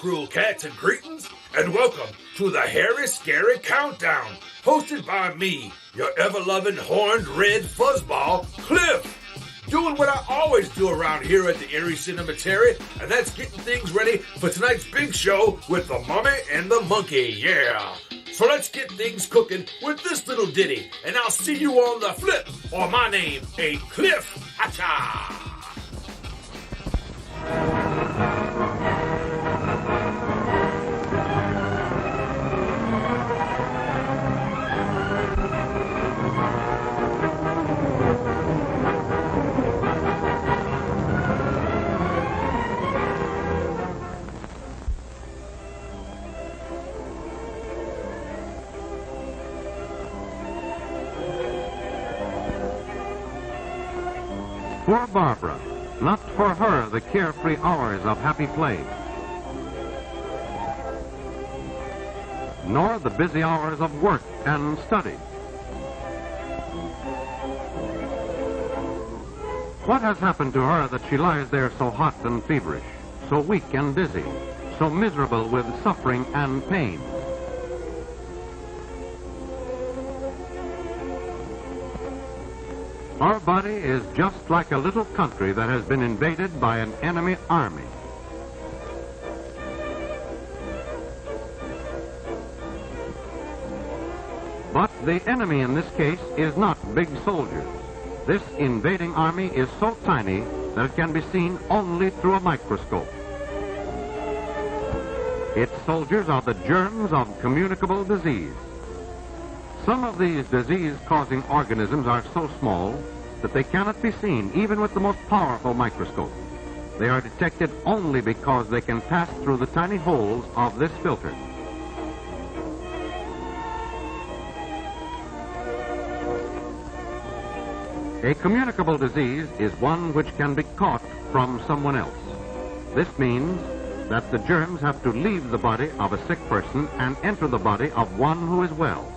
cruel cats and cretins, and welcome to the Hairy Scary Countdown, hosted by me, your ever-loving horned red fuzzball, Cliff. Doing what I always do around here at the Erie Cemetery, and that's getting things ready for tonight's big show with the Mummy and the Monkey, yeah. So let's get things cooking with this little ditty, and I'll see you on the flip, or my name ain't Cliff. Ha-cha! Poor Barbara, not for her the carefree hours of happy play, nor the busy hours of work and study. What has happened to her that she lies there so hot and feverish, so weak and dizzy, so miserable with suffering and pain? Our body is just like a little country that has been invaded by an enemy army. But the enemy in this case is not big soldiers. This invading army is so tiny that it can be seen only through a microscope. Its soldiers are the germs of communicable disease. Some of these disease-causing organisms are so small that they cannot be seen even with the most powerful microscope. They are detected only because they can pass through the tiny holes of this filter. A communicable disease is one which can be caught from someone else. This means that the germs have to leave the body of a sick person and enter the body of one who is well.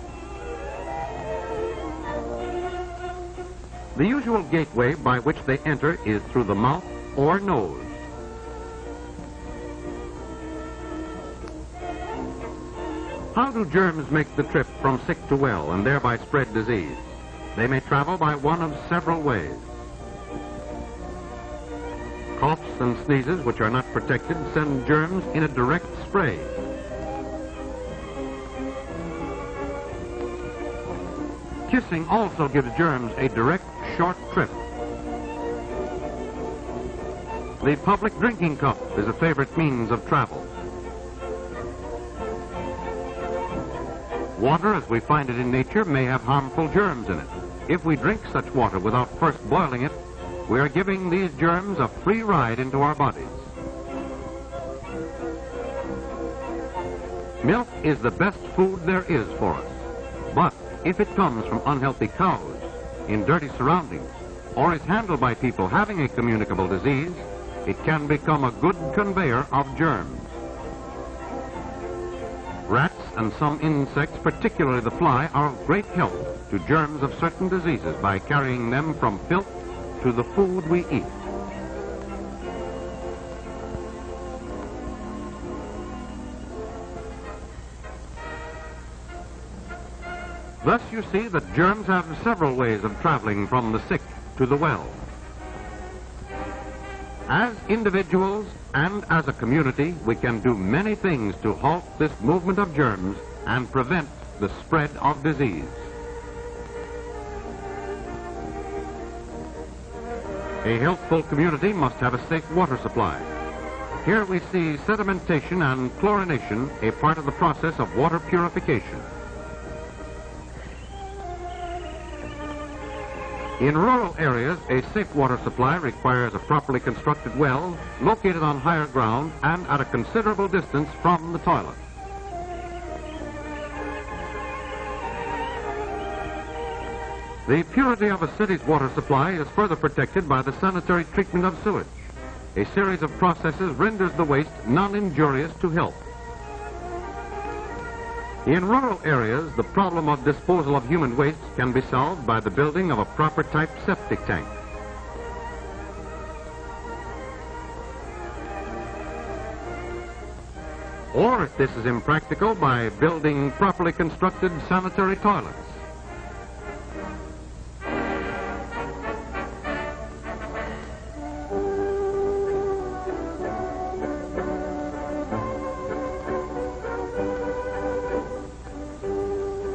The usual gateway by which they enter is through the mouth or nose. How do germs make the trip from sick to well and thereby spread disease? They may travel by one of several ways. Coughs and sneezes which are not protected send germs in a direct spray. Kissing also gives germs a direct short trip. The public drinking cup is a favorite means of travel. Water as we find it in nature may have harmful germs in it. If we drink such water without first boiling it, we are giving these germs a free ride into our bodies. Milk is the best food there is for us, but if it comes from unhealthy cows, in dirty surroundings, or is handled by people having a communicable disease, it can become a good conveyor of germs. Rats and some insects, particularly the fly, are of great help to germs of certain diseases by carrying them from filth to the food we eat. Thus you see that germs have several ways of traveling from the sick to the well. As individuals and as a community, we can do many things to halt this movement of germs and prevent the spread of disease. A healthful community must have a safe water supply. Here we see sedimentation and chlorination, a part of the process of water purification. In rural areas, a safe water supply requires a properly constructed well located on higher ground and at a considerable distance from the toilet. The purity of a city's water supply is further protected by the sanitary treatment of sewage. A series of processes renders the waste non-injurious to health. In rural areas, the problem of disposal of human waste can be solved by the building of a proper type septic tank. Or, if this is impractical, by building properly constructed sanitary toilets.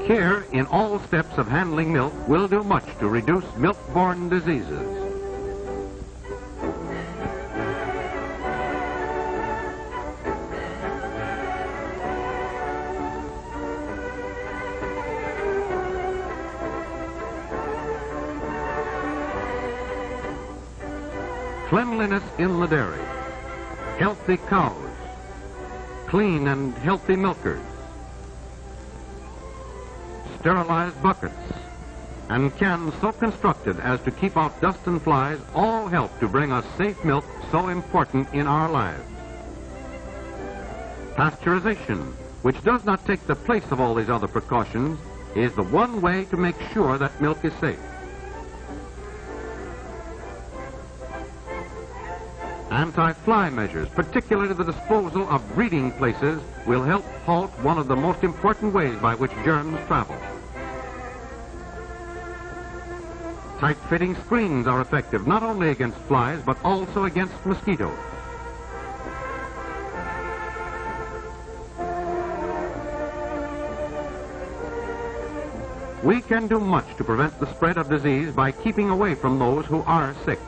Care in all steps of handling milk will do much to reduce milk-borne diseases. Cleanliness in the dairy, healthy cows, clean and healthy milkers, sterilized buckets, and cans so constructed as to keep out dust and flies all help to bring us safe milk so important in our lives. Pasteurization, which does not take the place of all these other precautions, is the one way to make sure that milk is safe. Anti-fly measures, particularly the disposal of breeding places, will help halt one of the most important ways by which germs travel. Tight-fitting screens are effective not only against flies, but also against mosquitoes. We can do much to prevent the spread of disease by keeping away from those who are sick.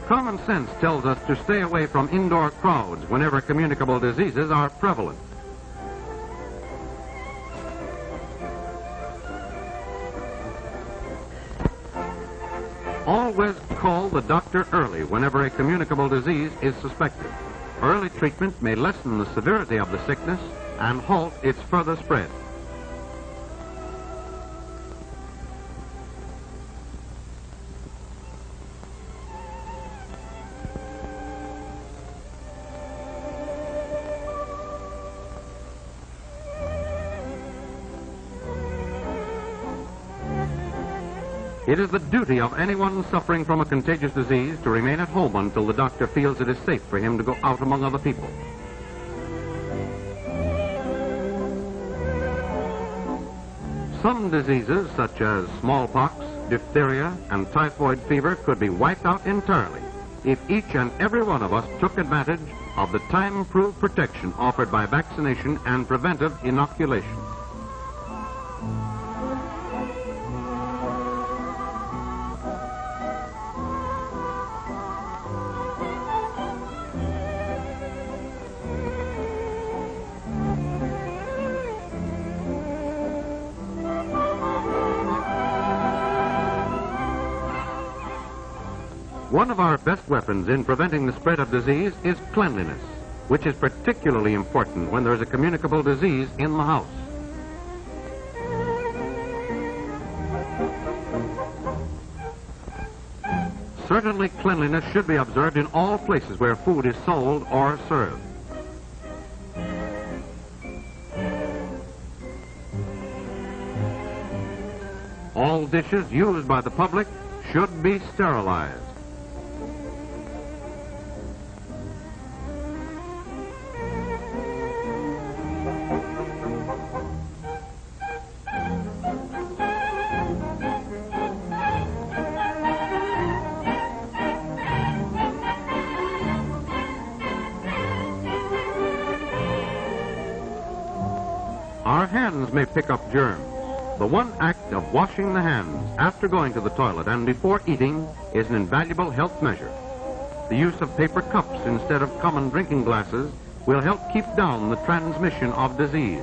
Common sense tells us to stay away from indoor crowds whenever communicable diseases are prevalent. Always call the doctor early whenever a communicable disease is suspected. Early treatment may lessen the severity of the sickness and halt its further spread. It is the duty of anyone suffering from a contagious disease to remain at home until the doctor feels it is safe for him to go out among other people. Some diseases, such as smallpox, diphtheria, and typhoid fever, could be wiped out entirely if each and every one of us took advantage of the time-proved protection offered by vaccination and preventive inoculation. One of our best weapons in preventing the spread of disease is cleanliness, which is particularly important when there is a communicable disease in the house. Certainly, cleanliness should be observed in all places where food is sold or served. All dishes used by the public should be sterilized. Our hands may pick up germs. The one act of washing the hands after going to the toilet and before eating is an invaluable health measure. The use of paper cups instead of common drinking glasses will help keep down the transmission of disease.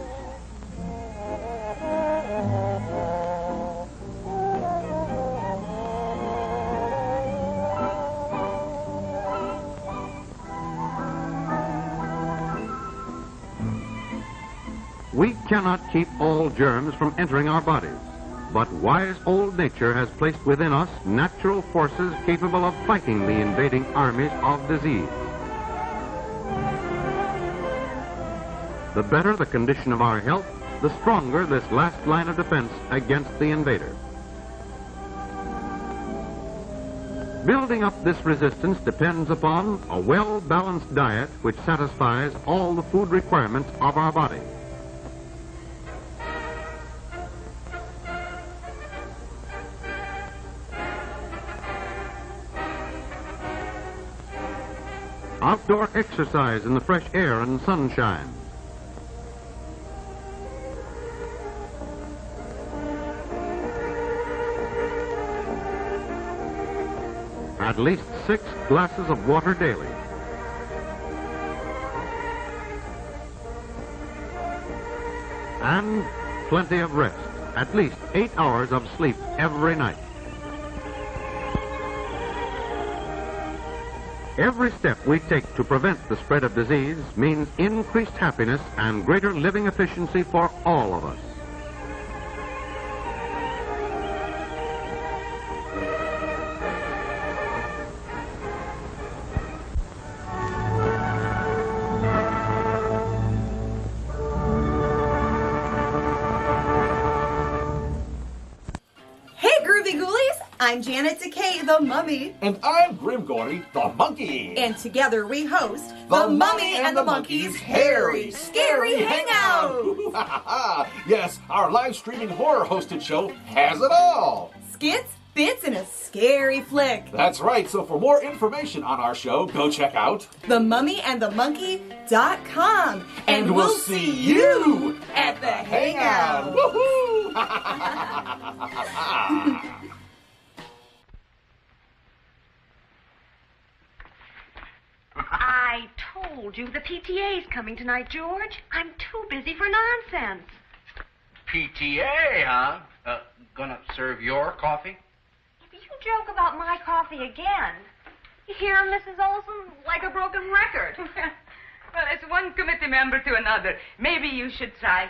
We cannot keep all germs from entering our bodies, but wise old nature has placed within us natural forces capable of fighting the invading armies of disease. The better the condition of our health, the stronger this last line of defense against the invader. Building up this resistance depends upon a well-balanced diet which satisfies all the food requirements of our body. Outdoor exercise in the fresh air and sunshine. At least 6 glasses of water daily. And plenty of rest. At least 8 hours of sleep every night. Every step we take to prevent the spread of disease means increased happiness and greater living efficiency for all of us. I'm Janet Decay, the Mummy. And I'm Grim Gordy, the Monkey. And together we host the Mummy and the Monkey's Hairy, Scary Hangout. Yes, our live streaming horror hosted show has it all. Skits, bits, and a scary flick. That's right, so for more information on our show, go check out themummyandthemonkey.com. And we'll see you at the Hangout. Woohoo! I told you the PTA's coming tonight, George. I'm too busy for nonsense. PTA, huh? Gonna serve your coffee? If you joke about my coffee again, you hear, Mrs. Olson, like a broken record. Well, it's one committee member to another. Maybe you should try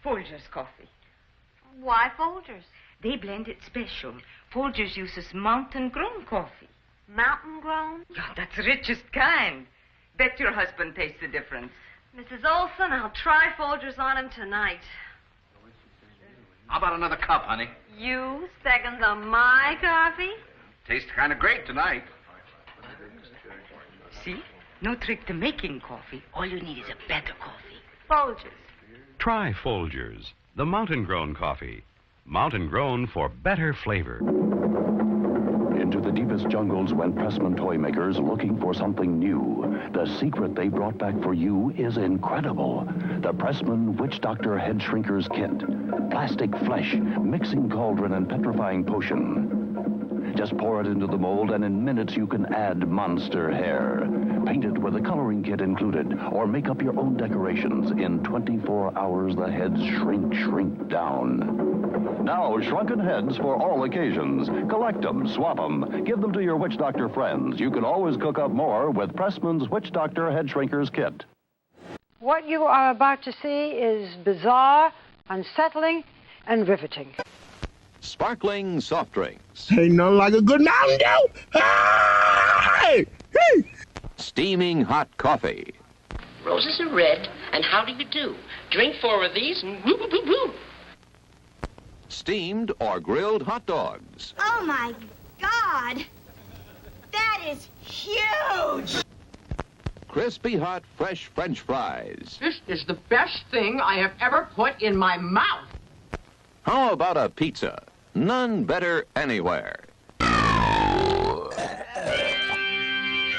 Folger's coffee. Why Folgers? They blend it special. Folgers uses mountain-grown coffee. Mountain grown? Yeah, that's the richest kind. Bet your husband tastes the difference. Mrs. Olson, I'll try Folgers on him tonight. How about another cup, honey? You seconds on my coffee? Tastes kind of great tonight. See? No trick to making coffee. All you need is a better coffee. Folgers. Try Folgers, the mountain-grown coffee. Mountain-grown for better flavor. Into the deepest jungles went Pressman toy makers looking for something new. The secret they brought back for you is incredible. The Pressman Witch Doctor Head Shrinkers Kit. Plastic flesh, mixing cauldron, and petrifying potion. Just pour it into the mold, and in minutes you can add monster hair. Paint it with a coloring kit included, or make up your own decorations. In 24 hours, the heads shrink down. Now, shrunken heads for all occasions. Collect them, swap them, give them to your Witch Doctor friends. You can always cook up more with Pressman's Witch Doctor Head Shrinkers Kit. What you are about to see is bizarre, unsettling, and riveting. Sparkling soft drinks. Ain't nothing like a good Mountain Dew. Hey! Hey! Steaming hot coffee. Roses are red, and how do you do? Drink 4 of these and woo, woo, woo, woo. Steamed or grilled hot dogs. Oh, my God. That is huge. Crispy hot fresh French fries. This is the best thing I have ever put in my mouth. How about a pizza? None better anywhere.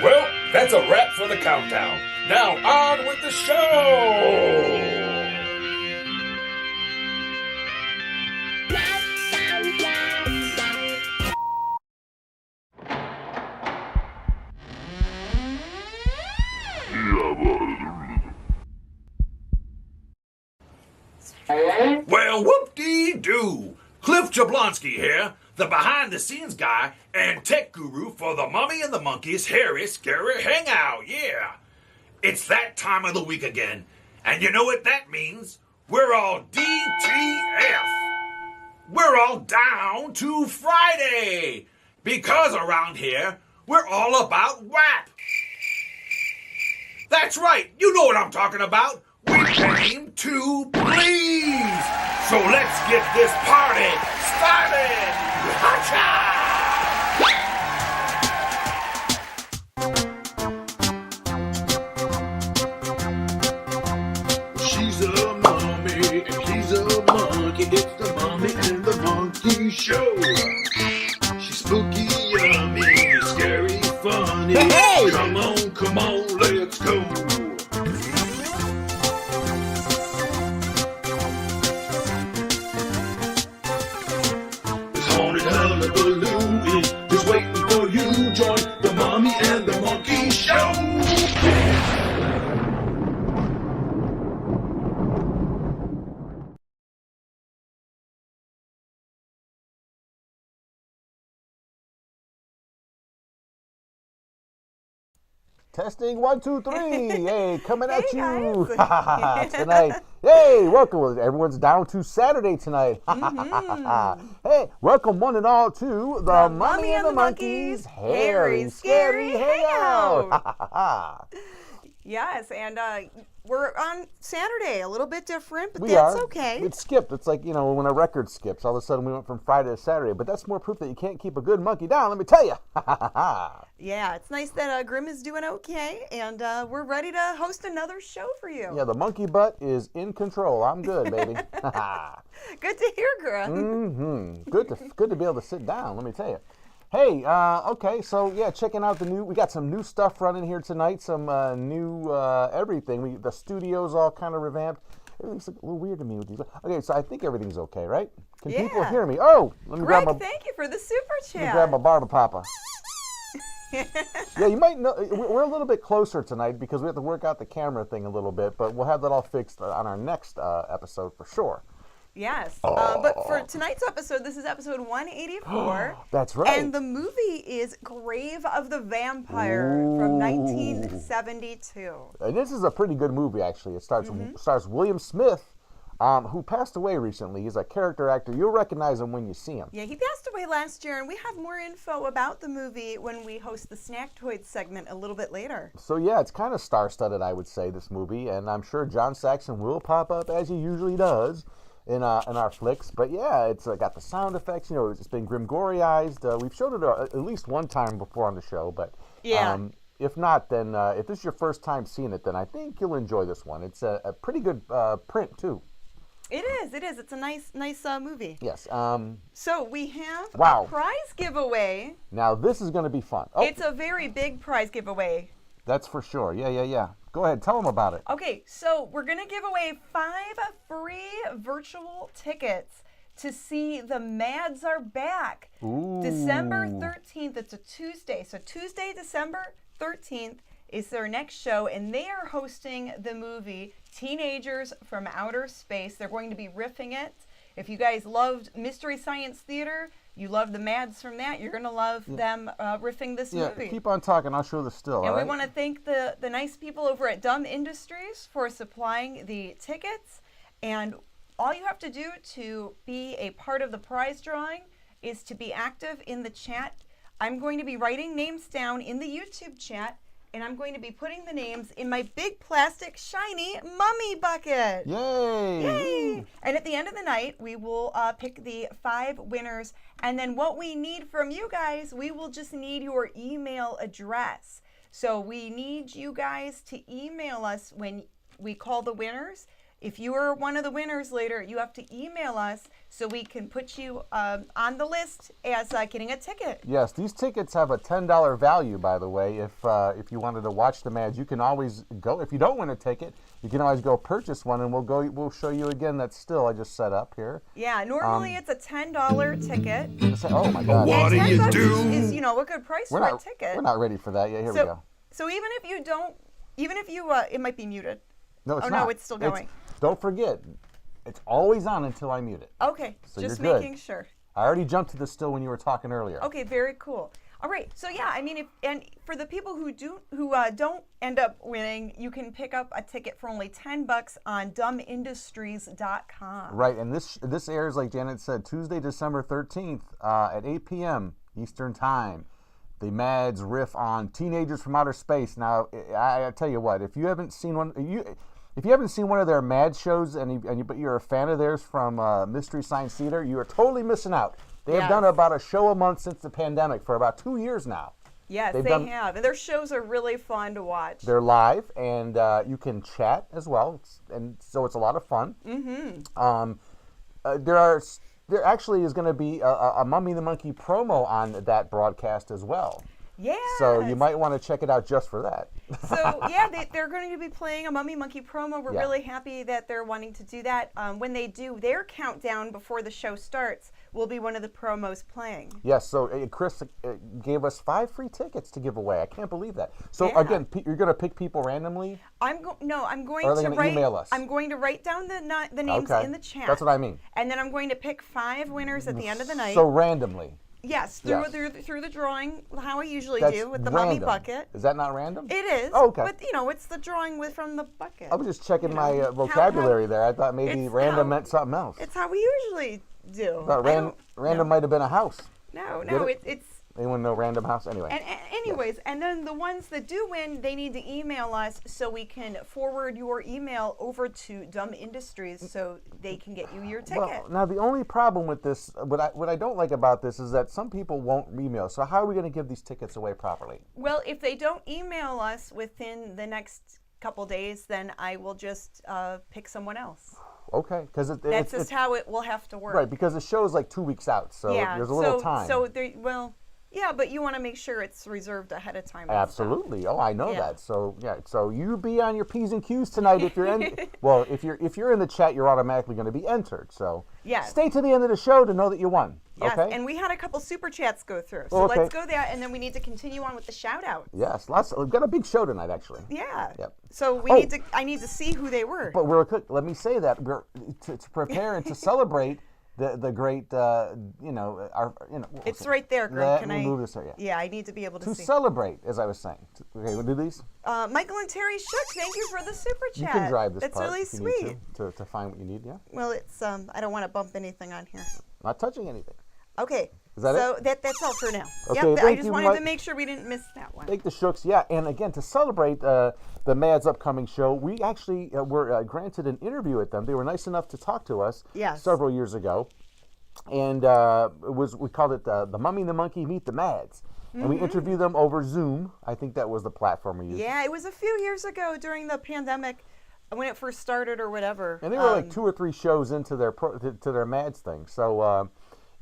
Well, that's a wrap for the countdown. Now on with the show! Well, whoop-dee-doo. Cliff Jablonski here, the behind-the-scenes guy and tech guru for the Mummy and the Monkey's Hairy Scary Hangout, yeah. It's that time of the week again, and you know what that means? We're all DTF. We're all down to Friday, because around here, we're all about WAP. That's right, you know what I'm talking about. We came to please. So let's get this party started. Gotcha! money. Hey! Come on, let's go. This haunted hullabaloo is just waiting for you. Join the Mommy and the Monkey Show. Testing 1, 2, 3. Hey, coming at you guys. tonight. Hey, welcome. Everyone's down to Saturday tonight. Hey, welcome one and all to the Mummy and the Monkey's Hairy Scary Hangout. Yes, and we're on Saturday, a little bit different, but We that's are. okay. It skipped. It's like, when a record skips, all of a sudden we went from Friday to Saturday. But that's more proof that you can't keep a good monkey down, let me tell you. Yeah, it's nice that Grim is doing okay, and we're ready to host another show for you. Yeah, the monkey butt is in control. I'm good, baby. Good to hear, Grim. Good to be able to sit down, let me tell you. Hey, okay, so yeah, checking out we got some new stuff running here tonight, some new everything. The studio's all kind of revamped. Everything's a little weird to me with these. Okay, so I think everything's okay, right? Can people hear me? Oh, let me Greg, grab my... thank you for the super chat. Let me grab my barber papa. Yeah, you might know, we're a little bit closer tonight because we have to work out the camera thing a little bit, but we'll have that all fixed on our next episode for sure. Yes, but for tonight's episode, this is episode 184. That's right. And the movie is Grave of the Vampire from 1972. And this is a pretty good movie, actually. It stars William Smith, who passed away recently. He's a character actor. You'll recognize him when you see him. Yeah, he passed away last year, and we have more info about the movie when we host the Snacktoids segment a little bit later. So yeah, it's kind of star-studded, I would say, this movie, and I'm sure John Saxon will pop up, as he usually does, in our flicks. But yeah, it's got the sound effects. It's been Grimgoriized. We've shown it at least one time before on the show, but yeah. If not, then if this is your first time seeing it, then I think you'll enjoy this one. It's a pretty good print too. It is. It's a nice movie. Yes. So we have wow. a prize giveaway. Now this is going to be fun. Oh, it's a very big prize giveaway. That's for sure. Yeah. Go ahead. Tell them about it. Okay, so we're going to give away 5 free virtual tickets to see The Mads Are Back. Ooh. December 13th. It's a Tuesday. So Tuesday, December 13th is their next show, and they are hosting the movie Teenagers from Outer Space. They're going to be riffing it. If you guys loved Mystery Science Theater, you love the Mads from that, you're going to love them riffing this movie. Yeah, keep on talking. I'll show the still, And all we right? want to thank the nice people over at Dumb Industries for supplying the tickets. And all you have to do to be a part of the prize drawing is to be active in the chat. I'm going to be writing names down in the YouTube chat, and I'm going to be putting the names in my big plastic shiny mummy bucket. Yay! Yay! And at the end of the night, we will pick the 5 winners. And then what we need from you guys, we will just need your email address. So we need you guys to email us when we call the winners. If you are one of the winners later, you have to email us so we can put you on the list as getting a ticket. Yes, these tickets have a $10 value, by the way. If you wanted to watch the Mads, you can always go. If you don't win a ticket, you can always go purchase one, and we'll show you again that still I just set up here. Yeah, normally it's a $10 ticket. Oh my God! What do you do? Is a good price for a ticket. We're not ready for that yet. Here we go. So even if you it might be muted. No, it's not. not. No, it's still going. Don't forget, it's always on until I mute it. Okay, so just you're good. making sure. I already jumped to this still when you were talking earlier. Okay, very cool. All right, so yeah, I mean, and for the people who don't end up winning, you can pick up a ticket for only $10 on dumbindustries.com. Right, and this airs, like Janet said, Tuesday, December 13th at 8 p.m. Eastern Time. The Mads riff on Teenagers from Outer Space. Now, I tell you what, if you haven't seen one, if you haven't seen one of their Mad shows, but you're a fan of theirs from Mystery Science Theater, you are totally missing out. They have done about a show a month since the pandemic for about 2 years now. Yes, they have. And their shows are really fun to watch. They're live, and you can chat as well, and so it's a lot of fun. Mm-hmm. There actually is going to be a Mummy and the Monkey promo on that broadcast as well. Yeah. So you might want to check it out just for that. So yeah, they're going to be playing a MummyMonkey promo. We're Yeah. really happy that they're wanting to do that. When they do their countdown before the show starts, will be one of the promos playing. Yes, so Chris gave us 5 free tickets to give away. I can't believe that. So Yeah. again, you're going to pick people randomly? I'm going Or are they to gonna write. email us? I'm going to write down the names Okay. in the chat. That's what I mean. And then I'm going to pick 5 winners at the end of the night. So randomly? Yes, through the drawing, how I usually That's do with the random. Mummy bucket. Is that not random? It is. Oh, okay. But it's the drawing from the bucket. I was just checking my vocabulary there. I thought maybe It's random how- meant something else. It's how we usually do. But random might have been a house. No, Get it? it's. Anyone know random house? Anyway. Anyways, and then the ones that do win, they need to email us so we can forward your email over to Dumb Industries so they can get you your ticket. Well, now the only problem with this, what I don't like about this is that some people won't email. So how are we going to give these tickets away properly? Well, if they don't email us within the next couple days, then I will just pick someone else. Okay, because that's just how it will have to work. Right, because the show is like 2 weeks out, so there's a little time. Yeah, but you want to make sure it's reserved ahead of time. Absolutely. Oh, I know that. So so you be on your P's and Q's tonight if you're in. Well, if you're in the chat, you're automatically going to be entered. So stay to the end of the show to know that you won. Yes, okay. And we had a couple super chats go through, so let's go there, and then we need to continue on with the shout out. Yes, we've got a big show tonight, actually. Yeah. Yep. So I need to see who they were. But real quick, let me say that we're to prepare and to celebrate the great, It's right there, Greg. Can I move this here? Yeah, I need to be able to see. To celebrate, as I was saying. Okay, we'll do these. Michael and Terry Shook, thank you for the super chat. You can drive this That's part really if you need sweet. to find what you need. Yeah. Well, it's I don't want to bump anything on here. Not touching anything. Okay. Is that so it? that's all for now. Okay, I just wanted to make sure we didn't miss that one. Thank the Shooks, yeah. And again, to celebrate the Mad's upcoming show, we actually were granted an interview with them. They were nice enough to talk to us several years ago. And we called it the Mummy and the Monkey Meet the Mads. And we interviewed them over Zoom. I think that was the platform we used. Yeah, it was a few years ago during the pandemic when it first started or whatever. And they were like 2 or 3 shows into their to their Mads thing. So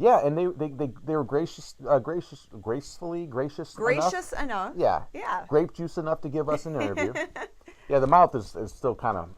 yeah, and they were gracious enough. Yeah. Yeah. Grape juice enough to give us an interview. Yeah, the mouth is still kind of.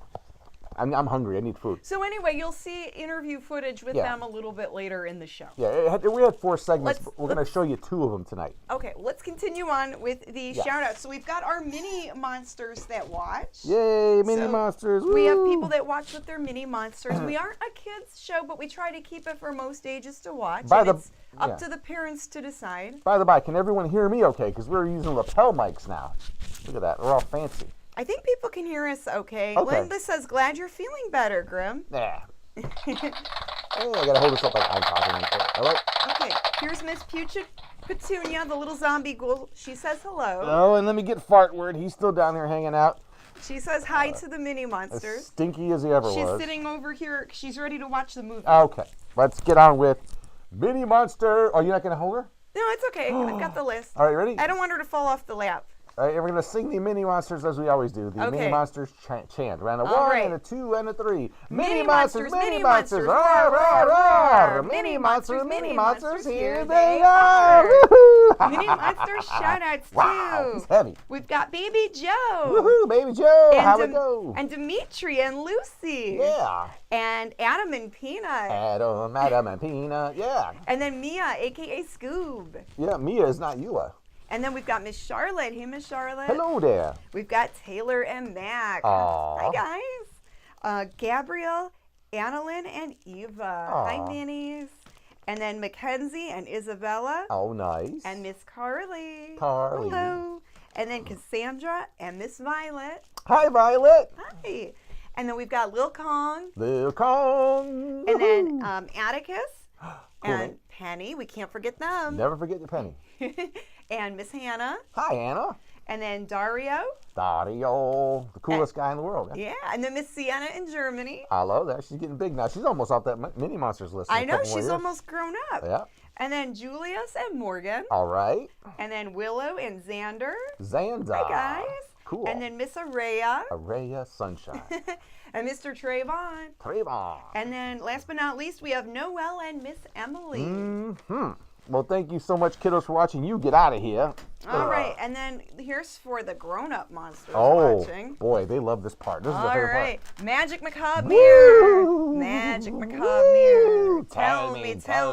I'm hungry. I need food. So anyway, you'll see interview footage with them a little bit later in the show. Yeah, we had 4 segments. We're going to show you 2 of them tonight. Okay, let's continue on with the shout-outs. So we've got our mini monsters that watch. Yay, mini monsters. Woo! We have people that watch with their mini monsters. We aren't a kids show, but we try to keep it for most ages to watch. It's up to the parents to decide. By the by, can everyone hear me okay? Because we're using lapel mics now. Look at that. We're all fancy. I think people can hear us okay. Linda says, glad you're feeling better, Grim. Yeah. I gotta hold this up like I'm talking. All right. Okay, here's Miss Petunia, the little zombie ghoul. She says hello. Oh, and let me get Fart Word. He's still down here hanging out. She says hi to the mini monsters. As stinky as he ever was. She's sitting over here. She's ready to watch the movie. Okay, let's get on with Mini Monster. Oh, you're not gonna hold her? No, it's okay. I've got the list. All right, ready? I don't want her to fall off the lap. All right, we're going to sing the Mini Monsters as we always do. The Mini Monsters chant. Round a 1 and a 2 and a 3. Mini Monsters, Mini Monsters. Roar, roar, roar. Mini Monsters, Mini Monsters. Here they are. Mini Monsters shout-outs, too. Wow, he's heavy. We've got Baby Joe. Woohoo, Baby Joe. How'd it go? And Dimitri and Lucy. Yeah. And Adam and Peanut. Adam and Peanut. Yeah. And then Mia, a.k.a. Scoob. Yeah, Mia is not Eula. And then we've got Miss Charlotte. Hey, Miss Charlotte. Hello there. We've got Taylor and Mac. Aww. Hi, guys. Gabrielle, Annalyn, and Eva. Aww. Hi, Minnies. And then Mackenzie and Isabella. Oh, nice. And Miss Carly. Carly. Hello. And then Cassandra and Miss Violet. Hi, Violet. Hi. And then we've got Lil Kong. Lil Kong. And then Atticus. Cool and name. Penny. We can't forget them. Never forget the Penny. And Miss Hannah. Hi, Anna. And then Dario. Dario, the coolest guy in the world. Yeah, and then Miss Sienna in Germany. I love that. She's getting big now. She's almost off that Mini Monsters list. I know, she's almost grown up. Yeah. And then Julius and Morgan. All right. And then Willow and Xander. Xander. Hi, guys. Cool. And then Miss Araya. Araya Sunshine. And Mr. Trayvon. Trayvon. And then last but not least, we have Noelle and Miss Emily. Mm-hmm. Well, thank you so much, kiddos, for watching. You get out of here. All right, and then here's for the grown-up monsters Oh, watching. boy, they love this part. This is the favorite part. Magic Macabre Mirror. Magic Macabre Mirror. Tell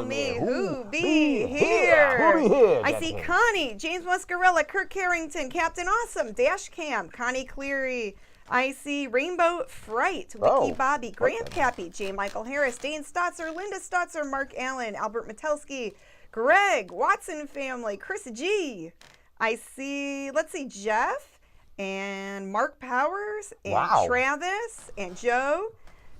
me, who be here? Who be here? I see Connie, James Muscarella, Kirk Carrington, Captain Awesome, Dash Cam, Connie Cleary. I see Rainbow Fright, Wiki Bobby, Grandpappy, J. Michael Harris, Dane Stotzer, Linda Stotzer, Mark Allen, Albert Metelsky, Greg, Watson family, Chris G. I see, let's see, Jeff and Mark Powers and Travis and Joe.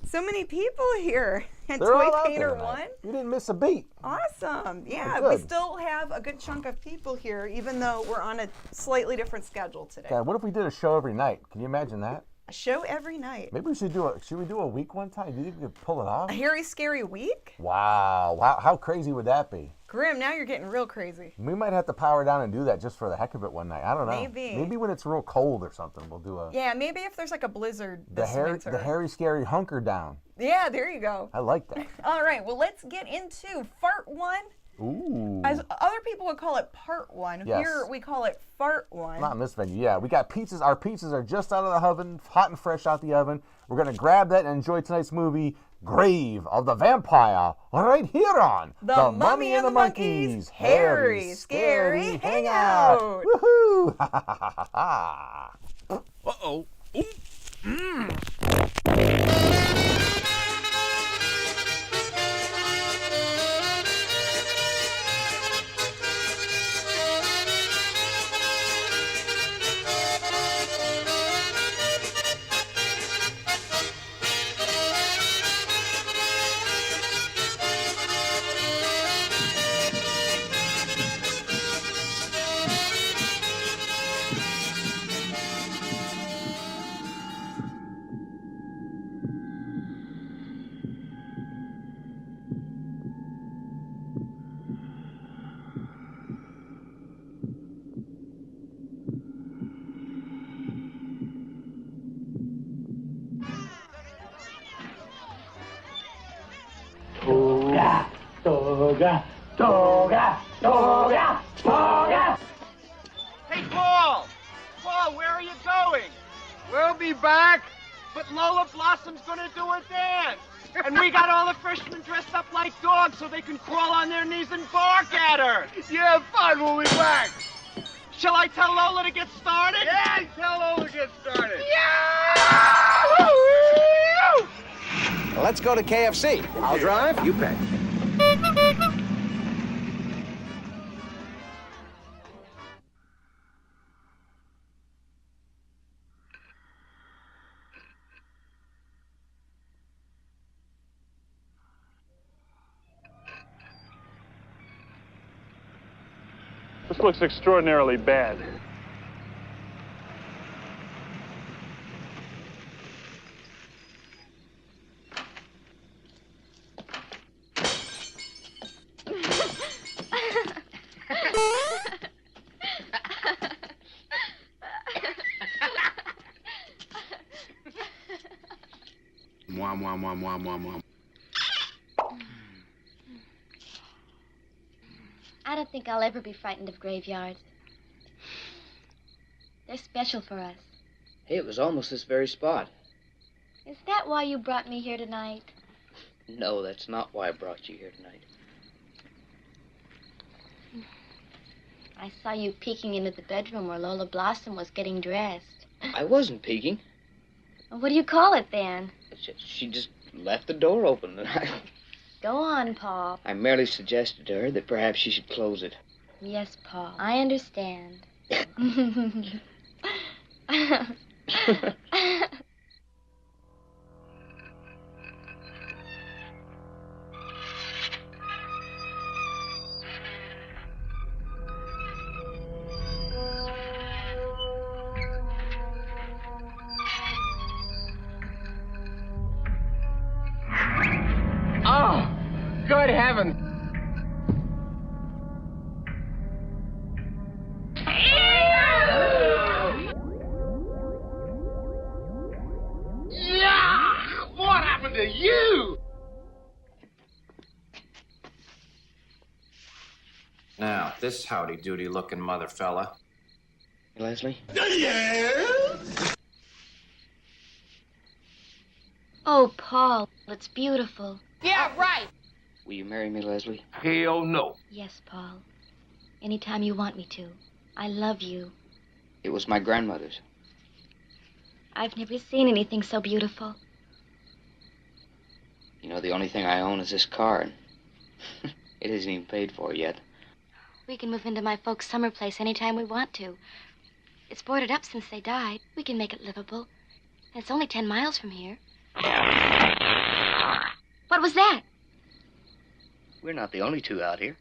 So many people here. And They're Toy all out Painter there 1. You didn't miss a beat. Awesome. Yeah, Good. we still have a good chunk of people here, even though we're on a slightly different schedule today. God, what if we did a show every night? Can you imagine that? A show every night. Maybe we should should we do a week one time? Do you think we could pull it off? A hairy, scary week? Wow. How crazy would that be? Grim, now you're getting real crazy. We might have to power down and do that just for the heck of it one night. I don't know. Maybe. Maybe when it's real cold or something, we'll do a... Yeah, maybe if there's like a blizzard this winter. The hairy, scary hunker down. Yeah, there you go. I like that. All right, well, let's get into Fart 1. Ooh. As other people would call it Part 1. Yes. Here we call it Fart 1. Not in this venue, yeah. We got pizzas. Our pizzas are just out of the oven, hot and fresh out the oven. We're going to grab that and enjoy tonight's movie, Grave of the Vampire, right here on The Mummy and the Monkey's Hairy, Scary Hangout. Woohoo! Uh-oh. Toga. Hey, Paul! Paul, where are you going? We'll be back, but Lola Blossom's gonna do a dance. And we got all the freshmen dressed up like dogs so they can crawl on their knees and bark at her. Yeah, fun, we'll be back. Shall I tell Lola to get started? Yeah, tell Lola to get started. Yeah! Well, let's go to KFC. I'll drive, you pay. This looks extraordinarily bad. Mwah, mwah, mwah, mwah, mwah, mwah. I don't think I'll ever be frightened of graveyards. They're special for us. Hey, it was almost this very spot. Is that why you brought me here tonight? No, that's not why I brought you here tonight. I saw you peeking into the bedroom where Lola Blossom was getting dressed. I wasn't peeking. Well, what do you call it then? She just left the door open. Go on, Paul. I merely suggested to her that perhaps she should close it. Yes, Paul. I understand. Oh, good heavens. Yeah! What happened to you? this howdy-doody looking mother fella. Hey, Leslie? Oh, Paul, it's beautiful. Yeah, right. Will you marry me, Leslie? Hell no. Yes, Paul. Anytime you want me to. I love you. It was my grandmother's. I've never seen anything so beautiful. You know, the only thing I own is this car, and it isn't even paid for yet. We can move into my folks' summer place anytime we want to. It's boarded up since they died. We can make it livable. And it's only 10 miles from here. What was that? We're not the only two out here.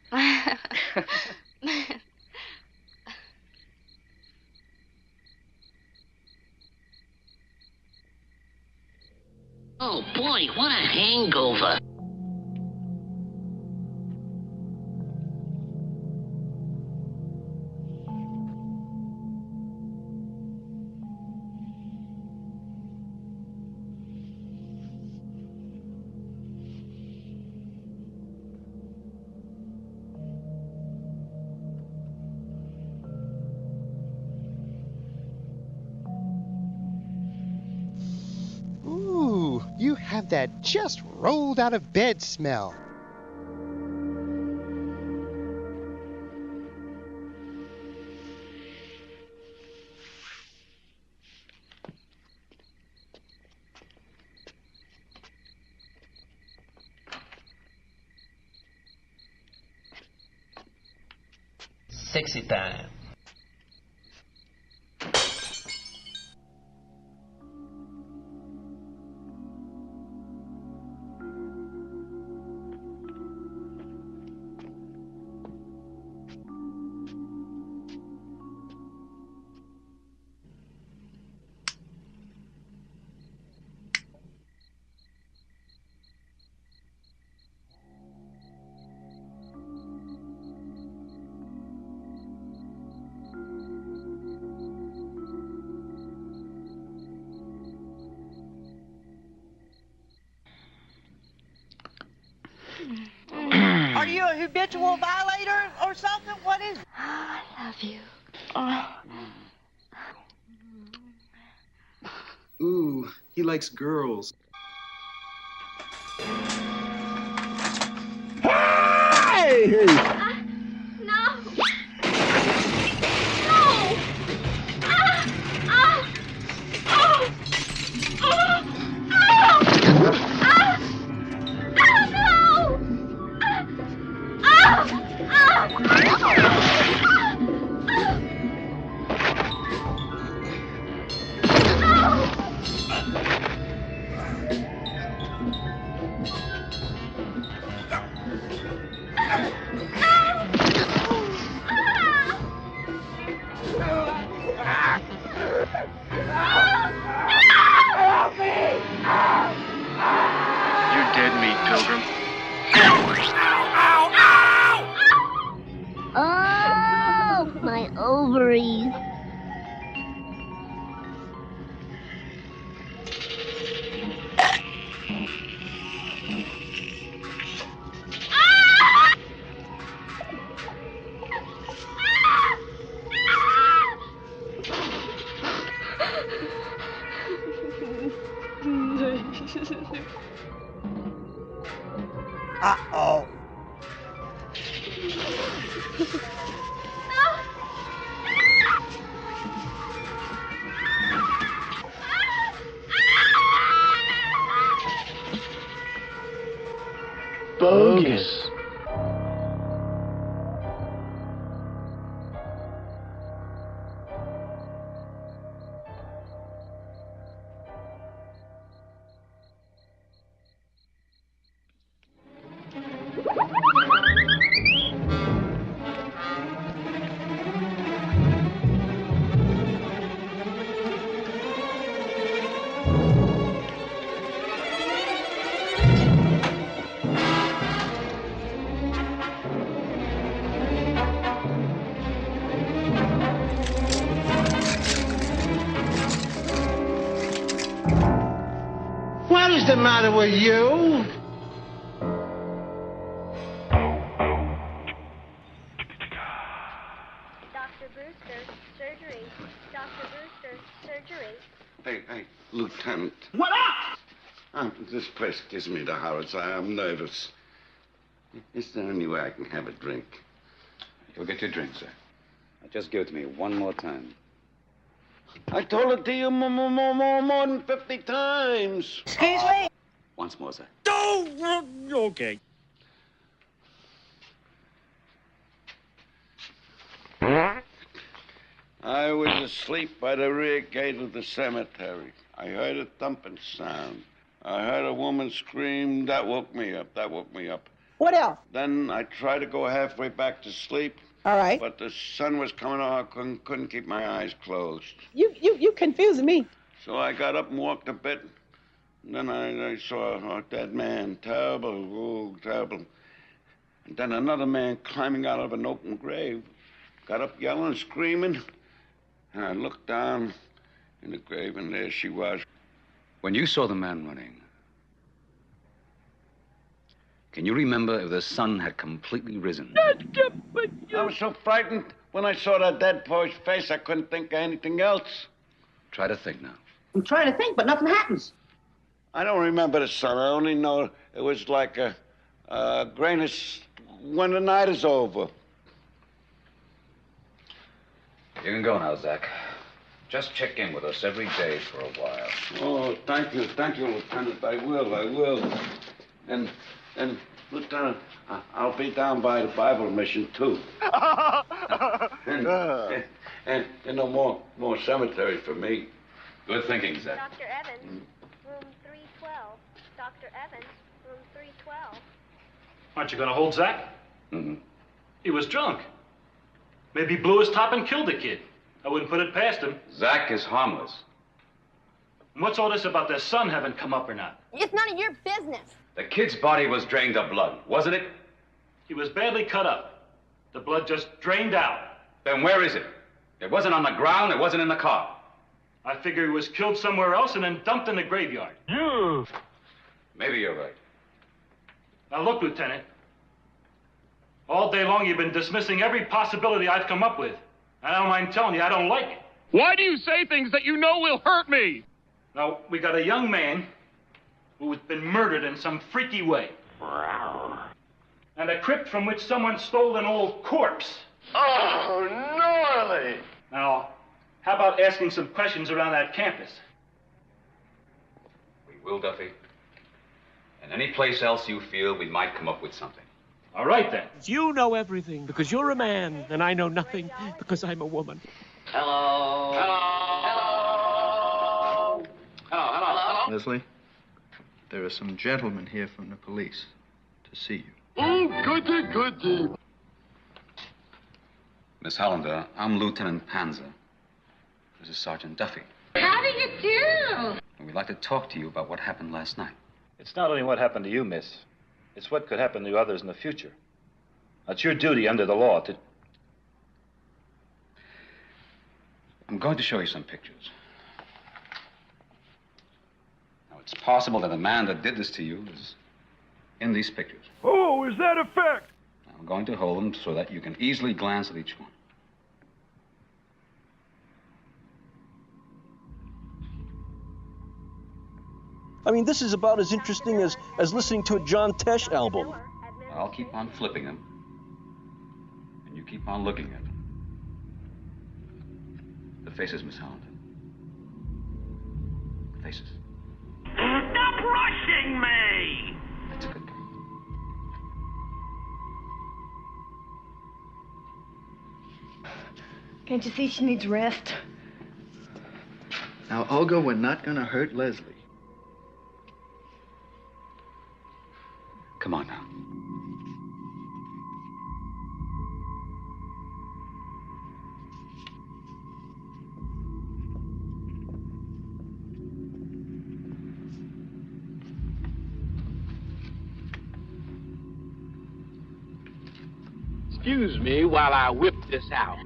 Oh, boy, what a hangover. Ooh, you have that just rolled out of bed smell. Sexy time. Are you a habitual violator or something? What is it? I love you. Ooh, he likes girls. Hey! No! You're dead meat, Pilgrim. Oh, my ovaries. Uh-oh. Bogus. What is the matter with you? surgery. Hey, Lieutenant. What up? This place gives me the horrors. I'm nervous. Is there any way I can have a drink? You'll get your drink, sir. Now just give it to me one more time. I told it to you more than 50 times. Excuse me? Once more, sir. Oh, okay. I was asleep by the rear gate of the cemetery. I heard a thumping sound. I heard a woman scream. That woke me up. What else? Then I tried to go halfway back to sleep. All right. But the sun was coming on. I couldn't keep my eyes closed. You confusing me. So I got up and walked a bit. And then I saw a dead man. Terrible, terrible. And then another man climbing out of an open grave. Got up yelling and screaming. And I looked down in the grave, and there she was. When you saw the man running, can you remember if the sun had completely risen? I was so frightened when I saw that dead boy's face, I couldn't think of anything else. Try to think now. I'm trying to think, but nothing happens. I don't remember the sun. I only know it was like a grayness when the night is over. You can go now, Zach. Just check in with us every day for a while. Oh, thank you, Lieutenant. I will. And Lieutenant, I'll be down by the Bible mission too. and no more cemetery for me. Good thinking, Zach. Dr. Evans, room 312. Dr. Evans, room 312. Aren't you going to hold Zach? Mm-hmm. He was drunk. Maybe he blew his top and killed the kid. I wouldn't put it past him. Zach is harmless. And what's all this about the sun having come up or not? It's none of your business. The kid's body was drained of blood, wasn't it? He was badly cut up. The blood just drained out. Then where is it? It wasn't on the ground, it wasn't in the car. I figure he was killed somewhere else and then dumped in the graveyard. Maybe you're right. Now look, Lieutenant. All day long you've been dismissing every possibility I've come up with. And I don't mind telling you, I don't like it. Why do you say things that you know will hurt me? Now, we got a young man who's been murdered in some freaky way. And a crypt from which someone stole an old corpse. Oh, gnarly! Now, how about asking some questions around that campus? We will, Duffy. And any place else you feel we might come up with something. All right, then. You know everything because you're a man, and I know nothing because I'm a woman. Hello. Leslie, there are some gentlemen here from the police to see you. Oh, goody. Miss Hollander, I'm Lieutenant Panzer. This is Sergeant Duffy. How do you do? And we'd like to talk to you about what happened last night. It's not only what happened to you, miss. It's what could happen to others in the future. It's your duty under the law to... I'm going to show you some pictures. Now, it's possible that the man that did this to you is in these pictures. Oh, is that a fact? I'm going to hold them so that you can easily glance at each one. I mean, this is about as interesting as listening to a John Tesh album. I'll keep on flipping them. And you keep on looking at them. The faces, Miss Hollander. The faces. Stop rushing me! That's a good girl. Can't you see she needs rest? Now, Olga, we're not going to hurt Leslie. Come on now. Excuse me while I whip this out.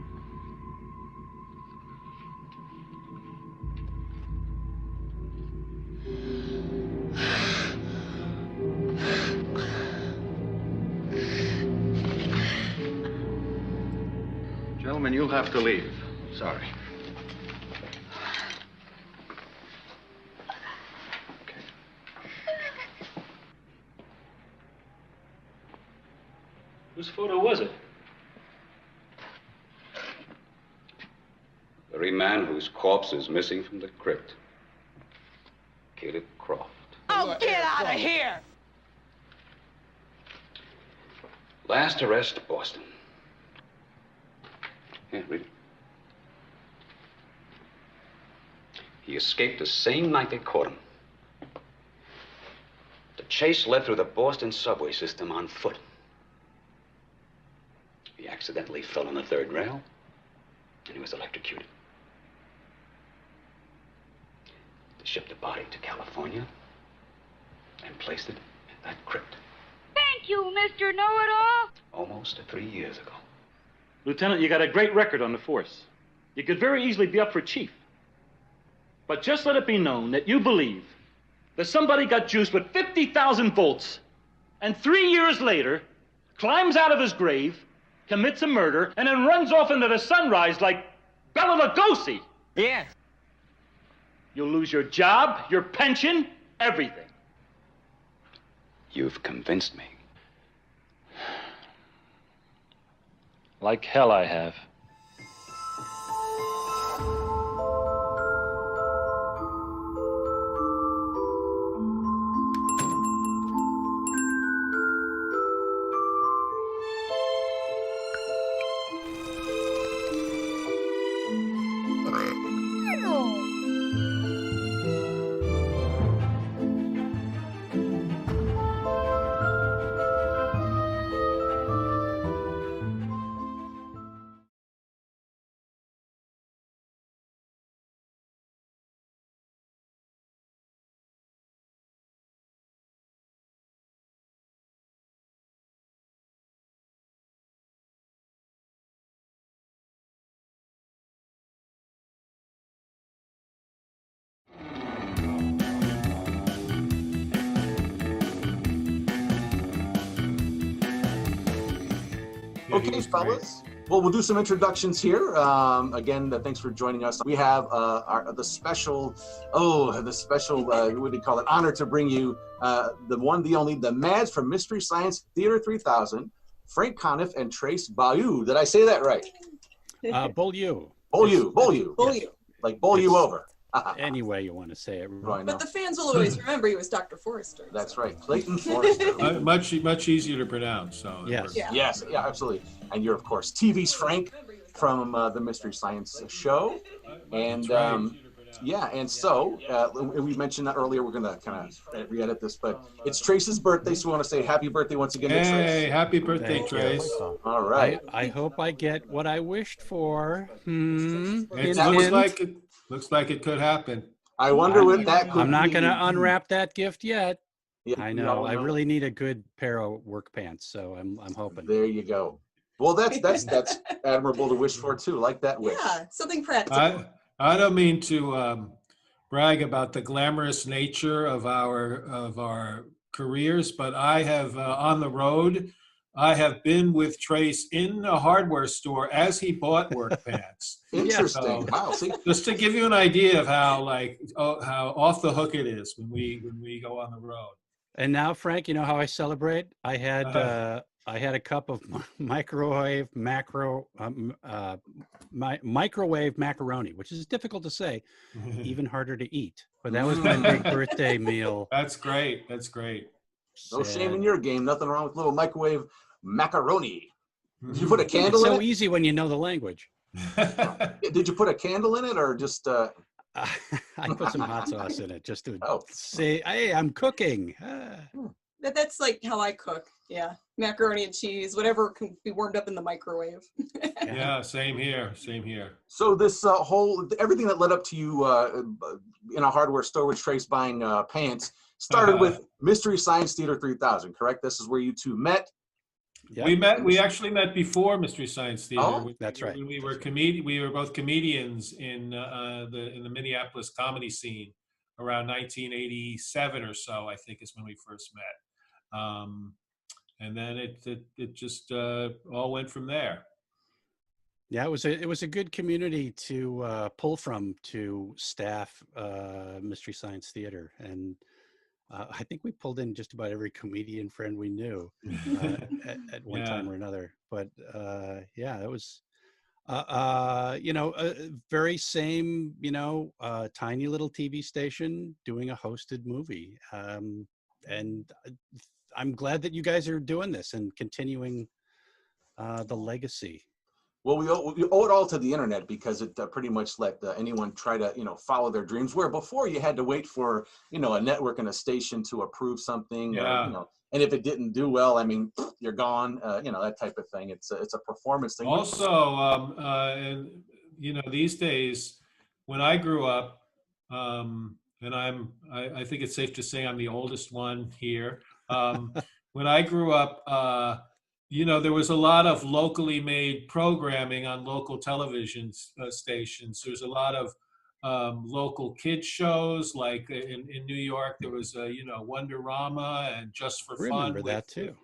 Gentlemen, you'll have to leave. Sorry. Whose photo was it? The very man whose corpse is missing from the crypt. Caleb Croft. Oh, get out of here! Last arrest, Boston. Here, read it. He escaped the same night they caught him. The chase led through the Boston subway system on foot. He accidentally fell on the third rail, and he was electrocuted. They shipped the body to California and placed it in that crypt. Thank you, Mr. Know-It-All. Almost 3 years ago. Lieutenant, you got a great record on the force. You could very easily be up for chief. But just let it be known that you believe that somebody got juiced with 50,000 volts and 3 years later climbs out of his grave, commits a murder, and then runs off into the sunrise like Bela Lugosi. Yes. You'll lose your job, your pension, everything. You've convinced me. Like hell I have. Okay, fellas. Well, we'll do some introductions here. Again, thanks for joining us. We have the special, what do you call it? Honor to bring you the one, the only, the Mads from Mystery Science Theater 3000, Frank Conniff and Trace Bayou. Did I say that right? Beaulieu. Beaulieu. Yes. Like bowl you over. Any way you want to say it. But the fans will always remember you as Dr. Forrester. That's right, Clayton Forrester. Much easier to pronounce. So yes, yes, absolutely. And you're of course TV's Frank from the Mystery Science Show, and and so we mentioned that earlier. We're gonna kind of re-edit this, but it's Trace's birthday, so we want to say happy birthday once again to Trace. Hey, happy birthday, Thank Trace! You. All right. I hope I get what I wished for. It looks like it could happen. I wonder what that could be. I'm not going to unwrap that gift yet. Yeah, I know. I really need a good pair of work pants, so I'm hoping. There you go. Well, that's admirable to wish for too. Like that wish. Yeah, something practical. I don't mean to brag about the glamorous nature of our careers, but I have on the road. I have been with Trace in a hardware store as he bought work pants. Interesting. Wow. See? Just to give you an idea of how off the hook it is when we go on the road. And now, Frank, you know how I celebrate? I had a cup of microwave macaroni, which is difficult to say, even harder to eat. But that was my big birthday meal. That's great. That's great. No shame in your game. Nothing wrong with little microwave macaroni. Did you put a candle in it? It's so easy when you know the language. Did you put a candle in it or just... I put some hot sauce in it just to say, hey, I'm cooking. That's like how I cook. Yeah. Macaroni and cheese, whatever can be warmed up in the microwave. Yeah, same here. Same here. So this everything that led up to you in a hardware store with Trace buying pants started with Mystery Science Theater 3000, correct? This is where you two met. Yep. We actually met before Mystery Science Theater. Oh, that's right. We were both comedians in the Minneapolis comedy scene around 1987 or so, I think is when we first met. And then it just all went from there. Yeah, it was a good community to pull from to staff Mystery Science Theater, and I think we pulled in just about every comedian friend we knew at one time or another. But yeah, it was, very same, tiny little TV station doing a hosted movie. And I'm glad that you guys are doing this and continuing the legacy. Well, we owe it all to the internet because it pretty much let anyone try to, follow their dreams. Where before you had to wait for, a network and a station to approve something, or, and if it didn't do well, I mean, you're gone, that type of thing. It's a performance thing. Also, these days, when I grew up, and I think it's safe to say I'm the oldest one here. When I grew up, there was a lot of locally made programming on local television stations. There's a lot of local kids shows, like in New York, there was Wonderama and Just for Fun. Remember that too.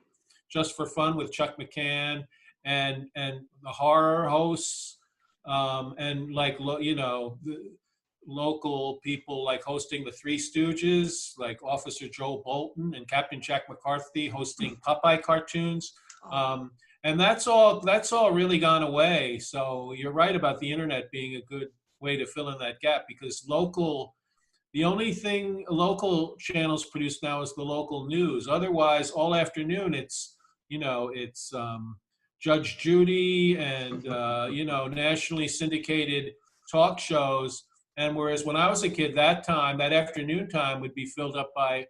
Just for Fun with Chuck McCann and the horror hosts, and the local people like hosting the Three Stooges, like Officer Joe Bolton and Captain Jack McCarthy hosting Popeye cartoons. And that's all really gone away. So you're right about the internet being a good way to fill in that gap, because the only thing local channels produce now is the local news. Otherwise, all afternoon it's Judge Judy and nationally syndicated talk shows. And whereas when I was a kid, that afternoon time would be filled up by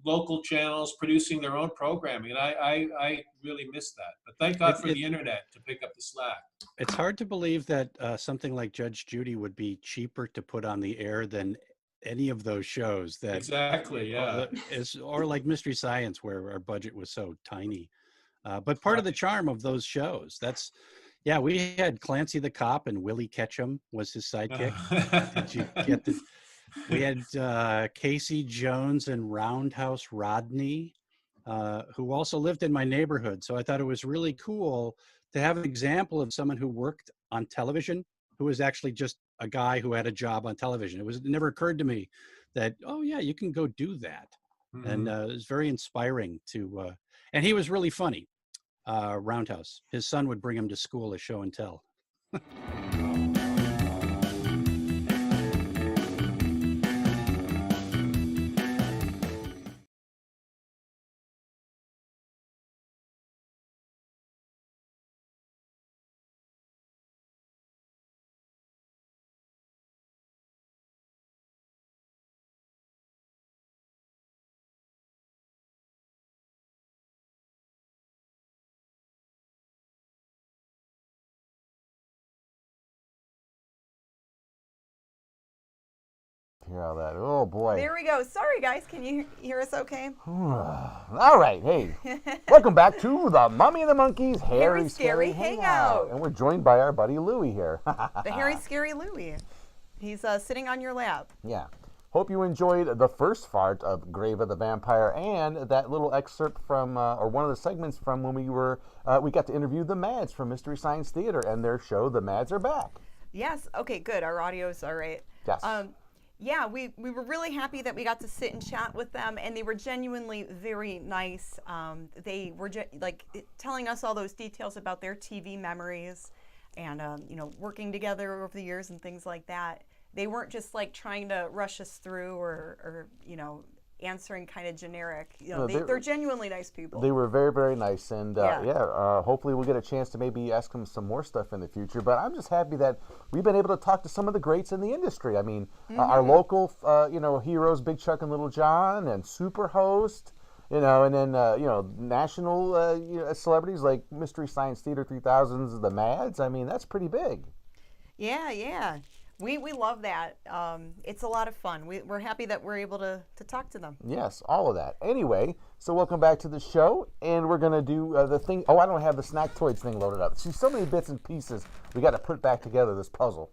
local channels producing their own programming. And I really miss that. But thank God for the internet to pick up the slack. It's hard to believe that something like Judge Judy would be cheaper to put on the air than any of those shows. That exactly, yeah. Or like Mystery Science, where our budget was so tiny. But part of the charm of those shows, we had Clancy the Cop and Willie Ketchum was his sidekick. Did you get the? We had Casey Jones and Roundhouse Rodney, who also lived in my neighborhood. So I thought it was really cool to have an example of someone who worked on television, who was actually just a guy who had a job on television. It never occurred to me that, oh yeah, you can go do that. Mm-hmm. And it was very inspiring to, and he was really funny. Roundhouse. His son would bring him to school as show and tell. Hear all that? Oh boy. There we go. Sorry guys, can you hear us okay? All right, hey. Welcome back to the Mummy and the Monkey's Hairy Scary Hangout. And we're joined by our buddy Louie here. The Hairy Scary Louie. He's sitting on your lap. Yeah. Hope you enjoyed the first part of Grave of the Vampire and that little excerpt from, or one of the segments from when we got to interview the Mads from Mystery Science Theater and their show, The Mads Are Back. Yes. Okay, good. Our audio's all right. Yes. Yeah, we were really happy that we got to sit and chat with them, and they were genuinely very nice. They were telling us all those details about their TV memories and, working together over the years and things like that. They weren't just like trying to rush us through or answering kind of generic. They're genuinely nice people. They were very, very nice, and hopefully we'll get a chance to maybe ask them some more stuff in the future. But I'm just happy that we've been able to talk to some of the greats in the industry. I mean, our local, heroes, Big Chuck and Little John, and Superhost, and then national celebrities like Mystery Science Theater 3000's, the Mads. I mean, that's pretty big. Yeah. We love that. It's a lot of fun. We're happy that we're able to talk to them. Yes, all of that. Anyway, so welcome back to the show, and we're going to do the thing. Oh, I don't have the Snack Toys thing loaded up. See, so many bits and pieces we got to put back together, this puzzle.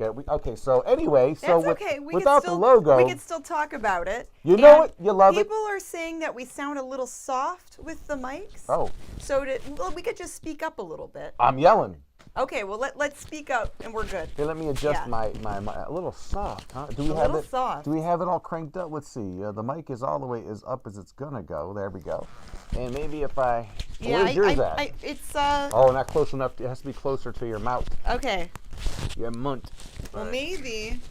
Okay, so anyway, without the logo. We could still talk about it. You know it, you love it. People are saying that we sound a little soft with the mics. Oh. So we could just speak up a little bit. I'm yelling. Okay, well let's speak up and we're good. Hey, let me adjust Yeah. my a little soft, huh? Do we A have little it? soft. Do we have it all cranked up? Let's see. The mic is all the way as up as it's gonna go. There we go. And maybe if I where's yours at? It's Oh, not close enough. It has to be closer to your mouth. Okay. Your munt. Well, maybe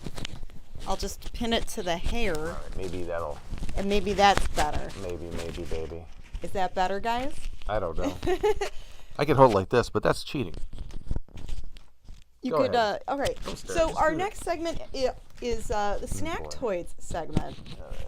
I'll just pin it to the hair. Maybe that'll. And maybe that's better. Maybe, baby. Is that better, guys? I don't know. I can hold it like this, but that's cheating. You Go could, ahead. all right. Don't stare, So just our do it. next segment is the snack toys segment.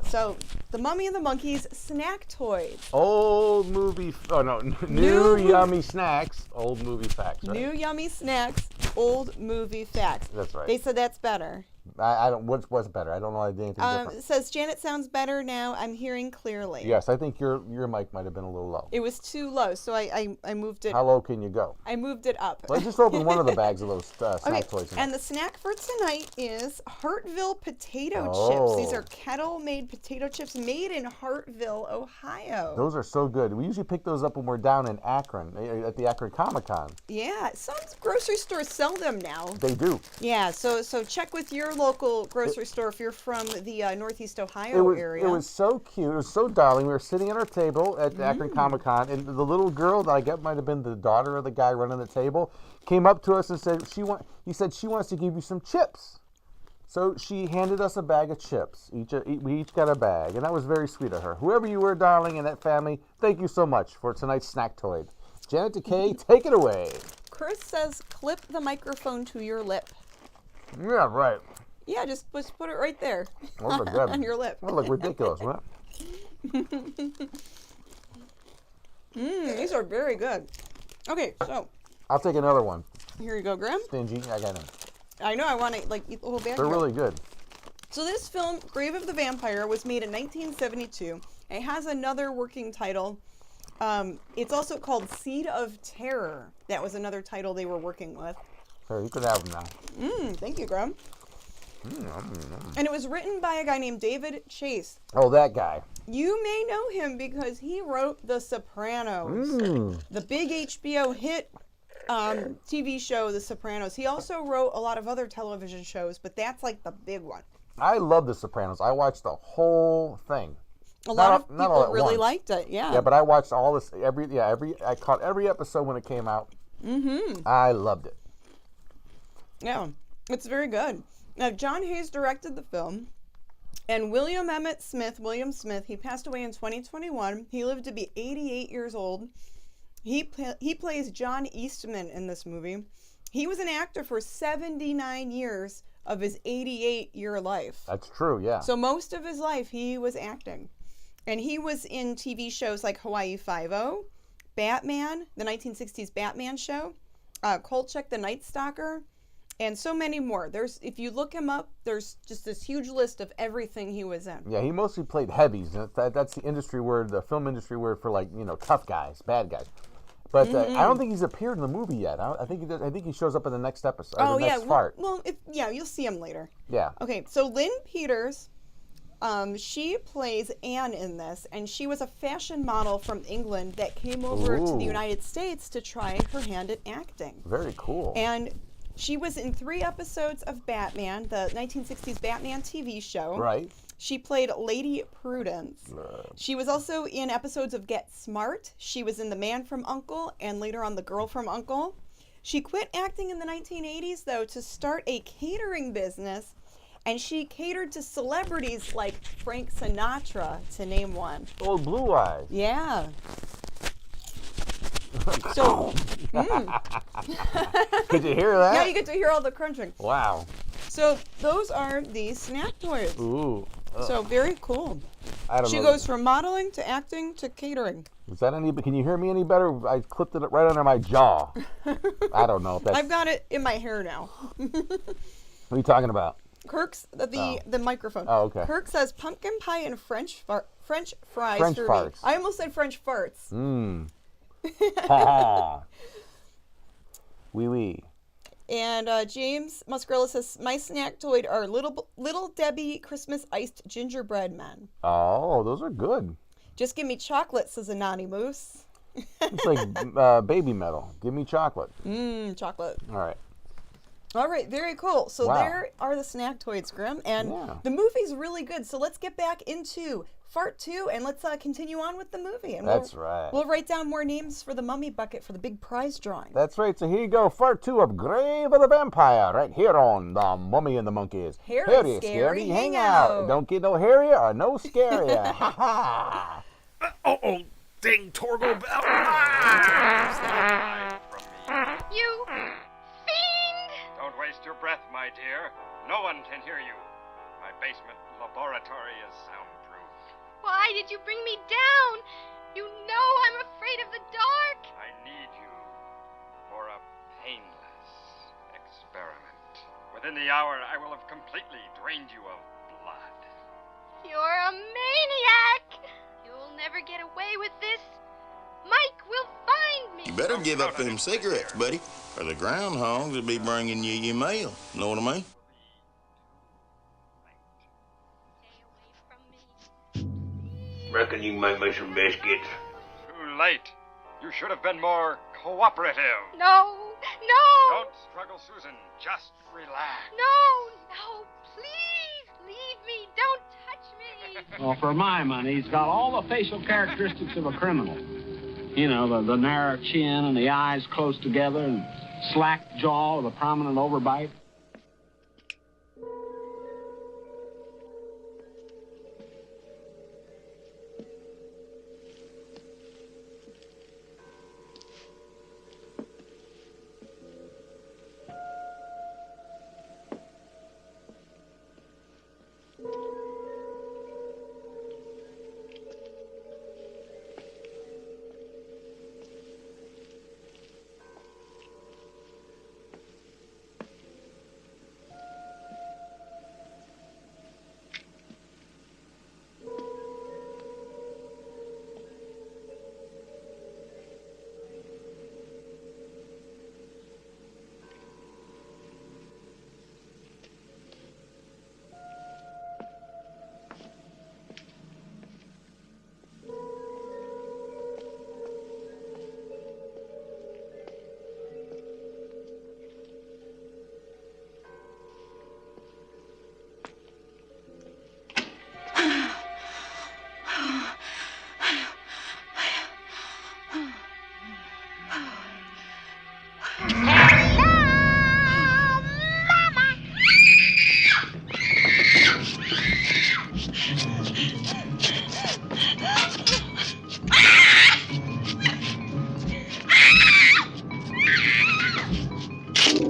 So the Mummy and the Monkeys snack toys. Old movie. Oh no, new yummy snacks. Old movie facts. Right? New yummy snacks, old movie facts. That's right. They said that's better. I don't. What's better? I don't know anything different. It says Janet sounds better now. I'm hearing clearly. Yes, I think your mic might have been a little low. It was too low, so I moved it. How low can you go? I moved it up. Let's just open one of the bags of those snack toys. And the snack for tonight is Hartville potato chips. Oh. These are kettle-made potato chips made in Hartville, Ohio. Those are so good. We usually pick those up when we're down in Akron at the Akron Comic-Con. Yeah, some grocery stores sell them now. They do. Yeah, so check with your local grocery store if you're from the Northeast Ohio area. It was so cute. It was so darling. We were sitting at our table at the Akron Comic-Con, and the little girl that I guess might have been the daughter of the guy running the table came up to us and said he said she wants to give you some chips. So she handed us a bag of chips. We each got a bag, and that was very sweet of her. Whoever you were, darling, in that family, thank you so much for tonight's snack toy. Janet Decay, take it away. Chris says clip the microphone to your lip. Yeah, right. Yeah, just put it right there Oh, look good. on your lip. That look ridiculous, right? These are very good. Okay, so I'll take another one. here you go, Graham. Stingy, I got him. I know I want to eat the whole bag. They're really good. So this film, Grave of the Vampire, was made in 1972. It has another working title. It's also called Seed of Terror. That was another title they were working with. Here, you could have them now. Thank you, Graham. And it was written by a guy named David Chase. Oh, that guy. You may know him because he wrote The Sopranos, the big HBO hit TV show, The Sopranos. He also wrote a lot of other television shows, but that's like the big one. I love The Sopranos. I watched the whole thing. A lot of people really liked it, yeah. Yeah, but I watched all this, I caught every episode when it came out. I loved it. Yeah, it's very good. Now, John Hayes directed the film, and William Smith, he passed away in 2021. He lived to be 88 years old. He plays John Eastman in this movie. He was an actor for 79 years of his 88-year life. That's true, yeah. So most of his life, he was acting. And he was in TV shows like Hawaii Five-0, Batman, the 1960s Batman show, Kolchak the Night Stalker, and so many more. If you look him up, there's just this huge list of everything he was in. Yeah, he mostly played heavies. That's the industry word, the film industry word for, like, tough guys, bad guys. But I don't think he's appeared in the movie yet. I think he does. I think he shows up in the next episode. Oh, the next part. Well, you'll see him later. Yeah. Okay, so Lynn Peters, she plays Anne in this, and she was a fashion model from England that came over to the United States to try her hand at acting. Very cool. And she was in 3 episodes of Batman, the 1960s Batman TV show. Right. She played Lady Prudence. She was also in episodes of Get Smart. She was in The Man from U.N.C.L.E. and later on The Girl from U.N.C.L.E. She quit acting in the 1980s, though, to start a catering business, and she catered to celebrities like Frank Sinatra, to name one. Old Blue Eyes. Yeah. So, Could you hear that? Yeah, you get to hear all the crunching. Wow. So those are the snack toys. Ooh. So very cool. I don't know. She goes from modeling to acting to catering. Is that any? Can you hear me any better? I clipped it right under my jaw. I don't know if that's. I've got it in my hair now. What are you talking about? Kirk's the microphone. Oh, okay. Kirk says pumpkin pie and French fries. French for farts. Me. I almost said French farts. Ha Wee wee. And James Muscarella says, my snack toy are Little Debbie Christmas iced gingerbread men. Oh, those are good. Just give me chocolate, says Anonymous. It's like baby metal. Give me chocolate. Chocolate. All right. All right, very cool. So Wow. there are the snack toys, Grim, and the movie's really good. So let's get back into Fart 2, and let's continue on with the movie. And That's right. We'll write down more names for the mummy bucket for the big prize drawing. That's right. So here you go. Part 2 of Grave of the Vampire right here on the Mummy and the Monkeys. Hairy Scary Hangout. Don't get no hairier or no scarier. Ha ha. Oh, dang Torgo Bell. You fiend! Don't waste your breath, my dear. No one can hear you. My basement laboratory is soundproof. Why did you bring me down? You know I'm afraid of the dark. I need you for a painless experiment. Within the hour, I will have completely drained you of blood. You're a maniac. You'll never get away with this. Mike will find me. You better give up them cigarettes, buddy, or the groundhogs will be bringing you your mail. Know what I mean? Reckon you can make me some biscuits. Too late. You should have been more cooperative. No. Don't struggle, Susan. Just relax. No. Please leave me. Don't touch me. Well, for my money, he's got all the facial characteristics of a criminal. You know, the narrow chin and the eyes close together and slack jaw with a prominent overbite.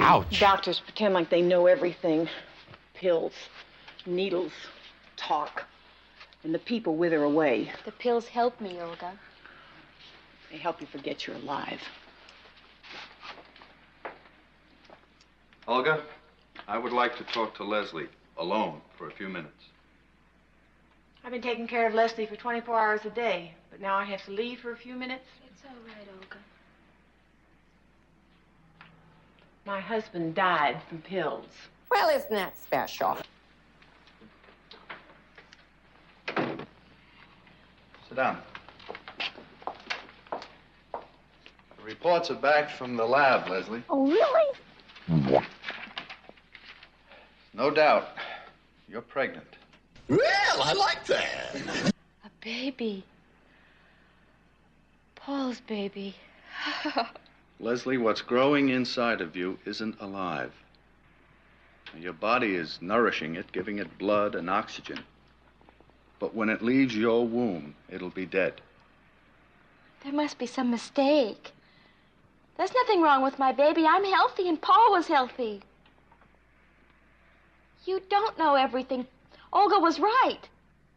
Ouch. Doctors pretend like they know everything. Pills, needles, talk. And the people wither away. The pills help me, Olga. They help you forget you're alive. Olga, I would like to talk to Leslie alone for a few minutes. I've been taking care of Leslie for 24 hours a day, but now I have to leave for a few minutes. It's all right, Olga. My husband died from pills. Well, isn't that special? Sit down. The reports are back from the lab, Leslie. Oh, really? No doubt, you're pregnant. Well, I like that. A baby. Paul's baby. Leslie, what's growing inside of you isn't alive. Your body is nourishing it, giving it blood and oxygen. But when it leaves your womb, it'll be dead. There must be some mistake. There's nothing wrong with my baby. I'm healthy and Paul was healthy. You don't know everything. Olga was right.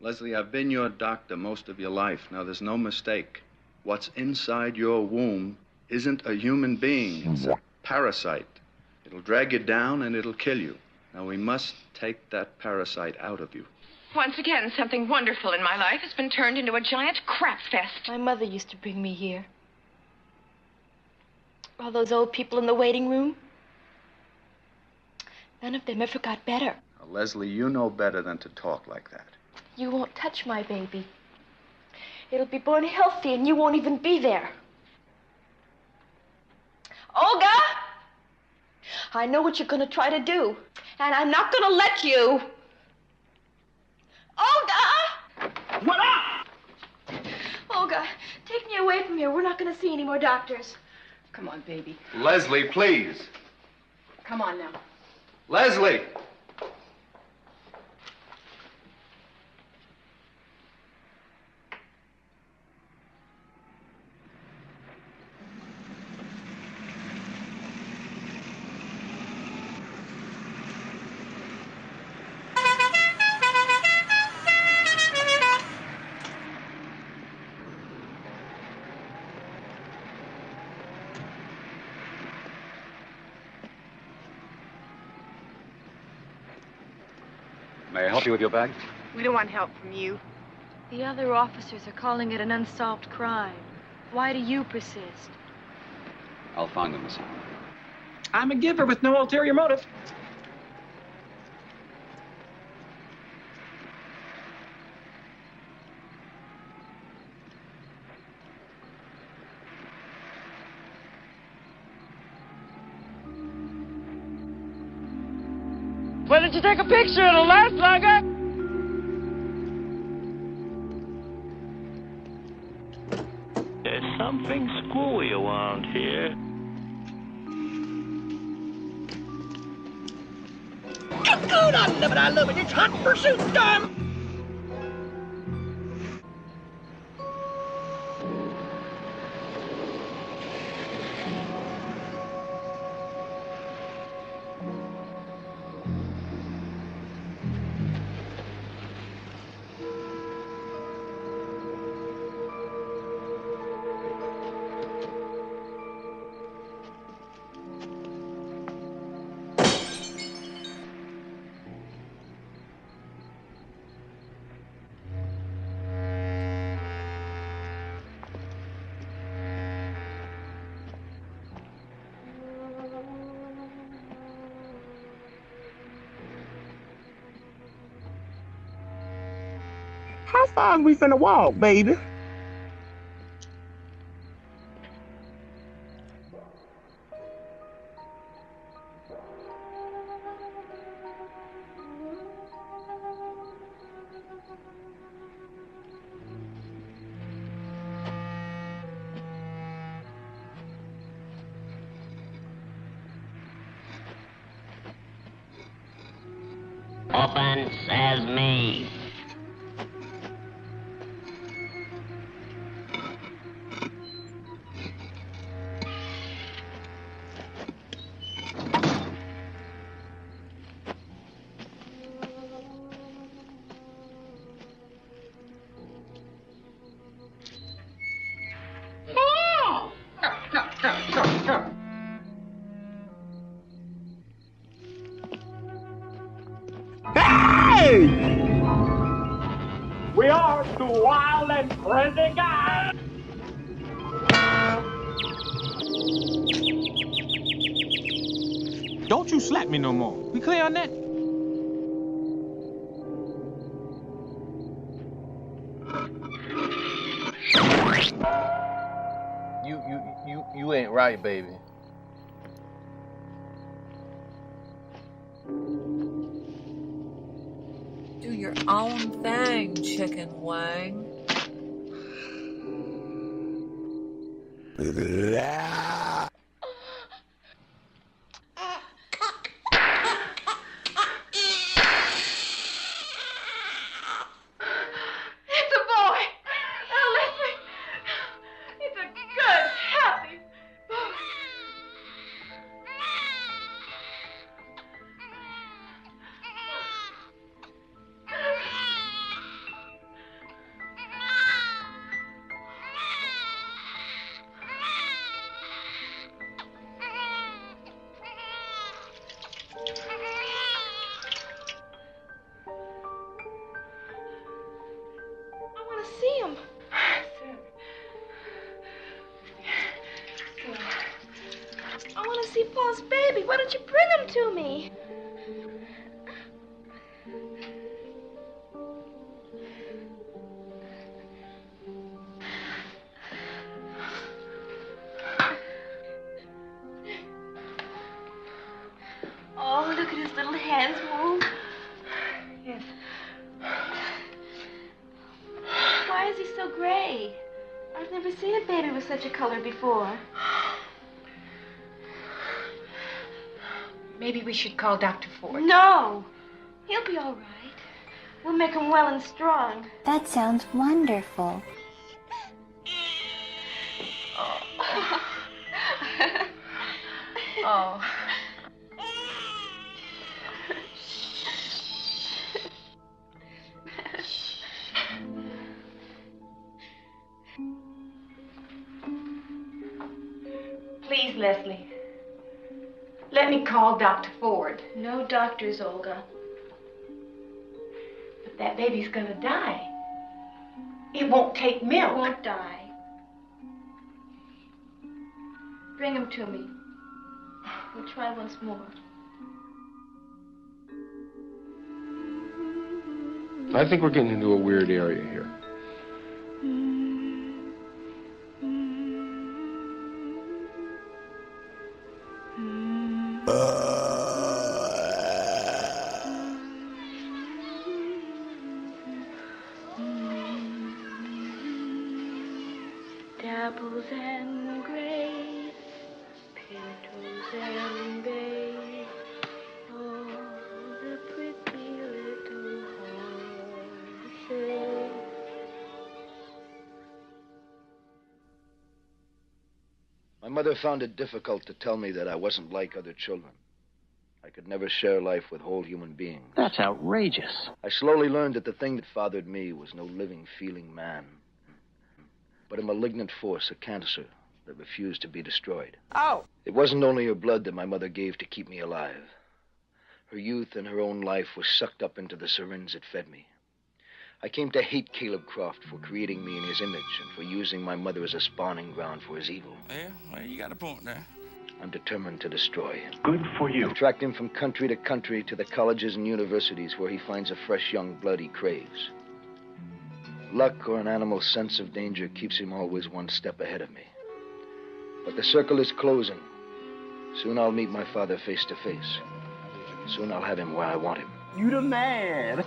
Leslie, I've been your doctor most of your life. Now, there's no mistake. What's inside your womb isn't a human being. It's a parasite. It'll drag you down and it'll kill you. Now, we must take that parasite out of you. Once again, something wonderful in my life has been turned into a giant crap fest. My mother used to bring me here. All those old people in the waiting room. None of them ever got better. Now, Leslie, you know better than to talk like that. You won't touch my baby. It'll be born healthy and you won't even be there. Olga! I know what you're gonna try to do, and I'm not gonna let you. Olga! What up? Olga, take me away from here. We're not gonna see any more doctors. Come on, baby. Leslie, please. Come on now. Leslie! May I help you with your bag? We don't want help from you. The other officers are calling it an unsolved crime. Why do you persist? I'll find them, Miss. I'm a giver with no ulterior motive. Why didn't you take a picture? It'll last longer. There's something screwy around here. It's good. I love it. I love it. It's hot pursuit time. How far we finna walk, baby? Open sesame. Hey! We are two wild and crazy guys. Don't you slap me no more. We clear on that? You ain't right, baby. Do your own thing, chicken wing. It's a boy. Now listen. It's a good, happy boy. I want to see him. I want to see Paul's baby. Why don't you bring him to me? is he so gray? I've never seen a baby with such a color before. Maybe we should call Dr. Ford. No. He'll be all right. We'll make him well and strong. That sounds wonderful. Oh. Oh. Please, Leslie. Let me call Dr. Ford. No doctors, Olga. But that baby's gonna die. It won't take milk. It won't die. Bring him to me. We'll try once more. I think we're getting into a weird area here. Dapples and grays, pintos and bays, all the pretty little horses. My mother found it difficult to tell me that I wasn't like other children. I could never share life with whole human beings. That's outrageous. I slowly learned that the thing that fathered me was no living, feeling man, but a malignant force, a cancer that refused to be destroyed. Oh! It wasn't only her blood that my mother gave to keep me alive. Her youth and her own life was sucked up into the syringe that fed me. I came to hate Caleb Croft for creating me in his image and for using my mother as a spawning ground for his evil. Yeah, well, you got a point there. I'm determined to destroy. Good for you. I've tracked him from country to country to the colleges and universities where he finds a fresh young blood he craves. Luck or an animal's sense of danger keeps him always one step ahead of me. But the circle is closing. Soon I'll meet my father face to face. Soon I'll have him where I want him. You the man.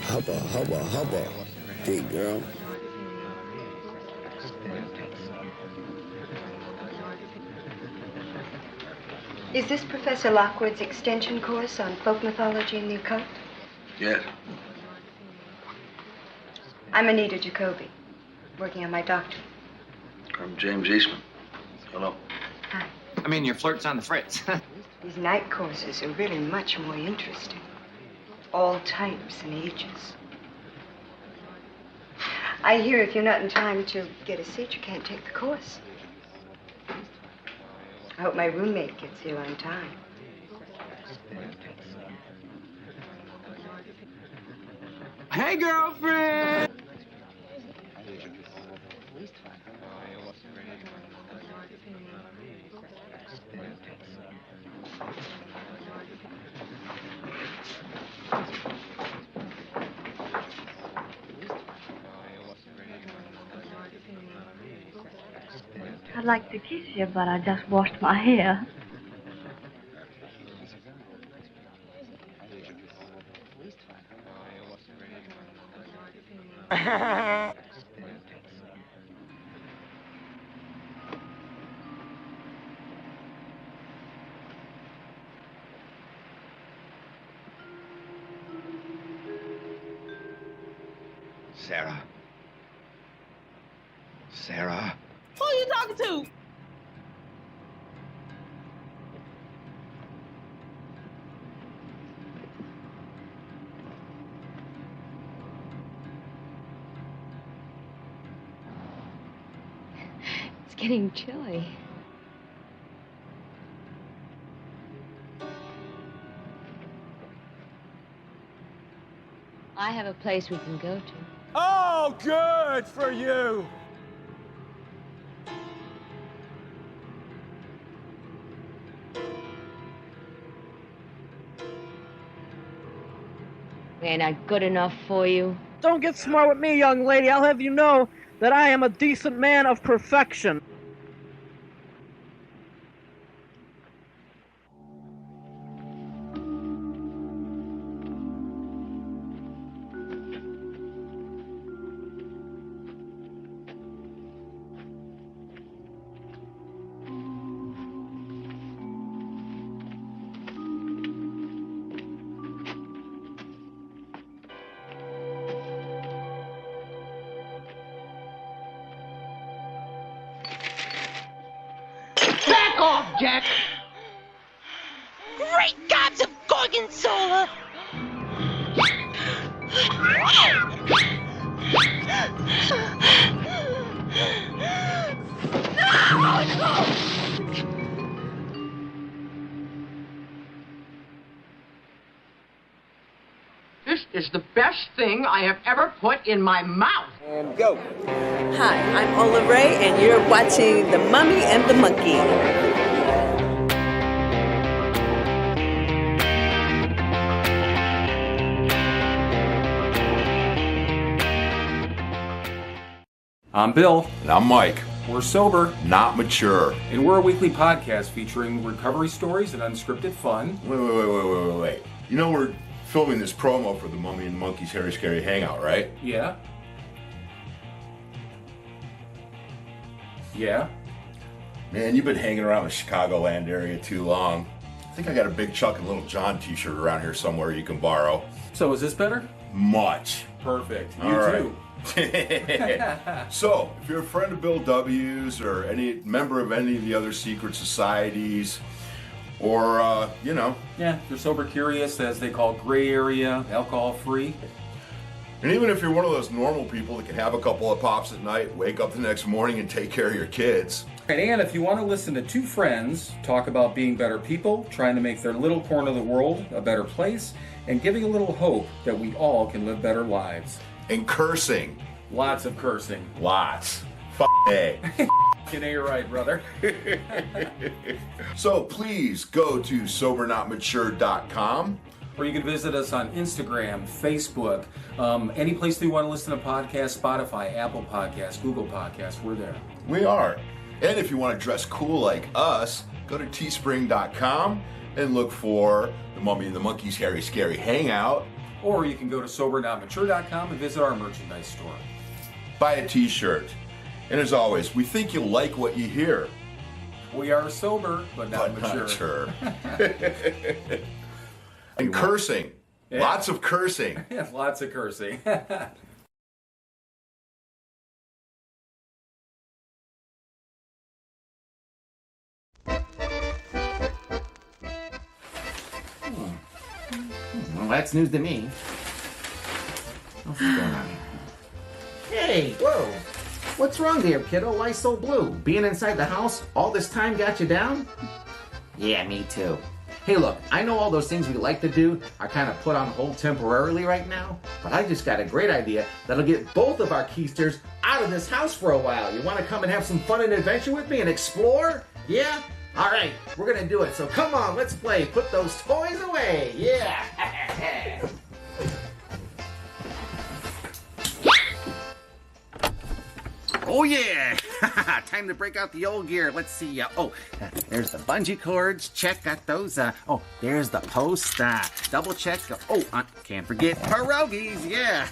Hubba, hubba, hubba. Big girl. Is this Professor Lockwood's extension course on folk mythology and the occult? Yes. I'm Anita Jacoby, working on my doctorate. I'm James Eastman. Hello. Hi. I mean, your flirt's on the fritz. These night courses are really much more interesting. All types and ages. I hear if you're not in time to get a seat, you can't take the course. I hope my roommate gets here on time. Hey, girlfriend! I'd like to kiss you, but I just washed my hair. Sarah. Sarah. Who are you talking to? It's getting chilly. I have a place we can go to. Oh, good for you. Ain't I good enough for you? Don't get smart with me, young lady. I'll have you know that I am a decent man of perfection. Back off, Jack! Great gods of Gorgonzola! This is the best thing I have ever put in my mouth. And go. Hi, I'm Ola Ray, and you're watching The Mummy and the Monkey. I'm Bill. And I'm Mike. We're sober, not mature. And we're a weekly podcast featuring recovery stories and unscripted fun. Wait. You know we're filming this promo for the Mummy and the Monkey's Harry Scary Hangout, right? Yeah. Yeah. Man, you've been hanging around the Chicagoland area too long. I think I got a Big Chuck and Little John t-shirt around here somewhere you can borrow. So is this better? Much. Perfect. You All right. too. So, if you're a friend of Bill W's or any member of any of the other secret societies, or, you know. Yeah, you're sober curious, as they call gray area, alcohol free. And even if you're one of those normal people that can have a couple of pops at night, wake up the next morning and take care of your kids. And if you want to listen to two friends talk about being better people, trying to make their little corner of the world a better place, and giving a little hope that we all can live better lives. And cursing. Lots of cursing. Lots. A. You're right, brother. So please go to sobernotmature.com. Or you can visit us on Instagram, Facebook, any place that you want to listen to podcasts, Spotify, Apple Podcasts, Google Podcasts, we're there. We are. And if you want to dress cool like us, go to teespring.com and look for the Mummy and the Monkey's Harry Scary Hangout. Or you can go to sobernotmature.com and visit our merchandise store. Buy a t-shirt. And as always, we think you'll like what you hear. We are sober, but not mature. And cursing. Yeah. Lots of cursing. Yeah, lots of cursing. Well, that's news to me. What's going on here? Hey, whoa. What's wrong there, kiddo? Why so blue? Being inside the house all this time got you down? Yeah, me too. Hey, look, I know all those things we like to do are kind of put on hold temporarily right now, but I just got a great idea that'll get both of our keisters out of this house for a while. You want to come and have some fun and adventure with me and explore? Yeah? All right, we're going to do it. So come on, let's play. Put those toys away. Yeah. Oh yeah! Time to break out the old gear. Let's see. There's the bungee cords. Check, got those. There's the post. Double check. Can't forget pierogies. Yeah.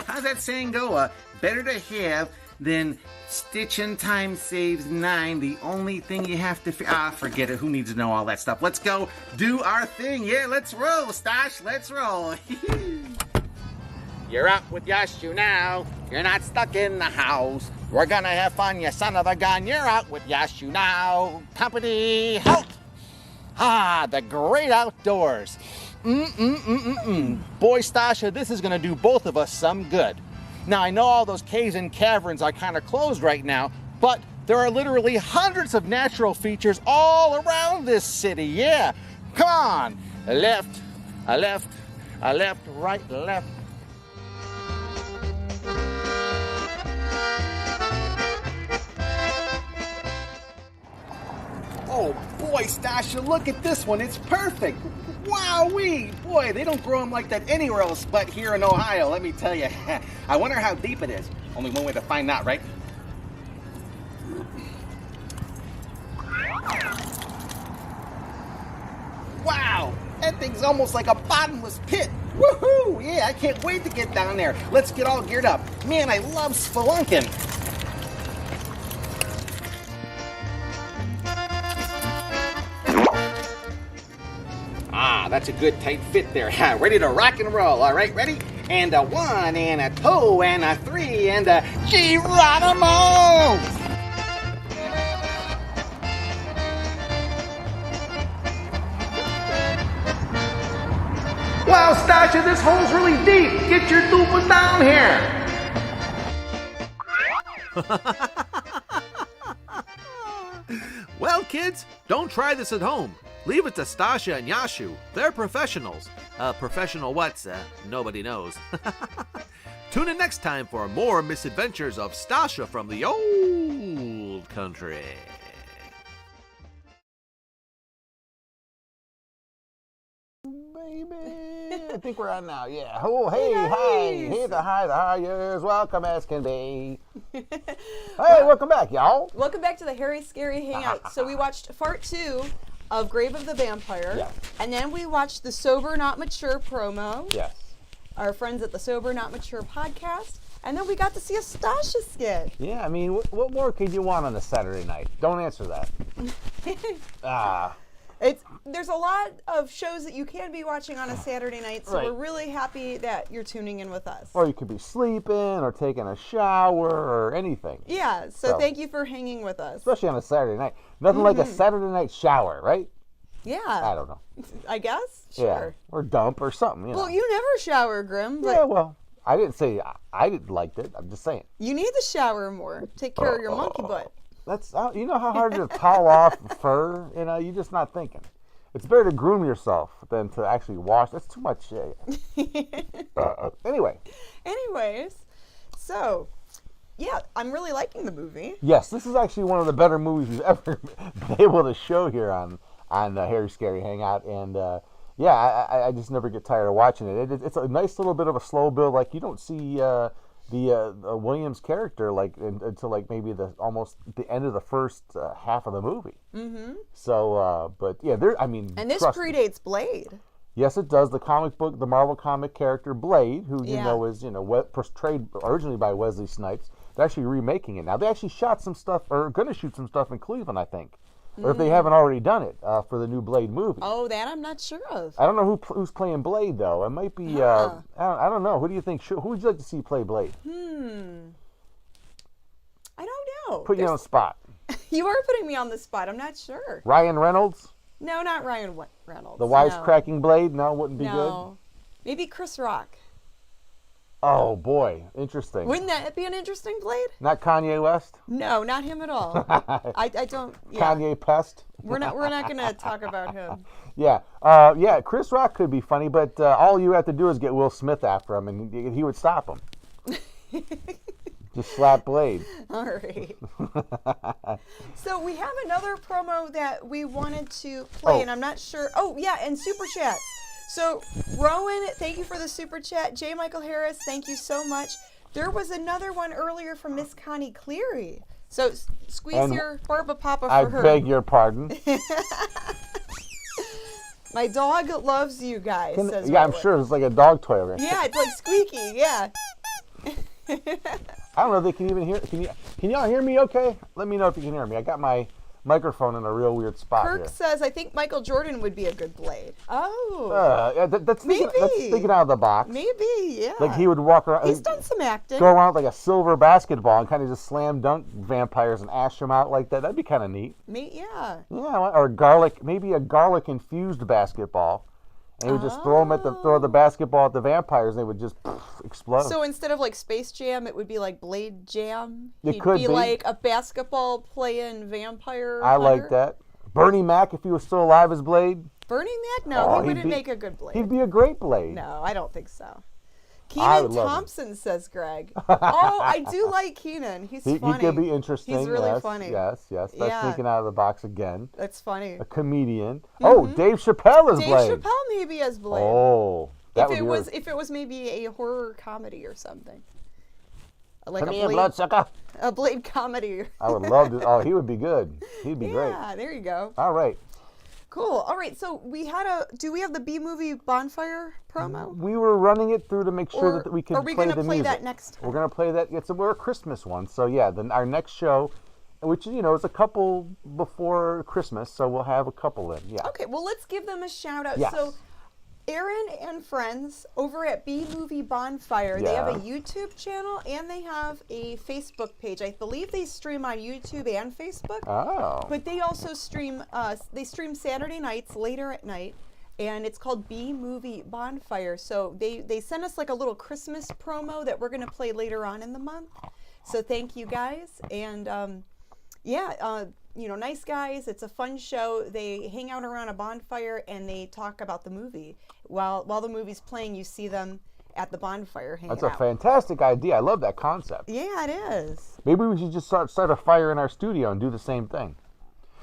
How's that saying go? Better to have than stitching time saves 9. The only thing you have to forget it. Who needs to know all that stuff? Let's go do our thing. Yeah, let's roll, Stash. Let's roll. You're up with Yashu now. You're not stuck in the house. We're gonna have fun, you son of a gun. You're out with Yashu now. Company, halt! The great outdoors. Boy, Stasha, this is gonna do both of us some good. Now, I know all those caves and caverns are kind of closed right now, but there are literally hundreds of natural features all around this city. Yeah, come on. A left, right, left. Oh, boy, Stasha, look at this one. It's perfect. Wowee! Boy, they don't grow them like that anywhere else but here in Ohio, let me tell you. I wonder how deep it is. Only one way to find out, right? Wow! That thing's almost like a bottomless pit. Woohoo! Yeah, I can't wait to get down there. Let's get all geared up. Man, I love spelunking. Ah, that's a good tight fit there. Ready to rock and roll. All right, ready? And a 1, and a 2, and a 3, and a Geronimo! Wow, Stasha, this hole's really deep. Get your doofus down here. Well, kids, don't try this at home. Leave it to Stasha and Yashu. They're professionals. Professional what's? Nobody knows. Tune in next time for more misadventures of Stasha from the old country. Baby, I think we're on now, yeah. Oh, hey, hi. Hey, the hi, you're as welcome as can be. Hey, welcome back, y'all. Welcome back to the Harry Scary Hangout. So we watched part 2 of Grave of the Vampire. Yeah. And then we watched the Sober Not Mature promo. Yes. Our friends at the Sober Not Mature podcast. And then we got to see a Stasha skit. Yeah, I mean, what more could you want on a Saturday night? Don't answer that. There's a lot of shows that you can be watching on a Saturday night, so Right. we're really happy that you're tuning in with us. Or you could be sleeping or taking a shower or anything. Yeah, so thank you for hanging with us. Especially on a Saturday night. Nothing like a Saturday night shower, right? Yeah. I don't know. I guess? Sure. Yeah. Or dump or something, you know. Well, you never shower, Grim. But Yeah, well, I didn't say I didn't like it. I'm just saying. you need to shower more. Take care of your monkey butt. That's you know how hard it is to towel off fur? You know, you're just not thinking. It's better to groom yourself than to actually wash. That's too much. Anyway. Anyways, so, yeah, I'm really liking the movie. Yes, this is actually one of the better movies we've ever been able to show here on Harry Scary Hangout. And, I just never get tired of watching it. It's a nice little bit of a slow build. Like, you don't see the Williams character until like maybe almost the end of the first half of the movie. Mm-hmm. So, but yeah, and this predates Blade. Yes, it does. The comic book, the Marvel comic character Blade, who you know is portrayed originally by Wesley Snipes. They're actually remaking it now. They actually shot some stuff, or are going to shoot some stuff in Cleveland, I think. Or if they haven't already done it for the new Blade movie. Oh, that I'm not sure of. I don't know who's playing Blade, though. It might be, I don't know. Who do you think? Who would you like to see play Blade? I don't know. Put you on the spot. You are putting me on the spot. I'm not sure. Ryan Reynolds? No, not Ryan Reynolds. The wisecracking Blade? No, wouldn't be good? Maybe Chris Rock. Oh, boy. Interesting. Wouldn't that be an interesting Blade? Not Kanye West? No, not him at all. I don't... Yeah. Kanye Pest? We're not going to talk about him. Yeah. Chris Rock could be funny, but all you have to do is get Will Smith after him, and he would stop him. Just slap Blade. All right. So we have another promo that we wanted to play, and I'm not sure... Oh, yeah, and Super Chats. So, Rowan, thank you for the Super Chat. J. Michael Harris, thank you so much. There was another one earlier from Miss Connie Cleary. So, squeeze your Barba Papa for her. I beg your pardon. My dog loves you guys, says Yeah, Rowan. I'm sure it's like a dog toy over here. Yeah, it's like squeaky, yeah. I don't know if they can even hear. Can y'all hear me okay? Let me know if you can hear me. I got my microphone in a real weird spot Kirk here. says, I think Michael Jordan would be a good Blade. Oh. That's thinking out of the box. Maybe, yeah. Like he would walk around. He's done some acting. Go around like a silver basketball and kind of just slam dunk vampires and ash them out like that. That'd be kind of neat. Yeah. Yeah, or maybe a garlic infused basketball. And he would just throw the basketball at the vampires and they would just explode. So instead of like Space Jam, it would be like Blade Jam? It could be like a basketball playing vampire I hunter? like that. Bernie Mac, if he was still alive as Blade. Bernie Mac? No, he wouldn't make a good Blade. He'd be a great Blade. No, I don't think so. Keenan Thompson, says Greg. Oh, I do like Keenan. He's funny. He could be interesting. He's really yes, funny. Yes. That's thinking out of the box again. That's funny. A comedian. Mm-hmm. Oh, Dave Chappelle is Blade. Dave Chappelle maybe as Blade. Oh, that if it was maybe a horror comedy or something. Like Come here, bloodsucker. A Blade comedy. I would love to. Oh, he would be good. He'd be great. Yeah, there you go. All right. Cool. All right. So do we have the B-movie bonfire promo? We were running it through to make sure that we could play the music. Are we going to play that next time? We're going to play that. We're a Christmas one. So yeah, then our next show, which is a couple before Christmas, so we'll have a couple in. Yeah. Okay. Well, let's give them a shout out. Yes. So Aaron and friends over at B-Movie Bonfire, they have a YouTube channel and they have a Facebook page. I believe they stream on YouTube and Facebook. Oh. But they also stream Saturday nights later at night, and it's called B-Movie Bonfire. So they sent us like a little Christmas promo that we're going to play later on in the month. So thank you guys. And nice guys. It's a fun show. They hang out around a bonfire and they talk about the movie. While the movie's playing, you see them at the bonfire hanging out. That's a fantastic idea. I love that concept. Yeah, it is. Maybe we should just start a fire in our studio and do the same thing.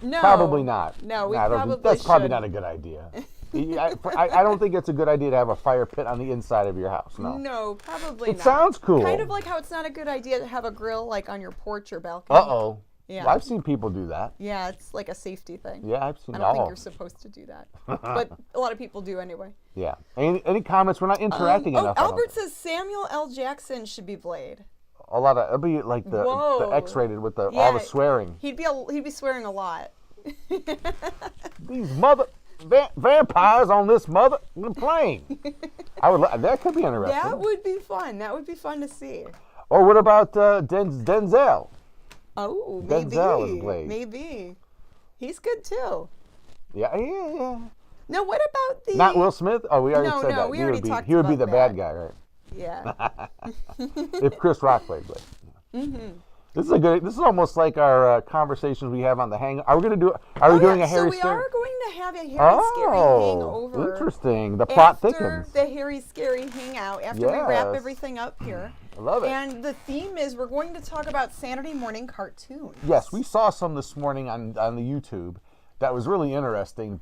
No. Probably not. No, That's probably not a good idea. I don't think it's a good idea to have a fire pit on the inside of your house. No. No, probably not. It sounds cool. Kind of like how it's not a good idea to have a grill like on your porch or balcony. Uh-oh. Yeah. Well, I've seen people do that. Yeah, it's like a safety thing. Yeah, I've seen. I don't think you're supposed to do that, but a lot of people do anyway. Yeah. Any comments? We're not interacting enough. Albert says Samuel L. Jackson should be Blade. It'll be like the X-rated with all the swearing. He'd be swearing a lot. These vampires on this plane. That could be interesting. That would be fun. That would be fun to see. Or what about Denzel? Oh, Denzel is Blade. Maybe. He's good too. Yeah. No, what about the... Not Will Smith? Oh, we already said that. We already talked about that. He would be the bad guy, right? Yeah. If Chris Rock played Blade. Mm-hmm. This is almost like our conversations we have on the Hangout. Are we doing a Harry Scary? So we are going to have a Harry Scary hangover. Interesting. The plot thickens. After the Harry Scary hangout, after we wrap everything up here. I love it. And the theme is we're going to talk about Saturday morning cartoons. Yes, we saw some this morning on the YouTube that was really interesting.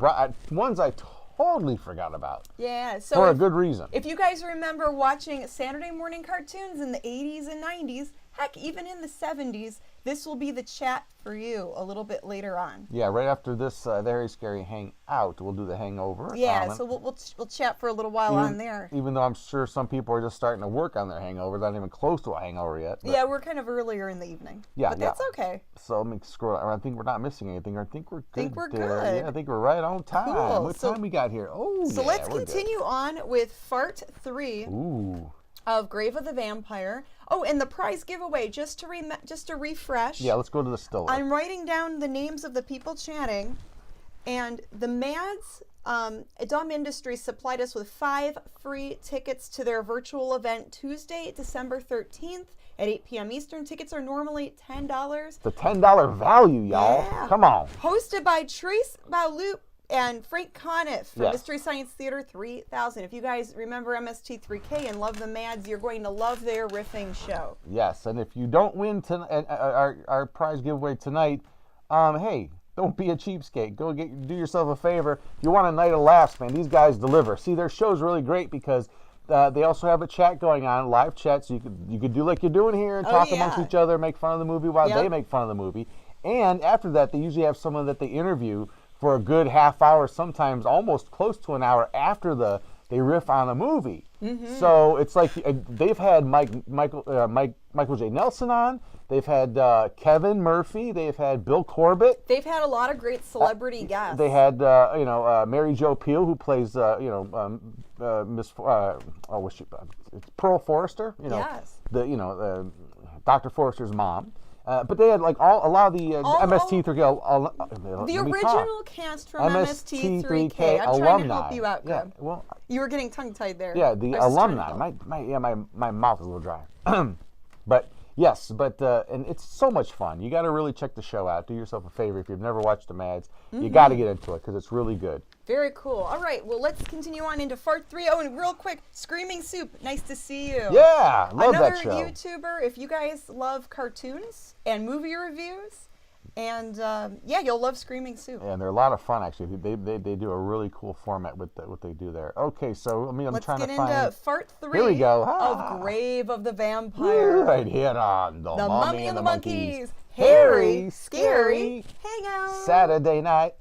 Ones I totally forgot about. Yeah. So for a good reason. If you guys remember watching Saturday morning cartoons in the 80s and 90s, heck, even in the 70s, this will be the chat for you a little bit later on. Yeah, right after this the Harry Scary Hangout, we'll do the hangover. Yeah, so we'll chat for a little while on there. Even though I'm sure some people are just starting to work on their hangovers, not even close to a hangover yet. Yeah, we're kind of earlier in the evening. Yeah, but that's okay. So let me scroll. I think we're not missing anything. I think we're good. Good. Yeah, I think we're right on time. Cool. What time we got here? Oh, so let's continue on with Fart 3. Ooh. Of Grave of the Vampire. Oh, and the prize giveaway, just to refresh. Yeah, let's go to the still. I'm writing down the names of the people chatting, and the Mads Dumb Industries supplied us with 5 free tickets to their virtual event Tuesday, December 13th at 8 p.m. Eastern. Tickets are normally $10. It's a $10 value, y'all. Yeah. Come on. Hosted by Trace Baloup and Frank Conniff from Mystery Science Theater 3000. If you guys remember MST3K and love the Mads, you're going to love their riffing show. Yes, and if you don't win our prize giveaway tonight, hey, don't be a cheapskate. Go do yourself a favor. If you want a night of laughs, man, these guys deliver. See, their show's really great because they also have a chat going on, live chat, so you could do like you're doing here and talk amongst each other, make fun of the movie while they make fun of the movie. And after that, they usually have someone that they interview for a good half hour, sometimes almost close to an hour after they riff on a movie. Mm-hmm. So it's like they've had Michael J. Nelson on. They've had Kevin Murphy. They've had Bill Corbett. They've had a lot of great celebrity guests. They had Mary Jo Pehl, who plays Miss it's Pearl Forrester. Yes. Dr. Forrester's mom. But they had like a lot of the MST3K. The original cast from MST3K. I'm trying to help you out, Greg. Yeah, well, you were getting tongue-tied there. Yeah, the alumni. My mouth is a little dry. But Yes, but and it's so much fun. You got to really check the show out. Do yourself a favor if you've never watched the Mads. You got to get into it because it's really good. Very cool. All right, well, let's continue on into part 3. Oh, and real quick, Screaming Soup, nice to see you. Yeah, love that show. Another YouTuber, if you guys love cartoons and movie reviews, and yeah, you'll love Screaming Soup. And they're a lot of fun, actually. They do a really cool format with what they do there. Okay, so I'm trying to find... Let's get into part 3 Here we go. of Grave of the Vampire. Right here on The Mummy and the Monkeys. Hairy, scary, Hangout. Saturday night.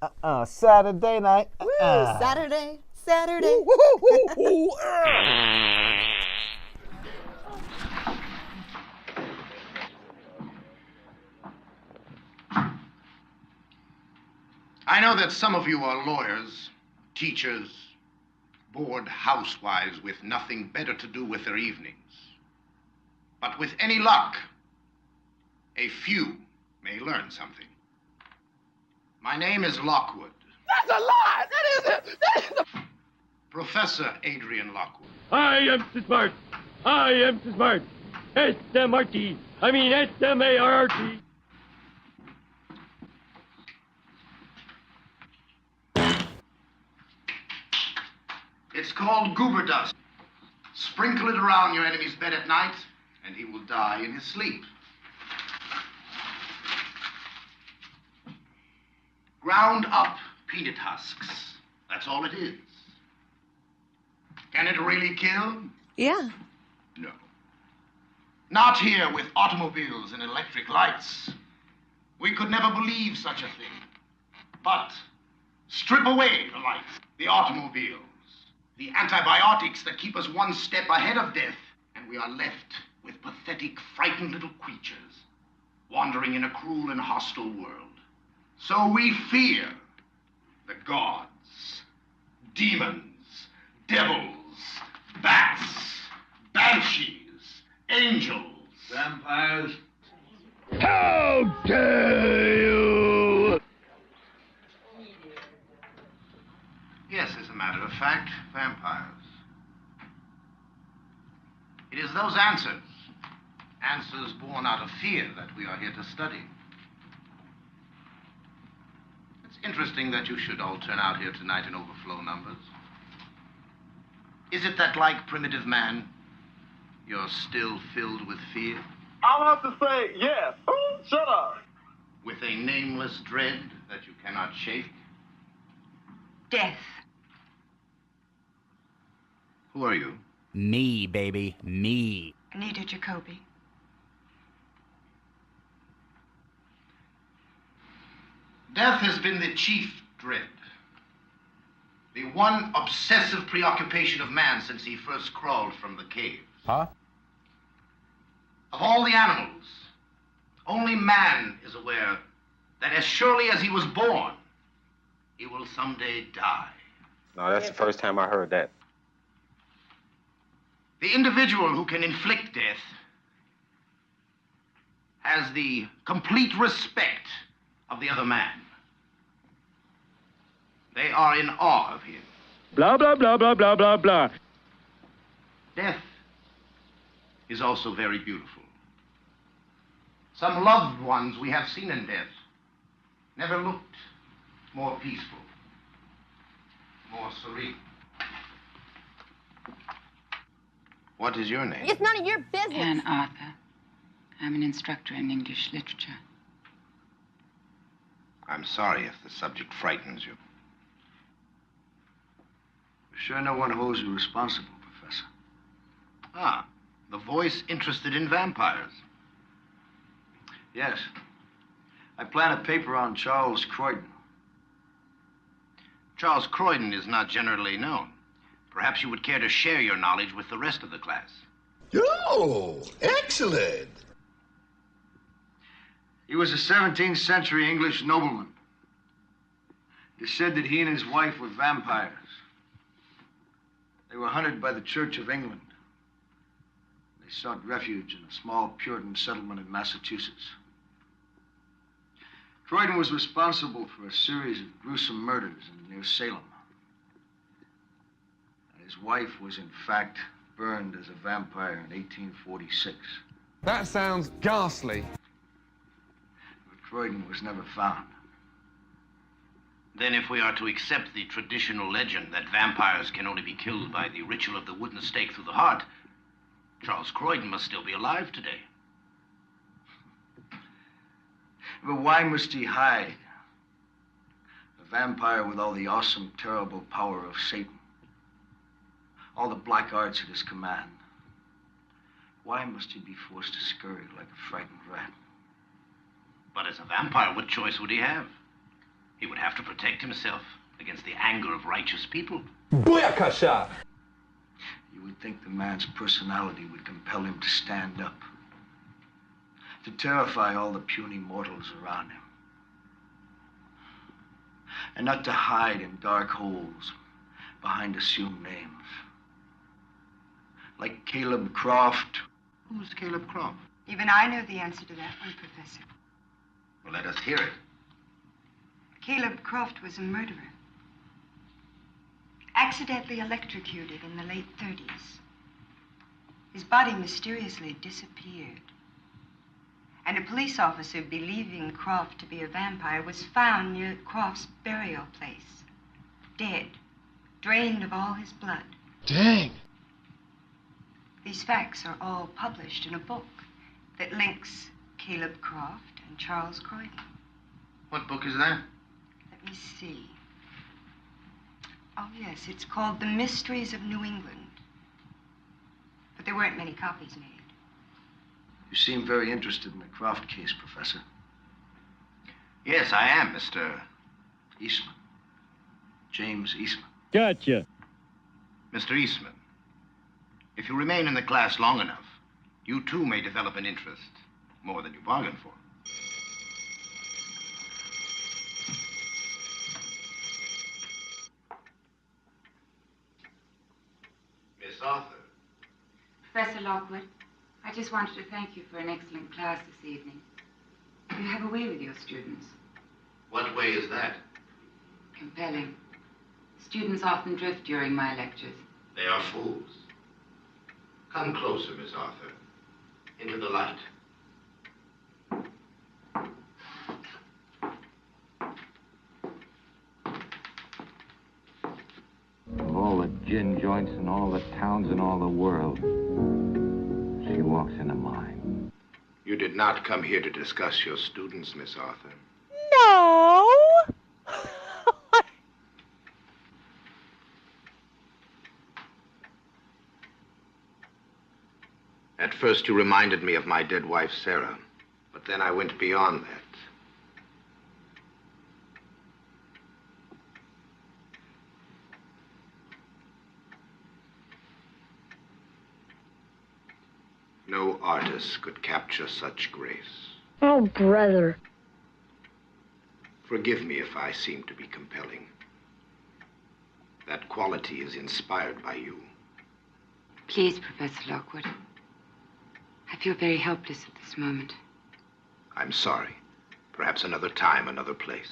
Saturday night. Woo, Saturday. I know that some of you are lawyers, teachers, bored housewives with nothing better to do with their evenings. But with any luck, a few may learn something. My name is Lockwood. That's a lie! That is Professor Adrian Lockwood. I am so smart. I am so smart. S-M-R-T. I mean S-M-A-R-R-T. It's called goober dust. Sprinkle it around your enemy's bed at night, and he will die in his sleep. Ground up peanut husks. That's all it is. Can it really kill? Yeah. No. Not here with automobiles and electric lights. We could never believe such a thing. But strip away the lights, the automobiles, the antibiotics that keep us one step ahead of death, and we are left with pathetic, frightened little creatures wandering in a cruel and hostile world. So we fear the gods, demons, devils, bats, banshees, angels, vampires. How dare you! Yes, as a matter of fact, vampires. It is those answers born out of fear, that we are here to study. It's interesting that you should all turn out here tonight in overflow numbers. Is it that, like primitive man, you're still filled with fear? I'll have to say yes. Shut up. With a nameless dread that you cannot shake? Death. Who are you? Me, baby. Me. Anita Jacoby. Death has been the chief dread. The one obsessive preoccupation of man since he first crawled from the cave. Huh? Of all the animals, only man is aware that as surely as he was born, he will someday die. No, that's the first time I heard that. The individual who can inflict death has the complete respect of the other man. They are in awe of him. Blah, blah, blah, blah, blah, blah, blah. Death is also very beautiful. Some loved ones we have seen in death never looked more peaceful, more serene. What is your name? It's none of your business. Anne Arthur. I'm an instructor in English literature. I'm sorry if the subject frightens you. Sure no one holds you responsible, Professor. Ah, the voice interested in vampires. Yes. I plan a paper on Charles Croydon. Charles Croydon is not generally known. Perhaps you would care to share your knowledge with the rest of the class. Oh, excellent. He was a 17th century English nobleman. It is said that he and his wife were vampires. They were hunted by the Church of England. They sought refuge in a small Puritan settlement in Massachusetts. Croydon was responsible for a series of gruesome murders near Salem. And his wife was, in fact, burned as a vampire in 1846. That sounds ghastly. But Croydon was never found. Then if we are to accept the traditional legend that vampires can only be killed by the ritual of the wooden stake through the heart, Charles Croydon must still be alive today. But why must he hide? A vampire with all the awesome, terrible power of Satan. All the black arts at his command. Why must he be forced to scurry like a frightened rat? But as a vampire, what choice would he have? He would have to protect himself against the anger of righteous people. Booyakasha! You would think the man's personality would compel him to stand up. To terrify all the puny mortals around him. And not to hide in dark holes behind assumed names. Like Caleb Croft. Who's Caleb Croft? Even I know the answer to that one, Professor. Well, let us hear it. Caleb Croft was a murderer. Accidentally electrocuted in the late 30s. His body mysteriously disappeared. And a police officer believing Croft to be a vampire was found near Croft's burial place. Dead. Drained of all his blood. Dang! These facts are all published in a book that links Caleb Croft and Charles Croydon. What book is that? Let me see. Oh, yes, it's called The Mysteries of New England. But there weren't many copies made. You seem very interested in the Croft case, Professor. Yes, I am, Mr. Eastman. James Eastman. Gotcha. Mr. Eastman, if you remain in the class long enough, you too may develop an interest, more than you bargained for. Miss Arthur. Professor Lockwood, I just wanted to thank you for an excellent class this evening. You have a way with your students. What way is that? Compelling. Students often drift during my lectures. They are fools. Come closer, Miss Arthur. Into the light. Of all the gin joints in all the towns in all the world, she walks into mine. You did not come here to discuss your students, Miss Arthur. No! At first you reminded me of my dead wife, Sarah, but then I went beyond that. No artist could capture such grace. Oh, brother. Forgive me if I seem to be compelling. That quality is inspired by you. Please, Professor Lockwood. I feel very helpless at this moment. I'm sorry. Perhaps another time, another place.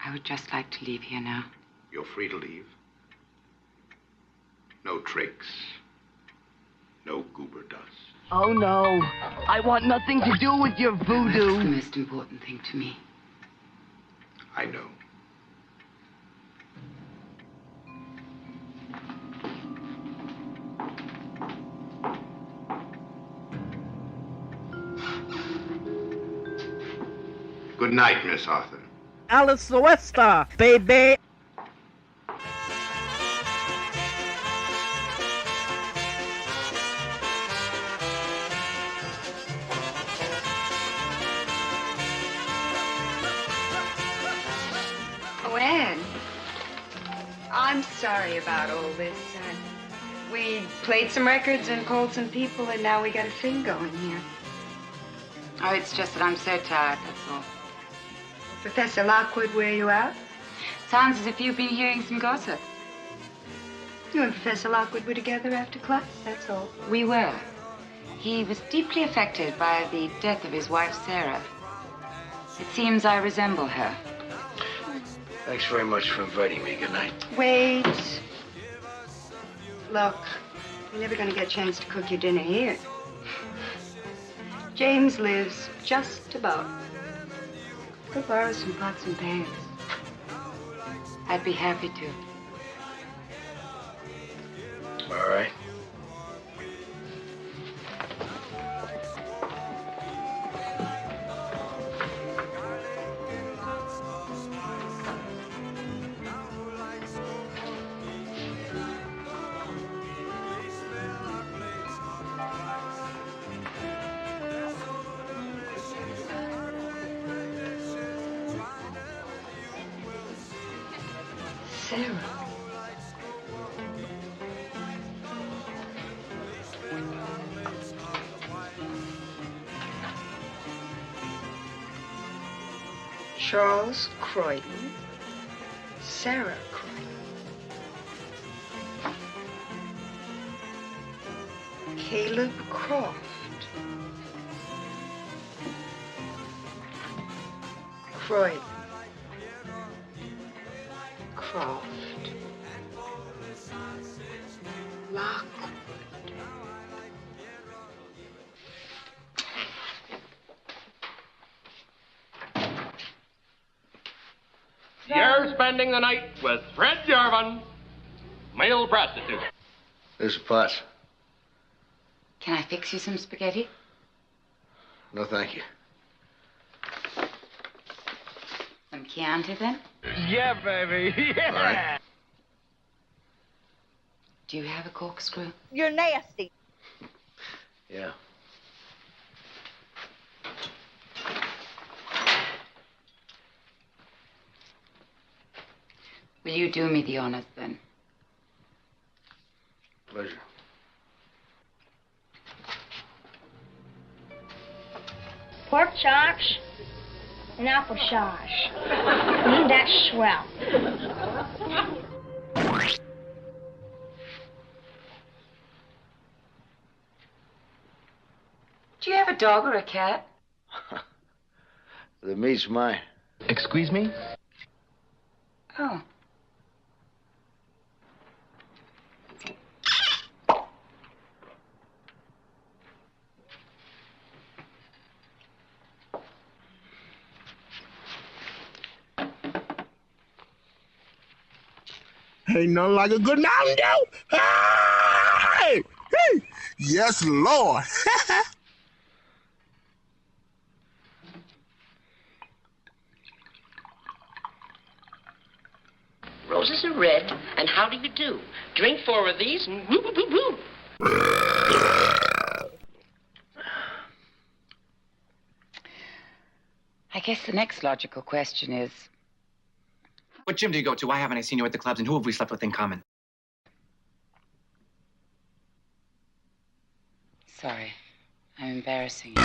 I would just like to leave here now. You're free to leave. No tricks. No goober dust. Oh, no. I want nothing to do with your voodoo. That's the most important thing to me. I know. Good night, Miss Arthur. Alice Westa, baby! Oh, Ed. I'm sorry about all this. We played some records and called some people, and now we got a thing going here. Oh, it's just that I'm so tired, that's all. Professor Lockwood, wear you out? Sounds as if you've been hearing some gossip. You and Professor Lockwood were together after class, that's all. We were. He was deeply affected by the death of his wife, Sarah. It seems I resemble her. Thanks very much for inviting me. Good night. Wait. Look, you're never going to get a chance to cook your dinner here. James lives just about. Could borrow some pots and pans. I'd be happy to. All right. Sarah. Charles Croydon, Sarah Croydon. Caleb Croft. Croydon. Croft. Lockwood. You're spending the night with Fred Jarvan, male prostitute. There's pots. Can I fix you some spaghetti? No, thank you. Some Chianti, then? Yeah, baby. Yeah. All right. Do you have a corkscrew? You're nasty. Yeah. Will you do me the honors, then? Pleasure. Pork chops and applesauce. That's swell. Do you have a dog or a cat? The meat's mine. Excuse me? Oh. Ain't nothing like a good Mountain Dew. Hey! Hey! Yes, Lord. Roses are red, and how do you do? Drink 4 of these and woo woo woo woo. I guess the next logical question is, What gym do you go to? Why haven't I seen you at the clubs? And who have we slept with in common? sorry, I'm embarrassing you.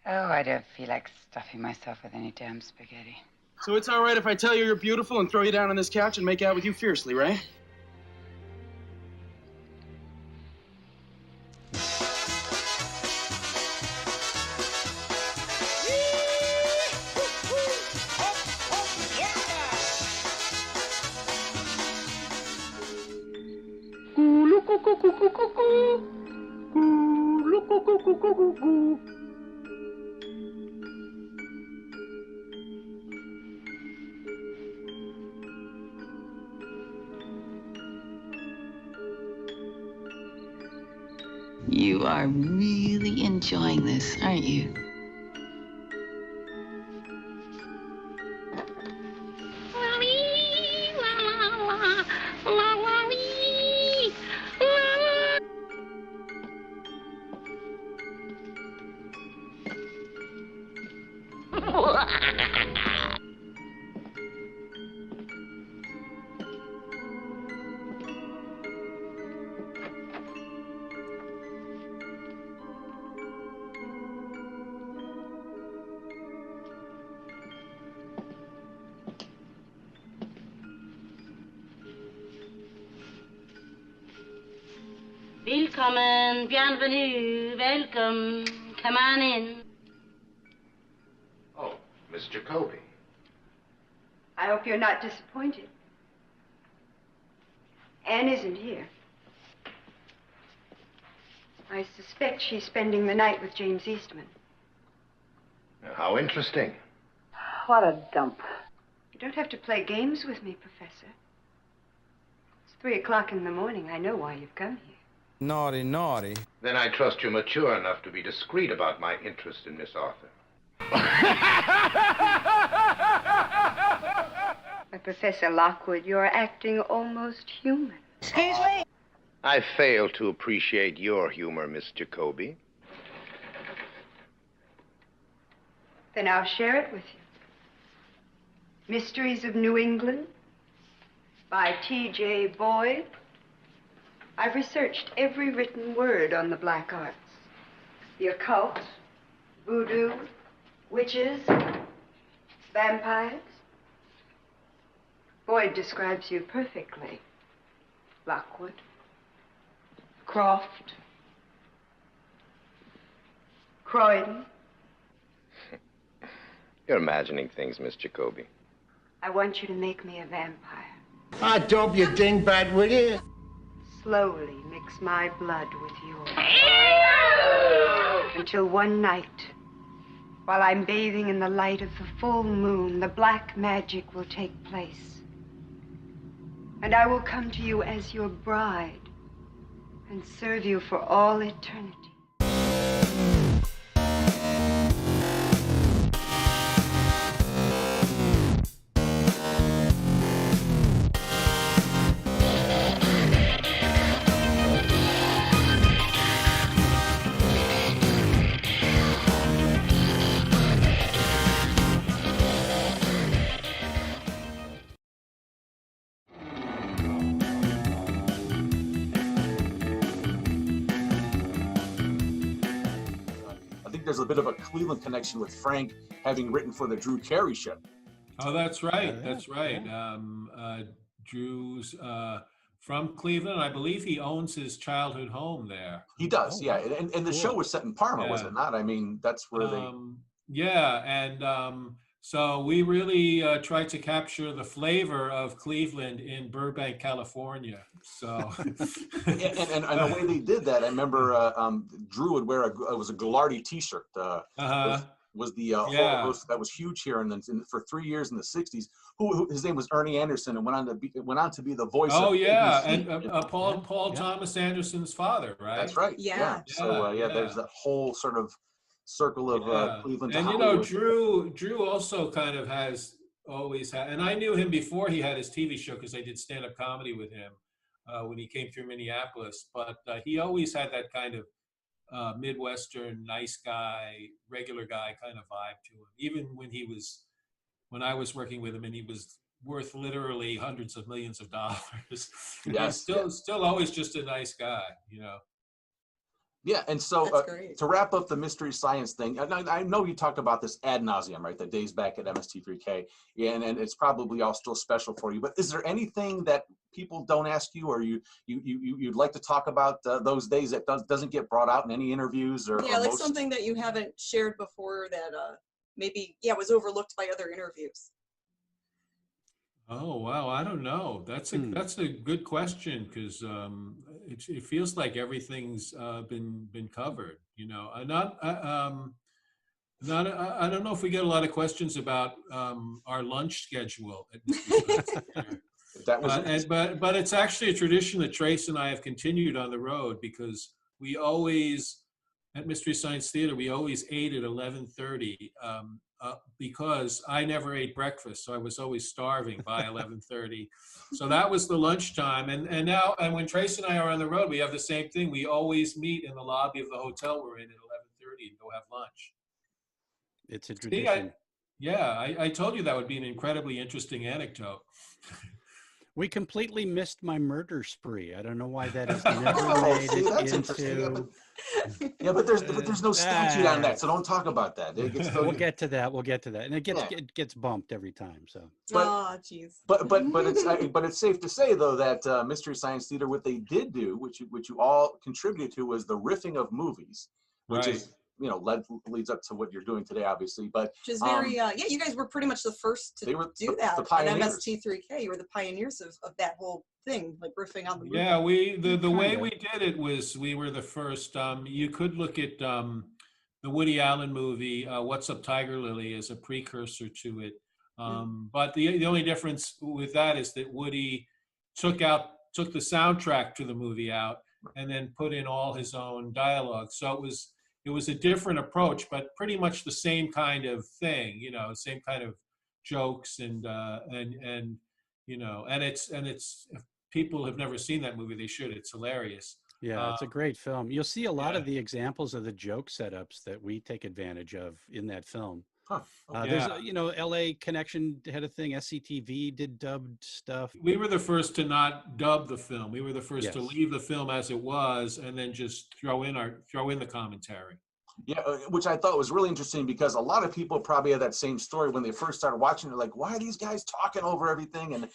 Oh, I don't feel like stuffing myself with any damn spaghetti. So it's all right if I tell you you're beautiful and throw you down on this couch and make out with you fiercely, right? You are really enjoying this, aren't you? Willkommen, bienvenue, welcome. Come on in. Oh, Miss Jacoby. I hope you're not disappointed. Anne isn't here. I suspect she's spending the night with James Eastman. How interesting. What a dump. You don't have to play games with me, Professor. It's 3 o'clock in the morning. I know why you've come here. Naughty, naughty. Then I trust you're mature enough to be discreet about my interest in Miss Arthur. Professor Lockwood, you're acting almost human. Excuse me? I fail to appreciate your humor, Miss Jacoby. Then I'll share it with you. Mysteries of New England by T.J. Boyd. I've researched every written word on the black arts. The occult, voodoo, witches, vampires. Boyd describes you perfectly. Lockwood, Croft, Croydon. You're imagining things, Miss Jacoby. I want you to make me a vampire. I dope you dingbat, will you? Slowly mix my blood with yours. Until one night, while I'm bathing in the light of the full moon, the black magic will take place. And I will come to you as your bride and serve you for all eternity. There's a bit of a Cleveland connection with Frank having written for the Drew Carey show. Oh, that's right. That's right. Drew's from Cleveland. I believe he owns his childhood home there. He does, yeah. And the show was set in Parma, was it not? I mean, that's where they... Yeah, and so we really tried to capture the flavor of Cleveland in Burbank, California. So, and the way they did that, I remember Drew would wear it was a Ghilardi T-shirt. Was the that was huge here, and then for 3 years in the '60s. Who his name was Ernie Anderson, and went on to be the voice. Oh of yeah, ABC. and Paul Thomas Anderson's father, right? That's right. Yeah. So there's that whole sort of circle of Cleveland to and Hollywood. Drew also kind of always had, and I knew him before he had his TV show because I did stand-up comedy with him when he came through Minneapolis. But he always had that kind of Midwestern, nice guy, regular guy kind of vibe to him. Even when I was working with him, and he was worth literally hundreds of millions of dollars. Yes, still always just a nice guy, you know. Yeah, and so to wrap up the mystery science thing, and I know you talked about this ad nauseum, right? The days back at MST3K, and it's probably all still special for you. But is there anything that people don't ask you, or you'd like to talk about those days that doesn't get brought out in any interviews, or like something that you haven't shared before that maybe was overlooked by other interviews? Oh wow, I don't know. That's a good question, because it feels like everything's been covered. You know, I don't know if we get a lot of questions about our lunch schedule at but it's actually a tradition that Trace and I have continued on the road, because we always at Mystery Science Theater we always ate at 11:30. Because I never ate breakfast, so I was always starving by 11:30. So that was the lunchtime. And now, and when Trace and I are on the road, we have the same thing. We always meet in the lobby of the hotel we're in at 11:30 and go have lunch. It's a tradition. I told you that would be an incredibly interesting anecdote. We completely missed my murder spree. I don't know why that has never made it into. Yeah, but there's no statute on that, so don't talk about that. We'll get to that. And it gets bumped every time. So. Oh, jeez. But it's safe to say though that Mystery Science Theater, what they did do, which you all contributed to, was the riffing of movies, which is leads up to what you're doing today, obviously. But which is very you guys were pretty much the first to do that. The pioneers. At MST3K, you were the pioneers of that whole thing, like riffing on the movie. Yeah, the way we did it was we were the first. You could look at the Woody Allen movie What's Up Tiger Lily as a precursor to it. But the only difference with that is that Woody took the soundtrack to the movie out and then put in all his own dialogue. So it was a different approach, but pretty much the same kind of thing, same kind of jokes and it's if people have never seen that movie, they should. It's hilarious. Yeah, it's a great film. You'll see a lot of the examples of the joke setups that we take advantage of in that film. Huh. There's, LA Connection had a thing. SCTV did dubbed stuff. We were the first to not dub the film. We were the first to leave the film as it was and then just throw in the commentary. Yeah, which I thought was really interesting because a lot of people probably had that same story when they first started watching. They're like, why are these guys talking over everything? And,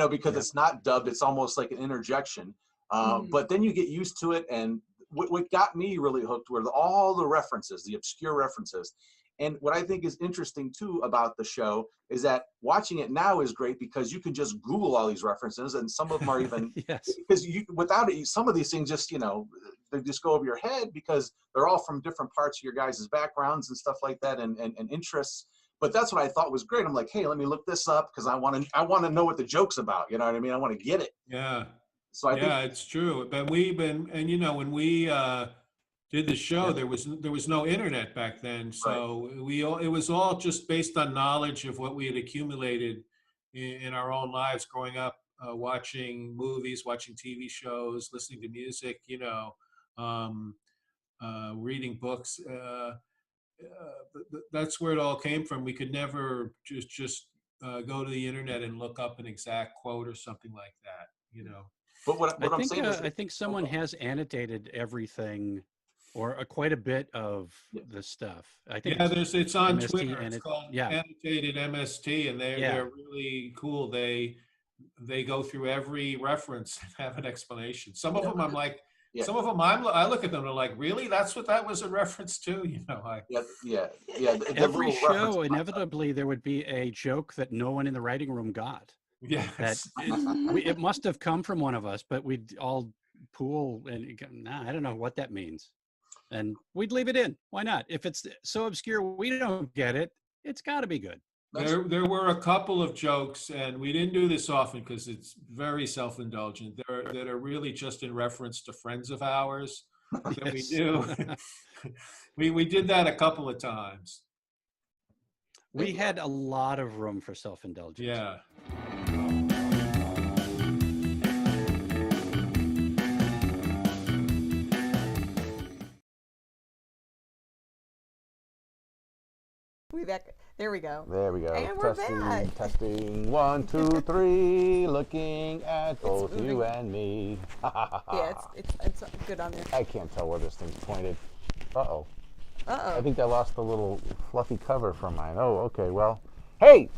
because it's not dubbed, it's almost like an interjection. But then you get used to it. And what got me really hooked were all the references, the obscure references. And what I think is interesting too about the show is that watching it now is great because you can just Google all these references, and some of them are even because without it, some of these things just they just go over your head because they're all from different parts of your guys' backgrounds and stuff like that and interests. But that's what I thought was great. I'm like, hey, let me look this up because I want to know what the joke's about. You know what I mean? I want to get it. Yeah. So I think it's true. But when we did the show, there was no internet back then, so it was all just based on knowledge of what we had accumulated in our own lives growing up, watching movies, watching TV shows, listening to music, reading books. That's where it all came from. We could never just go to the internet and look up an exact quote or something like that, But what I'm saying is, I think someone has annotated everything. Or quite a bit of the stuff. I think it's on MST Twitter. It's called Annotated MST, and they're really cool. They go through every reference and have an explanation. Some of them I'm like, some of them I look at them and I'm like, really? That's what that was a reference to? Every show, inevitably, there would be a joke that no one in the writing room got. Yeah, it must have come from one of us, but we'd all pool and I don't know what that means. And we'd leave it in. Why not? If it's so obscure we don't get it, it's got to be good. There were a couple of jokes, and we didn't do this often because it's very self-indulgent. That are really just in reference to friends of ours that we do. we did that a couple of times. We had a lot of room for self-indulgence. Yeah. There we go. There we go. And we're back. Testing. 1, 2, 3. Looking at both you and me. Yeah, it's good on there. I can't tell where this thing's pointed. Uh-oh. Uh-oh. I think I lost the little fluffy cover from mine. Oh, okay. Well, hey!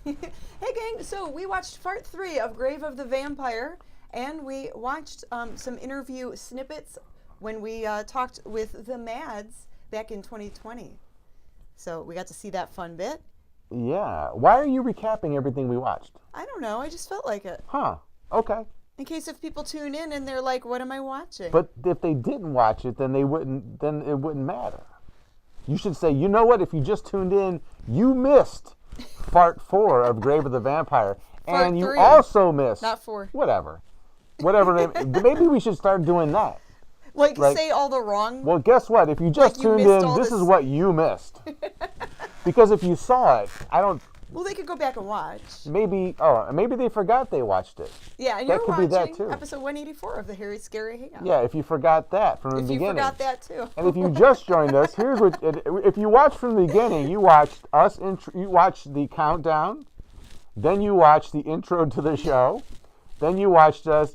Hey, gang. So we watched part 3 of Grave of the Vampire, and we watched some interview snippets when we talked with the Mads back in 2020. So we got to see that fun bit. Yeah. Why are you recapping everything we watched? I don't know. I just felt like it. Huh. Okay. In case if people tune in and they're like, what am I watching? But if they didn't watch it, then it wouldn't matter. You should say, you know what? If you just tuned in, you missed part 4 of Grave of the Vampire. And you also missed. Not 4. Whatever. Maybe we should start doing that. Like say all the wrong. Well, guess what? If you just tuned in, this is what you missed. Because if you saw it, Well, they could go back and watch. Maybe they forgot they watched it. Yeah, and that you're could watching be that too. episode 184 of the Harry Scary Hangout. Yeah, if you forgot that from the beginning. If you forgot that too. And if you just joined us, here's what. If you watched from the beginning, you watched us. You watched the countdown, then you watched the intro to the show, then you watched us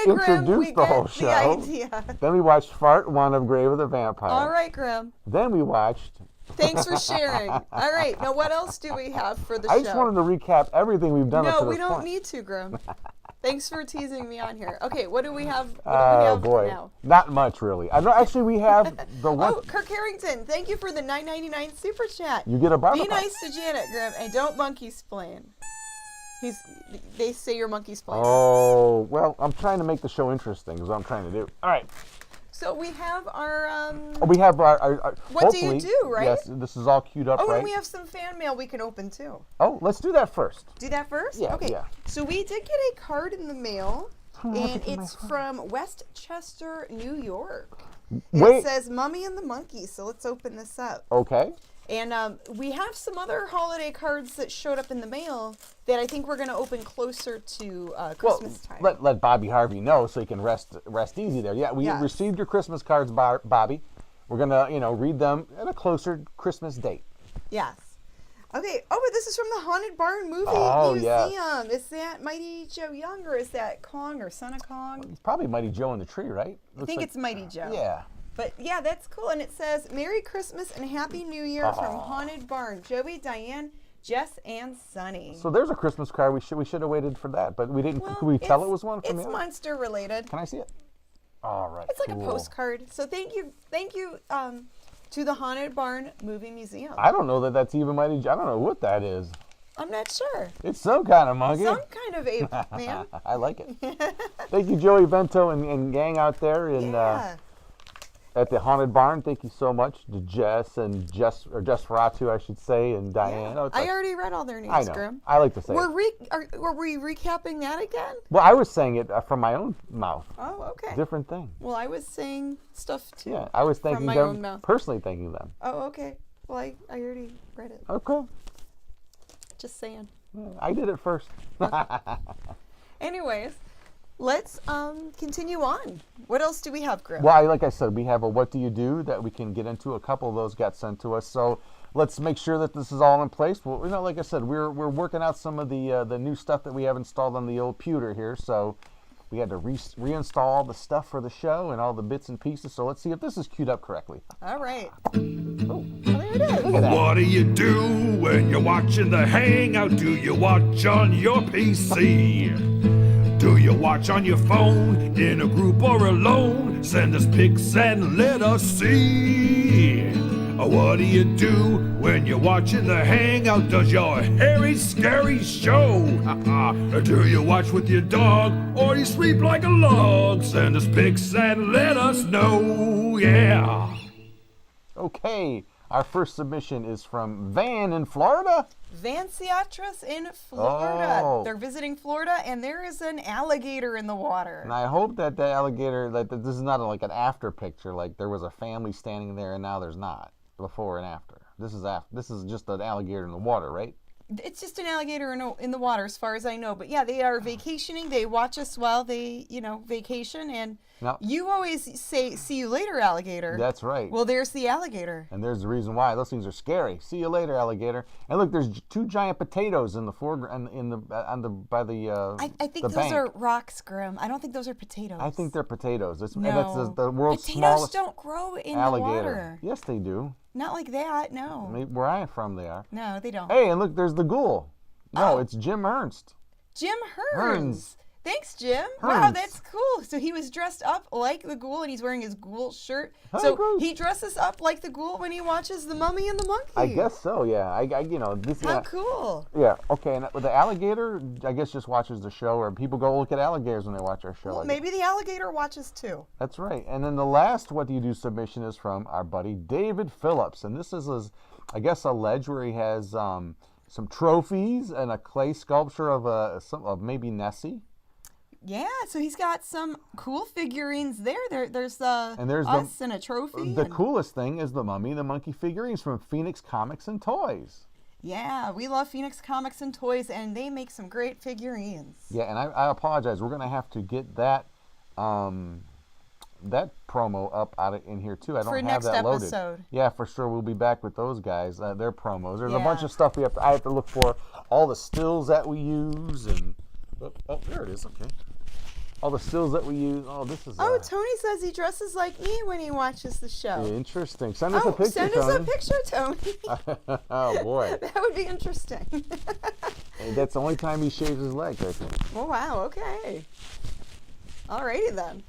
introduce the whole show. Then we watched part 1 of Grave of the Vampire. All right, Grim. Then we watched. Thanks for sharing. All right, now what else do we have for the show? I just wanted to recap everything we've done up to this point. No, we don't need to, Grim. Thanks for teasing me on here. Okay, what do we have? What do we Oh have boy, now? not much really. I know, actually, we have the one. Oh, Kirk Harrington, thank you for the $9.99 super chat. You get a barber. Be nice to Janet, Grim, and don't monkey splain. They say you're monkey splain. Oh well, I'm trying to make the show interesting. Is what I'm trying to do. All right. So we have our. We have our what do you do, right? Yes, this is all queued up, Oh, right? and we have some fan mail we can open too. Oh, let's do that first. Do that first? Yeah, Okay. yeah. So we did get a card in the mail, and it's from Westchester, New York. And Wait. it says Mummy and the Monkey, so let's open this up. Okay. And we have some other holiday cards that showed up in the mail that I think we're going to open closer to Christmas time. Let Bobby Harvey know so he can rest easy there. Yeah, we received your Christmas cards, Bobby. We're gonna read them at a closer Christmas date. Yes. Okay. Oh, but this is from the Haunted Barn Movie Museum. Yes. Is that Mighty Joe Young or is that Kong or Son of Kong? It's probably Mighty Joe in the Tree, right? I think it's Mighty Joe. Yeah. But yeah, that's cool. And it says, Merry Christmas and Happy New Year from Haunted Barn. Joey, Diane, Jess, and Sonny. So there's a Christmas card. We should have waited for that, but we didn't. Could we tell it was one from It's you? monster related. Can I see it? All right. It's like a postcard. So thank you to the Haunted Barn Movie Museum. I don't know that that's even Mighty Joe. I don't know what that is. I'm not sure. It's some kind of monkey. Some kind of ape, man. I like it. Thank you, Joey Bento and gang out there in at the Haunted Barn. Thank you so much to Jess and Jess Ferratu, I should say, and Diane. Yeah. I already read all their names, I know. Grim. I like to say Were it. we recapping that again? Well, I was saying it from my own mouth. Oh, okay. Different thing. Well, I was saying stuff too. Yeah, I was thanking from my them, own mouth. personally thanking them. Oh, okay. Well, I already read it. Okay. Just saying. I did it first. Anyways, let's continue on. What else do we have, Grim? Well, like I said, we have a what do you do that we can get into. A couple of those got sent to us, so let's make sure that this is all in place. Well, like I said, we're working out some of the new stuff that we have installed on the old pewter here, so we had to reinstall all the stuff for the show and all the bits and pieces. So let's see if this is queued up correctly. All right. Oh, there it is. Look at that. What do you do when you're watching the Hangout? Do you watch on your PC? Do you watch on your phone, in a group or alone? Send us pics and let us see. What do you do when you're watching the Hangout? Does your hairy, scary show? Do you watch with your dog, or you sleep like a log? Send us pics and let us know, yeah. Okay, our first submission is from Van in Florida. Van Ciatras in Florida. Oh. They're visiting Florida, and there is an alligator in the water. And I hope that the alligator, that this is not like an after picture, like there was a family standing there and now there's not, before and after. This is just an alligator in the water, right? It's just an alligator in the water, as far as I know. But yeah, they are vacationing. They watch us while they, vacation. And you always say, "See you later, alligator." That's right. Well, there's the alligator. And there's the reason why. Those things are scary. See you later, alligator. And look, there's two giant potatoes in the foreground, by the I think the those bank. are rocks, Grim. I don't think those are potatoes. I think they're potatoes. And No. that's the world's Potatoes smallest don't grow in alligator. the water. Yes, they do. Not like that, no. Maybe where I'm from, they are. No, they don't. Hey, and look, there's the ghoul. No, it's Jim Ernst. Jim Hearns. Thanks, Jim. Hearns. Wow, that's cool. So he was dressed up like the ghoul, and he's wearing his ghoul shirt. Hi, So Ghoul. he dresses up like the ghoul when he watches The Mummy and the Monkey. I guess so. Yeah. This. How Yeah. cool. Yeah. Okay. And the alligator, I guess, just watches the show, or people go look at alligators when they watch our show. Well, I guess. maybe the alligator watches too. That's right. And then the last What Do You Do submission is from our buddy David Phillips. And this is, I guess, a ledge where he has some trophies and a clay sculpture of maybe Nessie. Yeah, so he's got some cool figurines there. There's And there's us and a trophy. The coolest thing is the Mummy and the Monkey figurines from Phoenix Comics and Toys. Yeah, we love Phoenix Comics and Toys, and they make some great figurines. Yeah, and I apologize. We're going to have to get that that promo up in here too. I don't For have next that loaded. episode. Yeah, for sure. We'll be back with those guys. Their promos. There's a Yeah. bunch of stuff I have to look for. All the stills that we use and there it is. Okay. All the stills that we use. Oh, this is. Oh, Tony says he dresses like me when he watches the show. Interesting. Send us a picture, send Tony. us a picture, Tony. Oh boy. That would be interesting. And that's the only time he shaves his leg, I think. Oh, wow, okay. Alrighty then.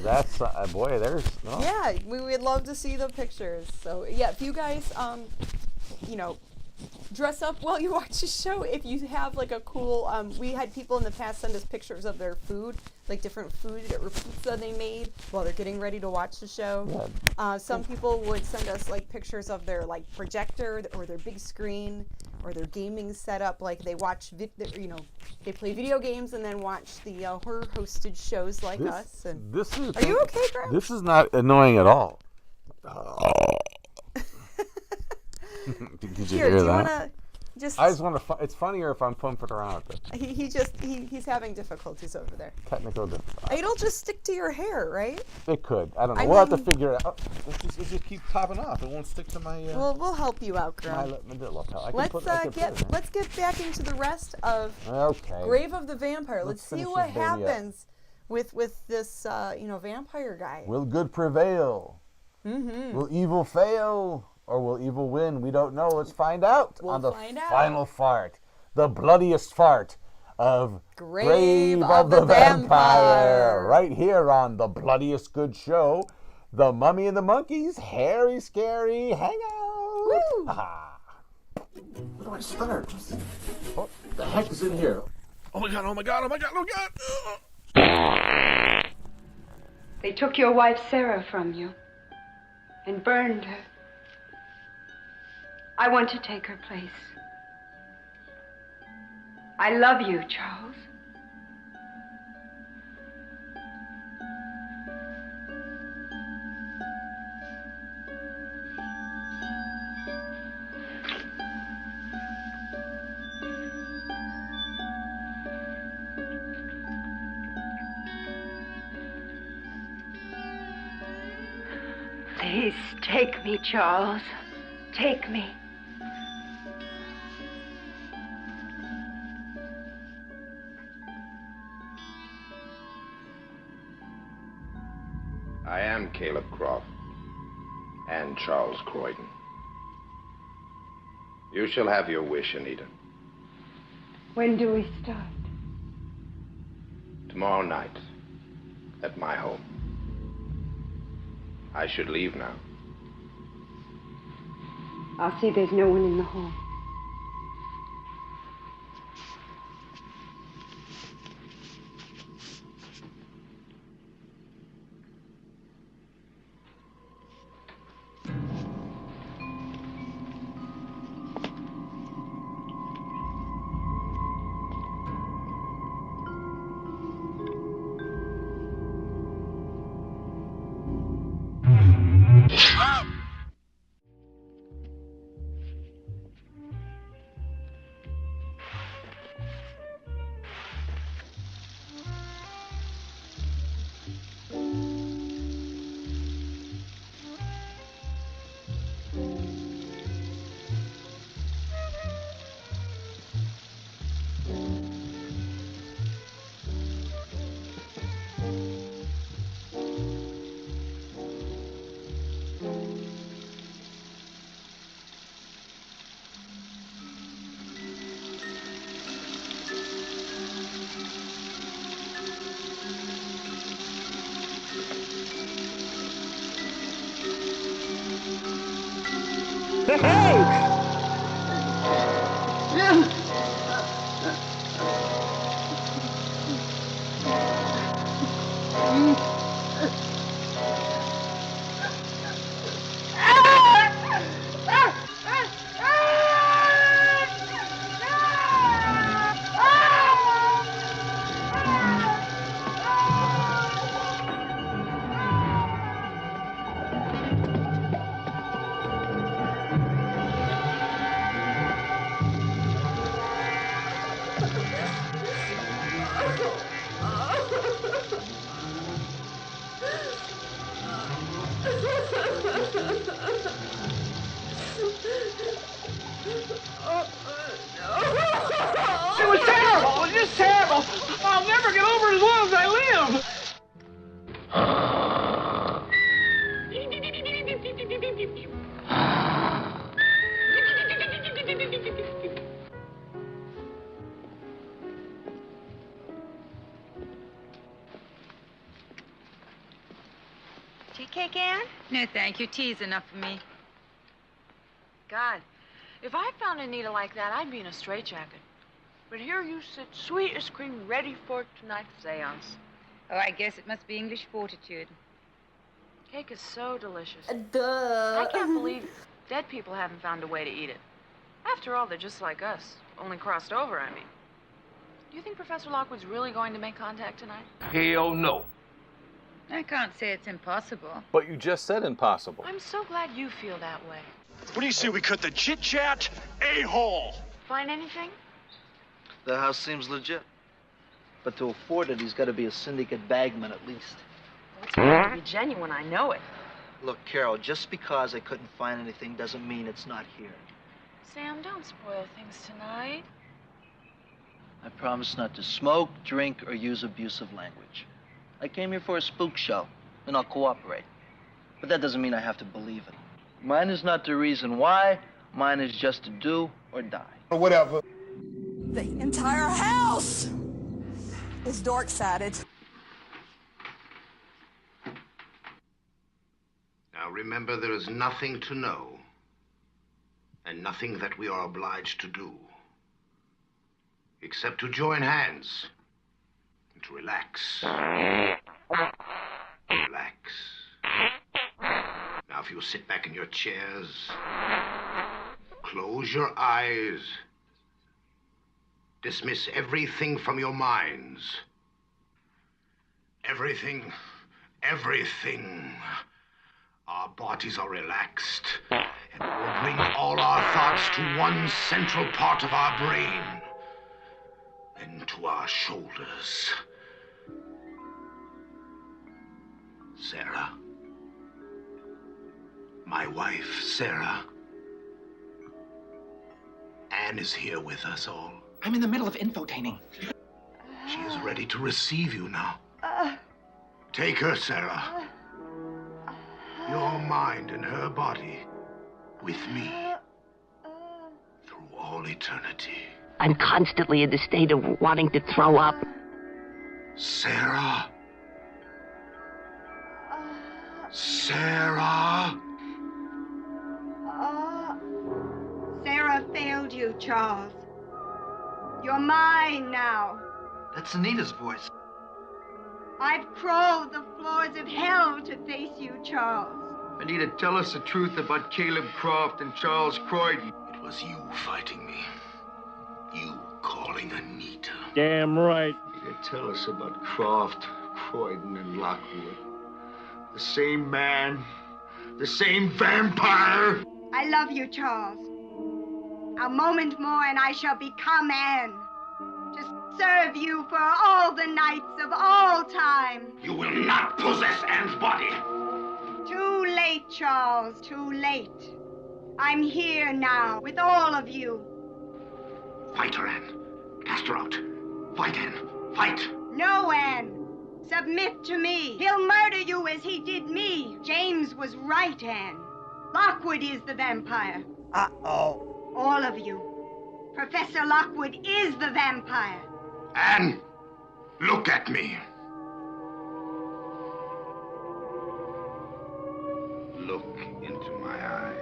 That's, boy, there's... Oh. Yeah, we would love to see the pictures. So, yeah, if you guys, you know, dress up while you watch the show. If you have like a cool, we had people in the past send us pictures of their food, like different food or pizza they made while they're getting ready to watch the show. Yeah. Some people would send us like pictures of their like projector or their big screen or their gaming setup. Like they watch, you know, they play video games and then watch the horror hosted shows like us. And this is. Are you okay, Graham? This is not annoying at all. Did you Here, hear do you that? wanna just? I just want to. It's funnier if I'm pumping around with it. He's having difficulties over there. Technical difficulty. It'll just stick to your hair, right? It could. I don't know. I We'll have mean- to figure it out. It just keeps popping off. It won't stick to my. We'll help you out, Graham. my lapel. I can Let's put- I can put it in. let's get back into the rest of Okay. Grave of the Vampire. Let's see finish what this baby up. happens with this you know, vampire guy. Will good prevail? Mm-hmm. Will evil fail? Or will evil win? We don't know. Let's find out on the find out. final fart. The bloodiest fart of Grave of the Vampire. Right here on the bloodiest good show, The Mummy and the Monkeys, Hairy Scary Hangout. Woo! Where do I start? What the heck is in here? Oh my god, oh my god, oh my god, oh god! They took your wife Sarah from you and burned her. I want to take her place. I love you, Charles. Please take me, Charles. Take me. I am Caleb Croft and Charles Croydon. You shall have your wish, Anita. When do we start? Tomorrow night, at my home. I should leave now. I'll see there's no one in the hall. It was terrible! It was just terrible! I'll never get over it as long as I live! yet? No, thank you. Tea's enough for me. God, if I found a needle like that, I'd be in a straitjacket. But here you sit, sweet as cream, ready for tonight's seance. Oh, I guess it must be English fortitude. Cake is so delicious. Duh. I can't believe dead people haven't found a way to eat it. After all, they're just like us. Only crossed over, I mean. Do you think Professor Lockwood's really going to make contact tonight? Hell no. I can't say it's impossible. But you just said impossible. I'm so glad you feel that way. What do you say we cut the chit-chat a-hole? Find anything? The house seems legit. But to afford it, he's got to be a syndicate bagman at least. It's going to be genuine, I know it. Look, Carol, just because I couldn't find anything doesn't mean it's not here. Sam, don't spoil things tonight. I promise not to smoke, drink, or use abusive language. I came here for a spook show, and I'll cooperate. But that doesn't mean I have to believe it. Mine is not the reason why. Mine is just to do or die. Or whatever. The entire house is dark-sided. Now remember, there is nothing to know, and nothing that we are obliged to do, except to join hands and to relax. Relax. Now, if you sit back in your chairs, close your eyes, dismiss everything from your minds. Everything. Our bodies are relaxed, and we'll bring all our thoughts to one central part of our brain, then to our shoulders. Sarah. My wife, Sarah. Anne is here with us all. I'm in the middle of infotaining. She is ready to receive you now. Take her, Sarah. Your mind and her body with me through all eternity. I'm constantly in the state of wanting to throw up. Sarah. Sarah. Sarah failed you, Charles. You're mine now. That's Anita's voice. I've crawled the floors of hell to face you, Charles. Anita, tell us the truth about Caleb Croft and Charles Croydon. It was you fighting me. You calling Anita. Damn right. Anita, tell us about Croft, Croydon, and Lockwood. The same man, the same vampire. I love you, Charles. A moment more and I shall become Anne. To serve you for all the nights of all time. You will not possess Anne's body. Too late, Charles, too late. I'm here now with all of you. Fight her, Anne. Cast her out. Fight, Anne. Fight. No, Anne. Submit to me. He'll murder you as he did me. James was right, Anne. Lockwood is the vampire. Uh-oh. All of you. Professor Lockwood is the vampire. Anne, look at me. Look into my eyes.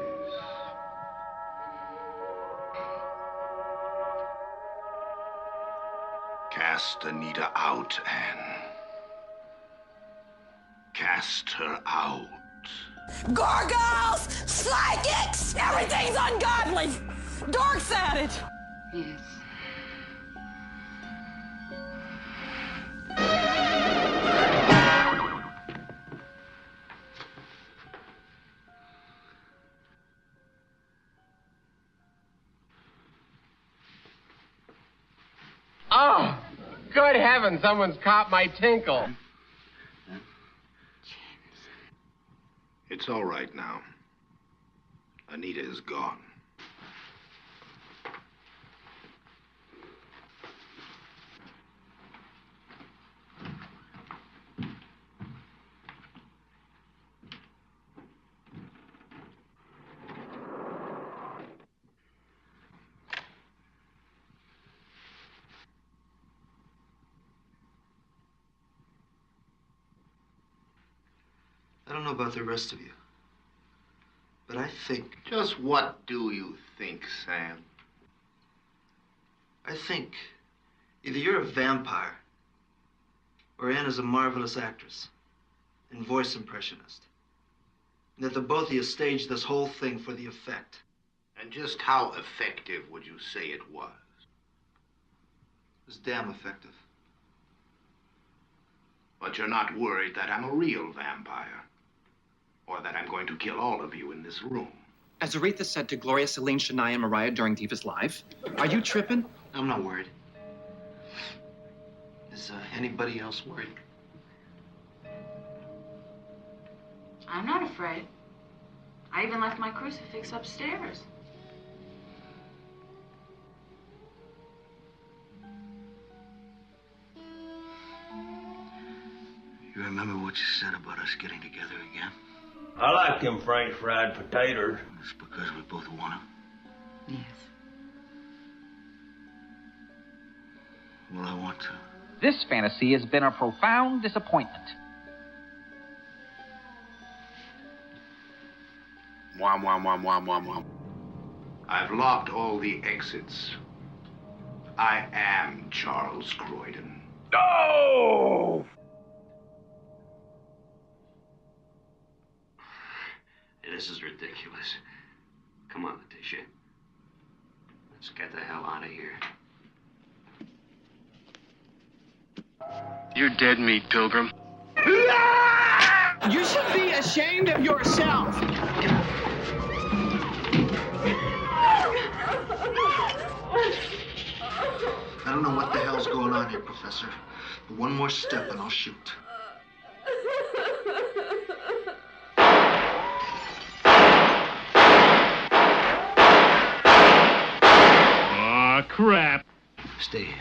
Cast Anita out, Anne. Cast her out. Gargoyles! Psychics! Everything's ungodly! Dark-sided! Yes. Oh, good heavens, someone's caught my tinkle. It's all right now. Anita is gone. I don't know about the rest of you, but I think... Just what do you think, Sam? I think either you're a vampire or Anne is a marvelous actress and voice impressionist. And that the both of you staged this whole thing for the effect. And just how effective would you say it was? It was damn effective. But you're not worried that I'm a real vampire? Or that I'm going to kill all of you in this room? As Aretha said to Gloria, Celine, Shania, and Mariah during Divas Live, are you tripping? I'm not worried. Is anybody else worried? I'm not afraid. I even left my crucifix upstairs. You remember what you said about us getting together again? I like them French fried potatoes. It's because we both want them. Yes. Well, I want to. This fantasy has been a profound disappointment. Wham, wham, wham, wham, wham, wham. I've locked all the exits. I am Charles Croydon. No! This is ridiculous. Come on, Letitia. Let's get the hell out of here. You're dead meat, Pilgrim. You should be ashamed of yourself. I don't know what the hell's going on here, Professor. But one more step and I'll shoot. Aw, crap. Stay here.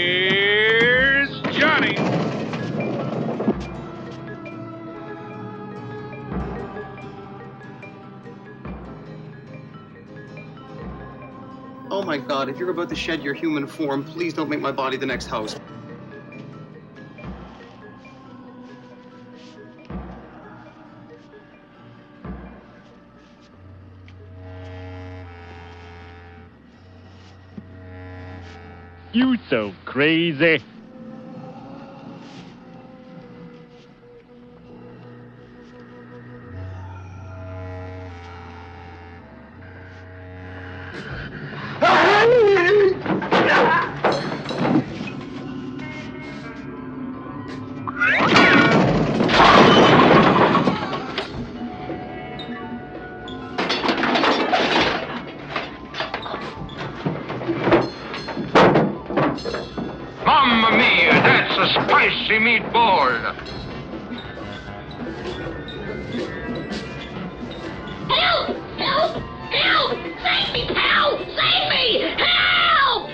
Here's Johnny. Oh my God, if you're about to shed your human form, please don't make my body the next house. You so crazy. Mamma mia, that's a spicy meatball. Help! Help! Help! Save me, pal! Save me! Help!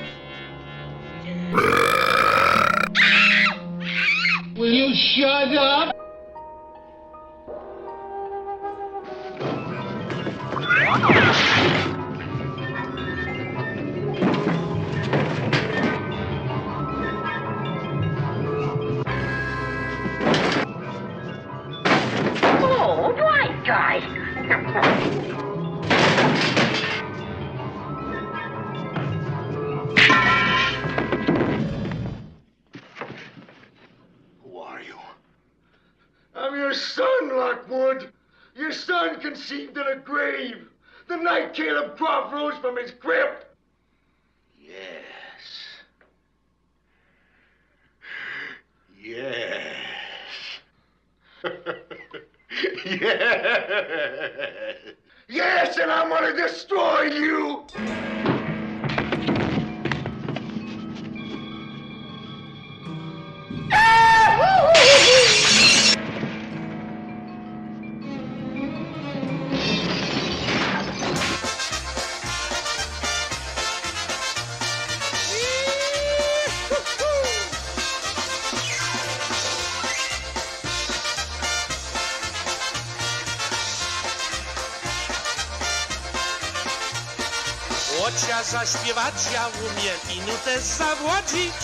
Will you shut up? Oh, right, guys. Who are you? I'm your son, Lockwood. Your son conceived in a grave. The night Caleb Croft rose from his crypt. Yes. Yes. Yes. Yes, and I'm gonna destroy you. choć ja zaśpiewać ja umiem i nutę zawłodzić.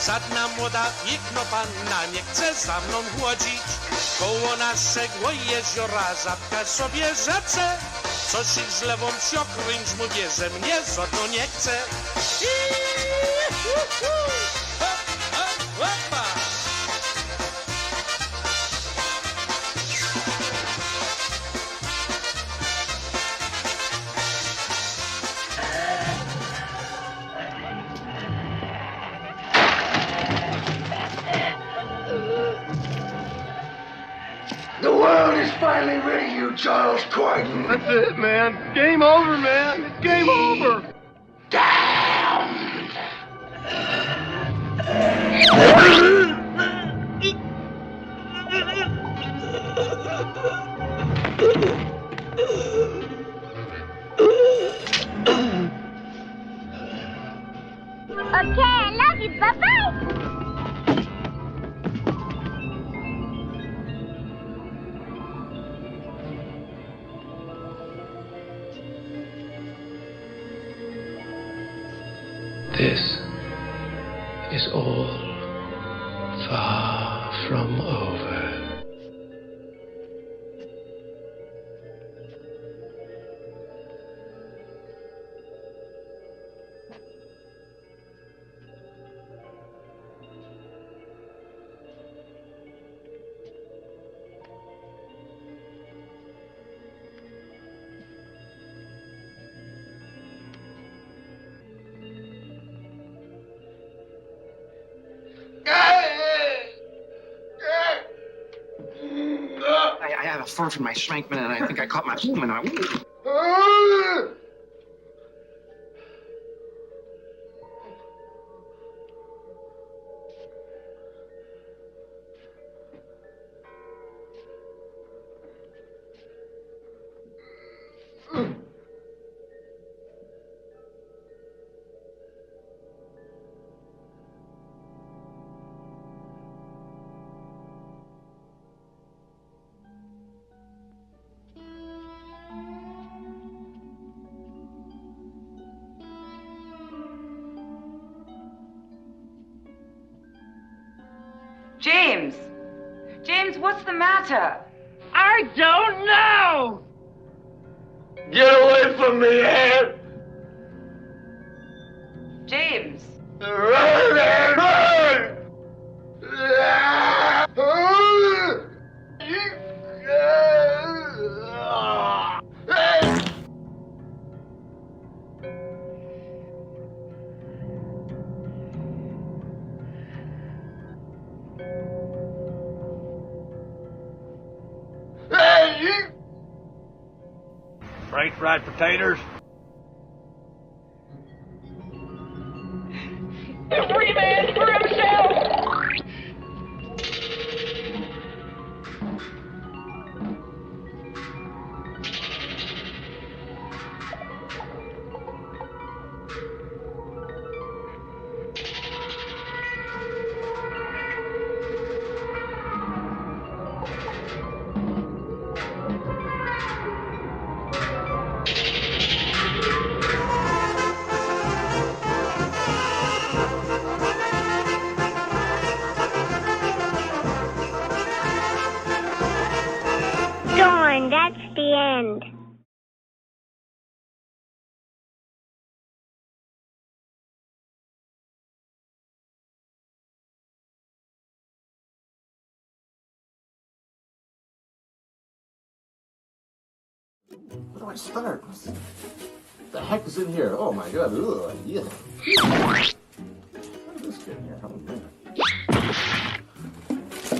Żadna młoda piękno panna nie chce za mną chłodzić. Koło naszego jeziora żabka sobie rzece. Coś ich z lewą siokręć mówię, że mnie żadno nie chce. The world is finally rid of you, Charles Croydon. That's it, man. Game over, man. It's game over. Okay, I love you. Bye-bye. This is all far from over. I have a fur from my Schrankman, and I think I caught my human. James! James, what's the matter? I don't know! Get away from me, Ann! James! Run, Ann, run! French fried potatoes? Every man for himself! Darn, that's the end. Where do I start? What the heck is in here? Oh my god. Ugh, yeah. What is this get in here? Oh, man.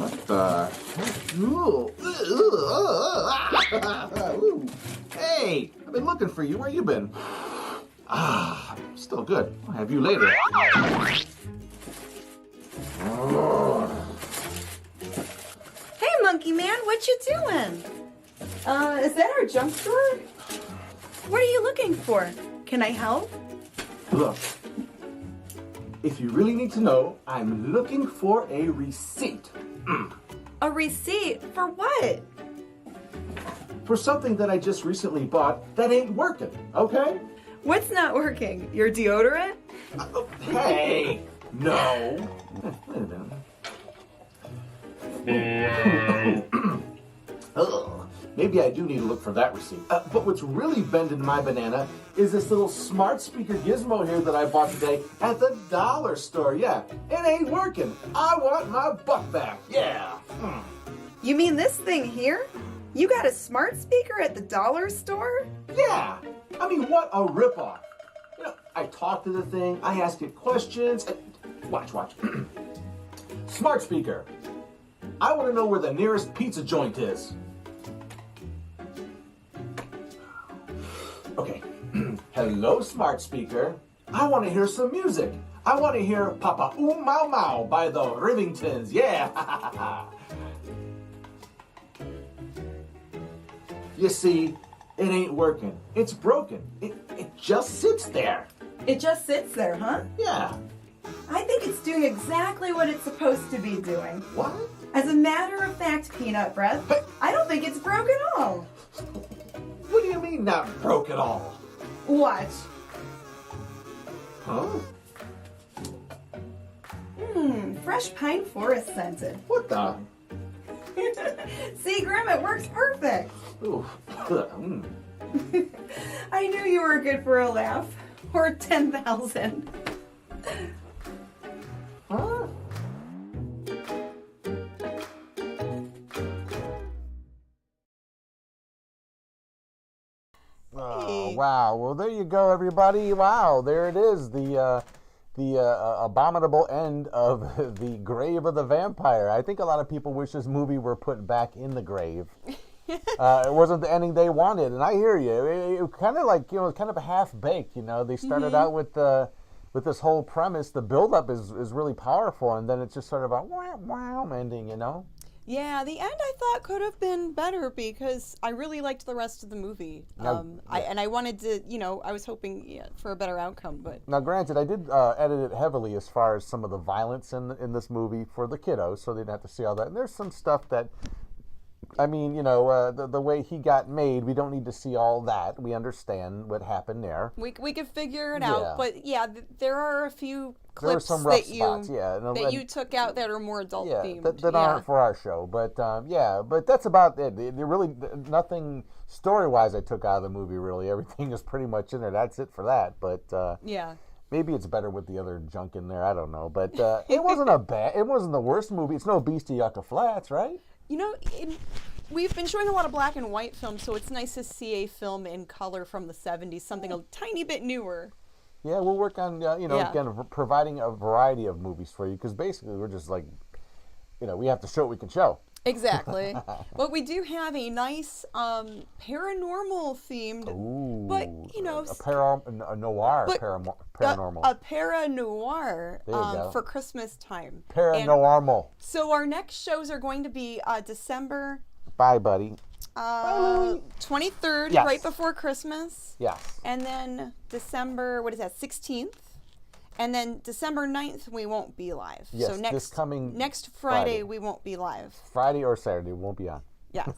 What the heck? Ooh. Hey, I've been looking for you. Where you been? Ah, still good. I'll have you later. Hey, Monkey Man, what you doing? Is that our junk drawer? What are you looking for? Can I help? Look, if you really need to know, I'm looking for a receipt. A receipt? For what? For something that I just recently bought that ain't working, okay? What's not working? Your deodorant? Hey! No! Ugh, maybe I do need to look for that receipt. But what's really bending my banana is this little smart speaker gizmo here that I bought today at the dollar store. Yeah, it ain't working. I want my buck back. Yeah. You mean this thing here? You got a smart speaker at the dollar store? Yeah. I mean, what a ripoff. You know, I talk to the thing, I ask it questions. Watch. Smart speaker. I want to know where the nearest pizza joint is. Okay. Hello, smart speaker. I want to hear some music. I want to hear Papa Oom Mau Mau by the Rivingtons. Yeah. You see, it ain't working. It's broken. It just sits there. It just sits there, huh? Yeah. I think it's doing exactly what it's supposed to be doing. What? As a matter of fact, Peanut Breath, I don't think it's broke at all. What do you mean not broke at all? Watch. Huh? Fresh pine forest scented. What the? See, Grim, it works perfect. Ooh. I knew you were good for a laugh. Or 10,000. Huh? Oh, wow. Well, there you go, everybody. Wow, there it is. The abominable end of the grave of the vampire. I think a lot of people wish this movie were put back in the grave. It wasn't the ending they wanted, and I hear you. It kind of like, kind of a half-baked, They started out with this whole premise. The build-up is really powerful, and then it's just sort of a wow ending, Yeah, the end I thought could have been better because I really liked the rest of the movie. I wanted to, I was hoping for a better outcome. But now, granted, I did edit it heavily as far as some of the violence in this movie for the kiddos, so they didn't have to see all that. And there's some stuff that, the way he got made, we don't need to see all that. We understand what happened there. We could figure it out. But yeah, there are a few clips some rough that spots, you took out that are more adult themed. That aren't for our show. But but that's about it. Really, nothing story-wise I took out of the movie, really. Everything is pretty much in there. That's it for that. But maybe it's better with the other junk in there. I don't know. But it wasn't it wasn't the worst movie. It's no Beastie Yucca Flats, right? We've been showing a lot of black and white films, so it's nice to see a film in color from the 70s, something a tiny bit newer. Yeah, we'll work on, again, providing a variety of movies for you, because basically we're just like, we have to show what we can show. Exactly. But we do have a nice paranormal themed, but a noir paranormal. A para-noir for Christmas time. Paranormal. So our next shows are going to be December. Bye, buddy. 23rd, yes. right before Christmas. Yes. And then December, 16th? And then December 9th, we won't be live. Yes, so next Friday, we won't be live. Friday or Saturday, we won't be on. Yes.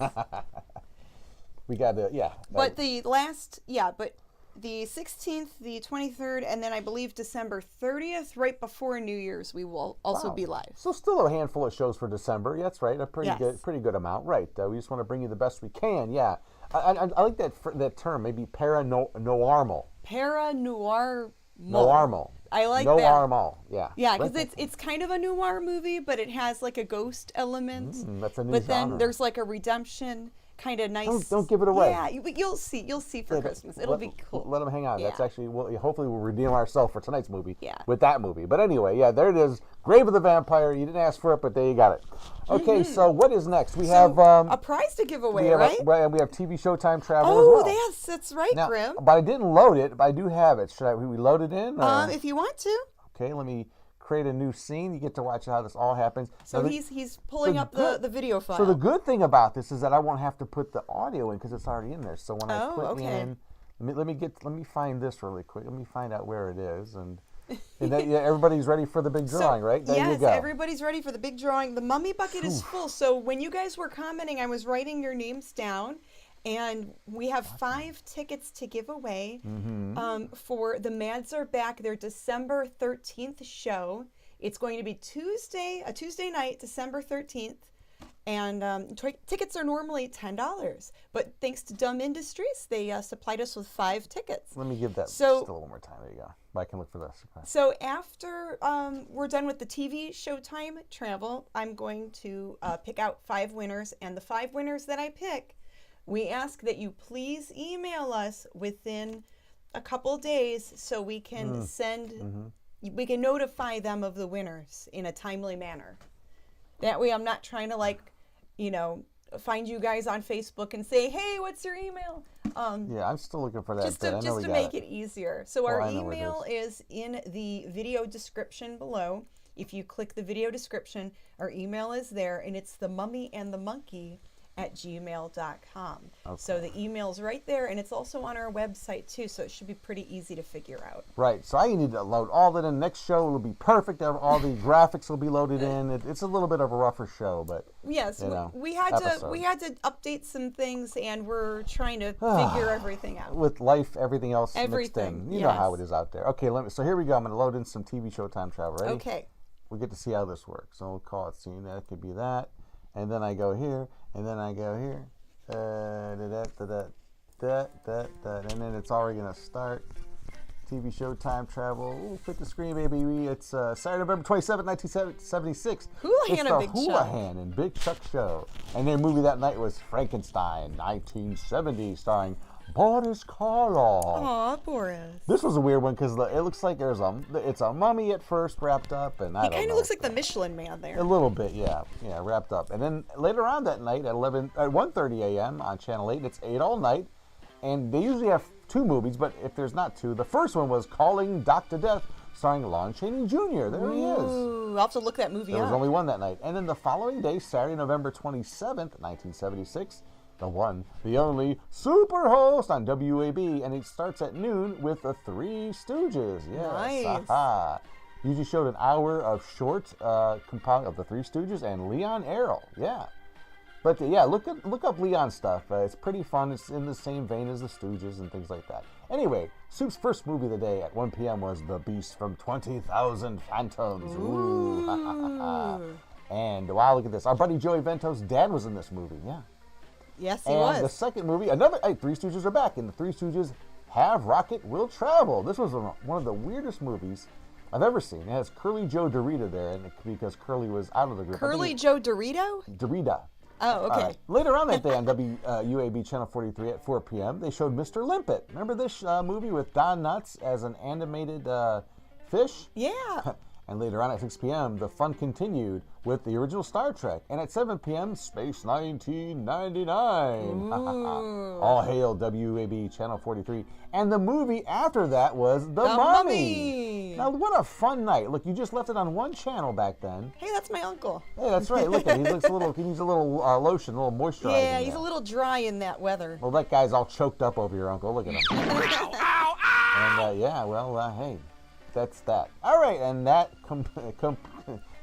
We got to, But but the 16th, the 23rd, and then I believe December 30th, right before New Year's, we will also be live. So still a handful of shows for December. Yeah, that's right. A pretty good amount. Right. We just want to bring you the best we can. Yeah. I like that term. Maybe para-noirmal. Para-noir. Noirmal. I like that. Noirmal. Yeah. Yeah, because it's kind of a noir movie, but it has like a ghost element. That's a new But genre. then there's like a redemption. Kind of nice. Don't give it away. Yeah, you'll see for Christmas. It'll be cool. Let them hang on. Yeah. That's actually, hopefully we'll redeem ourselves for tonight's movie with Yeah. that movie. But anyway, there it is. Grave of the Vampire. You didn't ask for it, but there you got it. Okay, so what is next? We have a prize to give away, right? And we have TV Showtime Travel as well. Oh, yes, that's right, now, Grim. But I didn't load it, but I do have it. Should we load it in? If you want to. Okay, let me create a new scene. You get to watch how this all happens. So he's pulling up the video file. So the good thing about this is that I won't have to put the audio in because it's already in there. So when I put in, let me find this really quick. Let me find out where it is, and everybody's ready for the big drawing, right? There you go. Yes, everybody's ready for the big drawing. The mummy bucket is full. So when you guys were commenting, I was writing your names down. And we have 5 tickets to give away for the Mads Are Back, their December 13th show. It's going to be a Tuesday night, December 13th. And tickets are normally $10. But thanks to Dumb Industries, they supplied us with 5 tickets. Let me give that just a little more time. There you go. I can look for this. Okay. So after we're done with the TV Showtime travel, I'm going to pick out 5 winners. And the 5 winners that I pick, we ask that you please email us within a couple days so we can we can notify them of the winners in a timely manner. That way I'm not trying to find you guys on Facebook and say, hey, what's your email? Yeah, I'm still looking for that. Just to make it easier. So our email is in the video description below. If you click the video description, our email is there, and it's themummyandthemonkey @gmail.com. Okay. So the email's right there, and it's also on our website too, so it should be pretty easy to figure out. Right, so I need to load all that in. Next show will be perfect. All the graphics will be loaded in. It's a little bit of a rougher show, but yes, we had to update some things, and we're trying to figure everything out. With life, everything else mixed in. You know how it is out there. Okay, so here we go. I'm going to load in some TV Showtime travel. Ready? Okay. We get to see how this works. So we'll call it scene. That could be that. And then I go here, and then I go here, and then it's already gonna start. TV Showtime travel. Ooh, click the screen, baby. It's Saturday, November 27th, 1976. Houlihan and Big Chuck. Houlihan and Big Chuck show. And their movie that night was Frankenstein, 1970, starring Boris Karloff. Aw, Boris. This was a weird one because it looks like it's a mummy at first wrapped up, and he kind of looks like the Michelin Man there. A little bit, yeah, wrapped up. And then later on that night at 1:30 a.m. on Channel 8, it's 8 all night, and they usually have 2 movies, but if there's not 2, the first one was Calling Dr. Death, starring Lon Chaney Jr. There he is. I'll have to look that movie up. There was only one that night. And then the following day, Saturday, November 27th, 1976, the one, the only Superhost on WAB, and it starts at noon with the Three Stooges. Yes. Nice. Usually showed an hour of short compound of the Three Stooges and Leon Errol. Yeah. But look up Leon stuff. It's pretty fun. It's in the same vein as the Stooges and things like that. Anyway, Soup's first movie of the day at 1 p.m. was The Beast from 20,000 Phantoms. Ooh. And wow, look at this. Our buddy Joey Vento's dad was in this movie. Yeah. Yes, he was. And the second movie, Three Stooges are back, and the Three Stooges Have Rocket Will Travel. This was one of the weirdest movies I've ever seen. It has Curly Joe Dorito there, because Curly was out of the group. Curly Joe Dorito? Dorita. Oh, okay. Later on that day on WUAB Channel 43 at 4 p.m., they showed Mr. Limpet. Remember this movie with Don Knutts as an animated fish? Yeah. And later on at 6 p.m., the fun continued with the original Star Trek. And at 7 p.m., Space 1999. All hail WAB Channel 43. And the movie after that was The Mummy. Now, what a fun night. Look, you just left it on one channel back then. Hey, that's my uncle. Hey, that's right. Look at him. He needs a little lotion, a little moisturizer. Yeah, he's a little dry in that weather. Well, that guy's all choked up over your uncle. Look at him. Ow, ow, ow! And, hey. That's that. All right, and that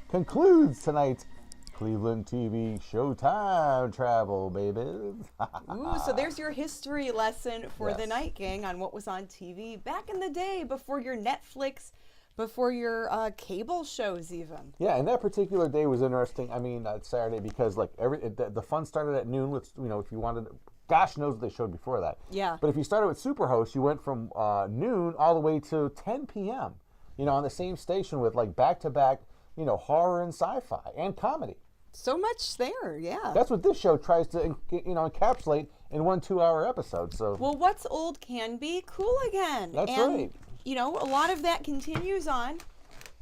concludes tonight's Cleveland TV Showtime travel, babies. Ooh, so there's your history lesson for the Night Gang on what was on TV back in the day, before your Netflix, before your cable shows even. Yeah, and that particular day was interesting. I mean, Saturday, because the fun started at noon with, if you wanted, gosh knows what they showed before that. Yeah. But if you started with Superhost, you went from noon all the way to 10 p.m., on the same station with back-to-back, horror and sci-fi and comedy. So much there, yeah. That's what this show tries to, encapsulate in one 2-hour episode. So. Well, what's old can be cool again. That's right. A lot of that continues on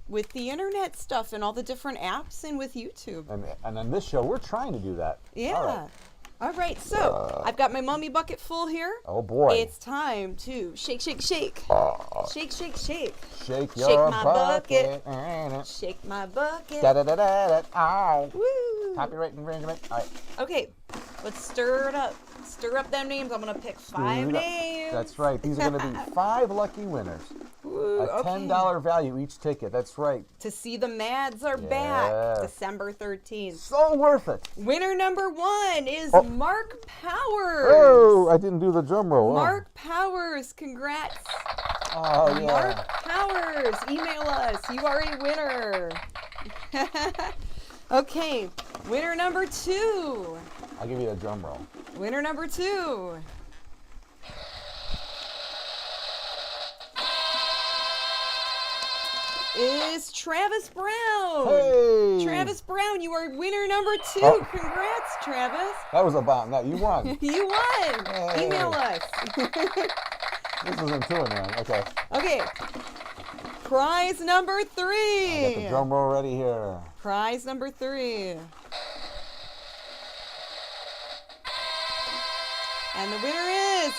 with the internet stuff and all the different apps and with YouTube. And on this show, we're trying to do that. Yeah. All right, so I've got my mummy bucket full here. Oh, boy. It's time to shake, shake, shake. Shake, shake, shake. Shake your bucket. Shake my bucket. Da-da-da-da-da. Ow. Woo. Copyright infringement. All right. Okay, let's stir it up. Stir up them names. I'm going to pick 5 names. That's right. These are going to be 5 lucky winners. Ooh. Ooh, A $10 value each ticket. That's right. To see the Mads are back, December 13th. So worth it. Winner number 1 is Mark Powers. Oh, I didn't do the drum roll. Mark Powers, congrats. Oh, yeah. Mark Powers, email us. You are a winner. Okay, winner number 2. I'll give you a drum roll. Winner number 2. Is Travis Brown. Hey! Travis Brown, you are winner number 2. Congrats, Travis. That was a bomb. No, you won. You won. Hey. Email us. This isn't 2 in there. Okay. Okay. Prize number 3. I got the drum roll ready here. Prize number 3. And the winner is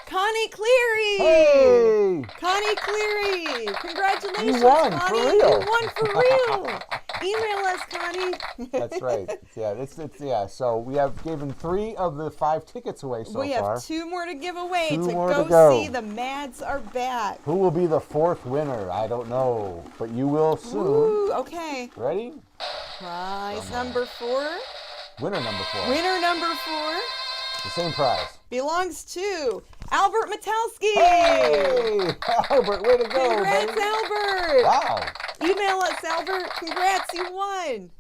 Connie Cleary. Hey! Connie Cleary. Congratulations, You won, Connie. for real. You won for real. Email us, Connie. That's right. Yeah, it's yeah. So we have given 3 of the 5 tickets away so far. We have 2 more to give away 2 to more go to go. see the Mads are back. Who will be the 4th winner? I don't know, but you will soon. Ooh, okay. Ready? Prize number 4. Winner number 4. Winner number 4 The same prize. belongs to Albert Metelski. Hey! Albert, way to go, Congrats, baby. Albert. Wow. Email us, Albert. Congrats, you won.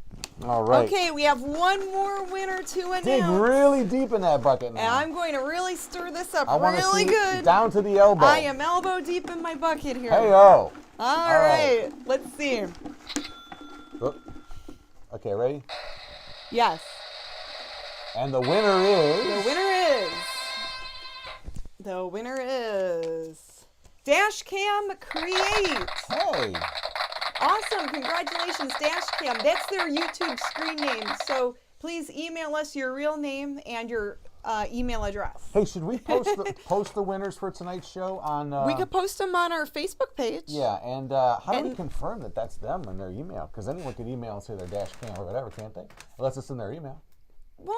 All right. Okay, we have 1 more winner to announce. Dig really deep in that bucket now. And I'm going to really stir this up I want to really see good. down to the elbow. I am elbow deep in my bucket here. Hey-o. All right. Let's see. Oop. Okay, ready? Yes. And the winner is... The winner is Dashcam Create. Hey. Awesome. Congratulations, Dashcam. That's their YouTube screen name. So please email us your real name and your email address. Hey, should we post the winners for tonight's show on... we could post them on our Facebook page. Yeah, and how do we confirm that that's them in their email? Because anyone could email and say their Dashcam or whatever, can't they? Unless it's in their email. Well,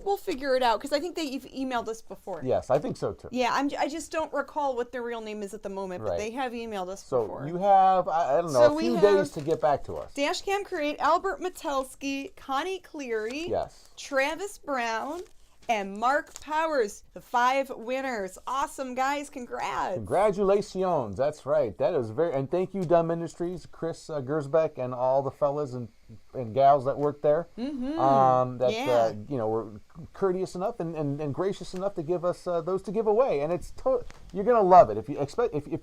we'll figure it out because I think they've emailed us before. Yes, I think so too. Yeah, I just don't recall what their real name is at the moment, but they have emailed us before. So you have, I don't know, a few days to get back to us. Dashcam Create, Albert Metelski, Connie Cleary, yes, Travis Brown, and Mark Powers, the 5 winners. Awesome, guys. Congrats. Congratulations. That's right. That is very, and thank you, Dumb Industries, Chris Gersbeck, and all the fellas and gals that work there. Mm-hmm. You know, were courteous enough and gracious enough to give us those to give away. And it's you're gonna love it. If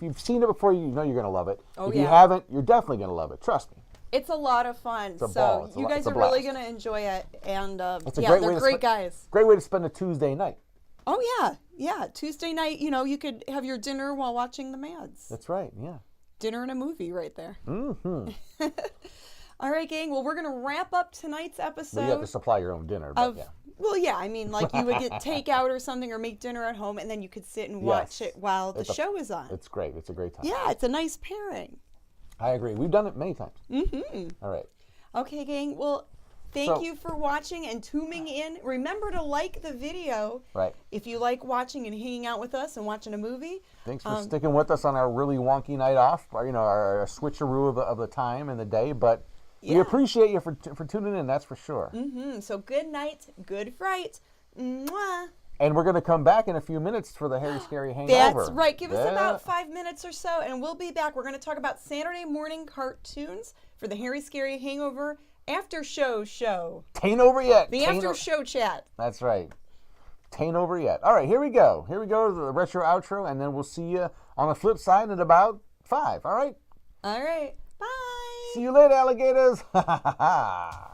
you've seen it before, you know you're gonna love it. If you haven't, you're definitely gonna love it. Trust me. It's a lot of fun. It's a ball. You guys are really going to enjoy it. And they're great guys. Great way to spend a Tuesday night. Oh, yeah. Yeah. Tuesday night, you could have your dinner while watching the Mads. That's right. Yeah. Dinner and a movie right there. Mm-hmm. All right, gang. Well, we're going to wrap up tonight's episode. Well, you have to supply your own dinner. But yeah. Well, yeah. I mean, like you would get takeout or something or make dinner at home, and then you could sit and watch it while the show is on. It's great. It's a great time. Yeah. It's a nice pairing. I agree. We've done it many times. Mm-hmm. All right. Okay, gang. Well, thank you for watching and tuning in. Remember to like the video. Right. If you like watching and hanging out with us and watching a movie. Thanks for sticking with us on our really wonky night off. Or, our switcheroo of the time and the day. But we appreciate you for tuning in. That's for sure. Mm-hmm. So good night, good fright. Mwah. And we're going to come back in a few minutes for the Harry Scary Hangover. That's right. Give us about 5 minutes or so, and we'll be back. We're going to talk about Saturday morning cartoons for the Harry Scary Hangover after show. Tain't over yet. The after show chat. That's right. Tain't over yet. All right, here we go. Here we go to the retro outro, and then we'll see you on the flip side at about 5. All right? All right. Bye. See you later, alligators. Ha ha ha ha.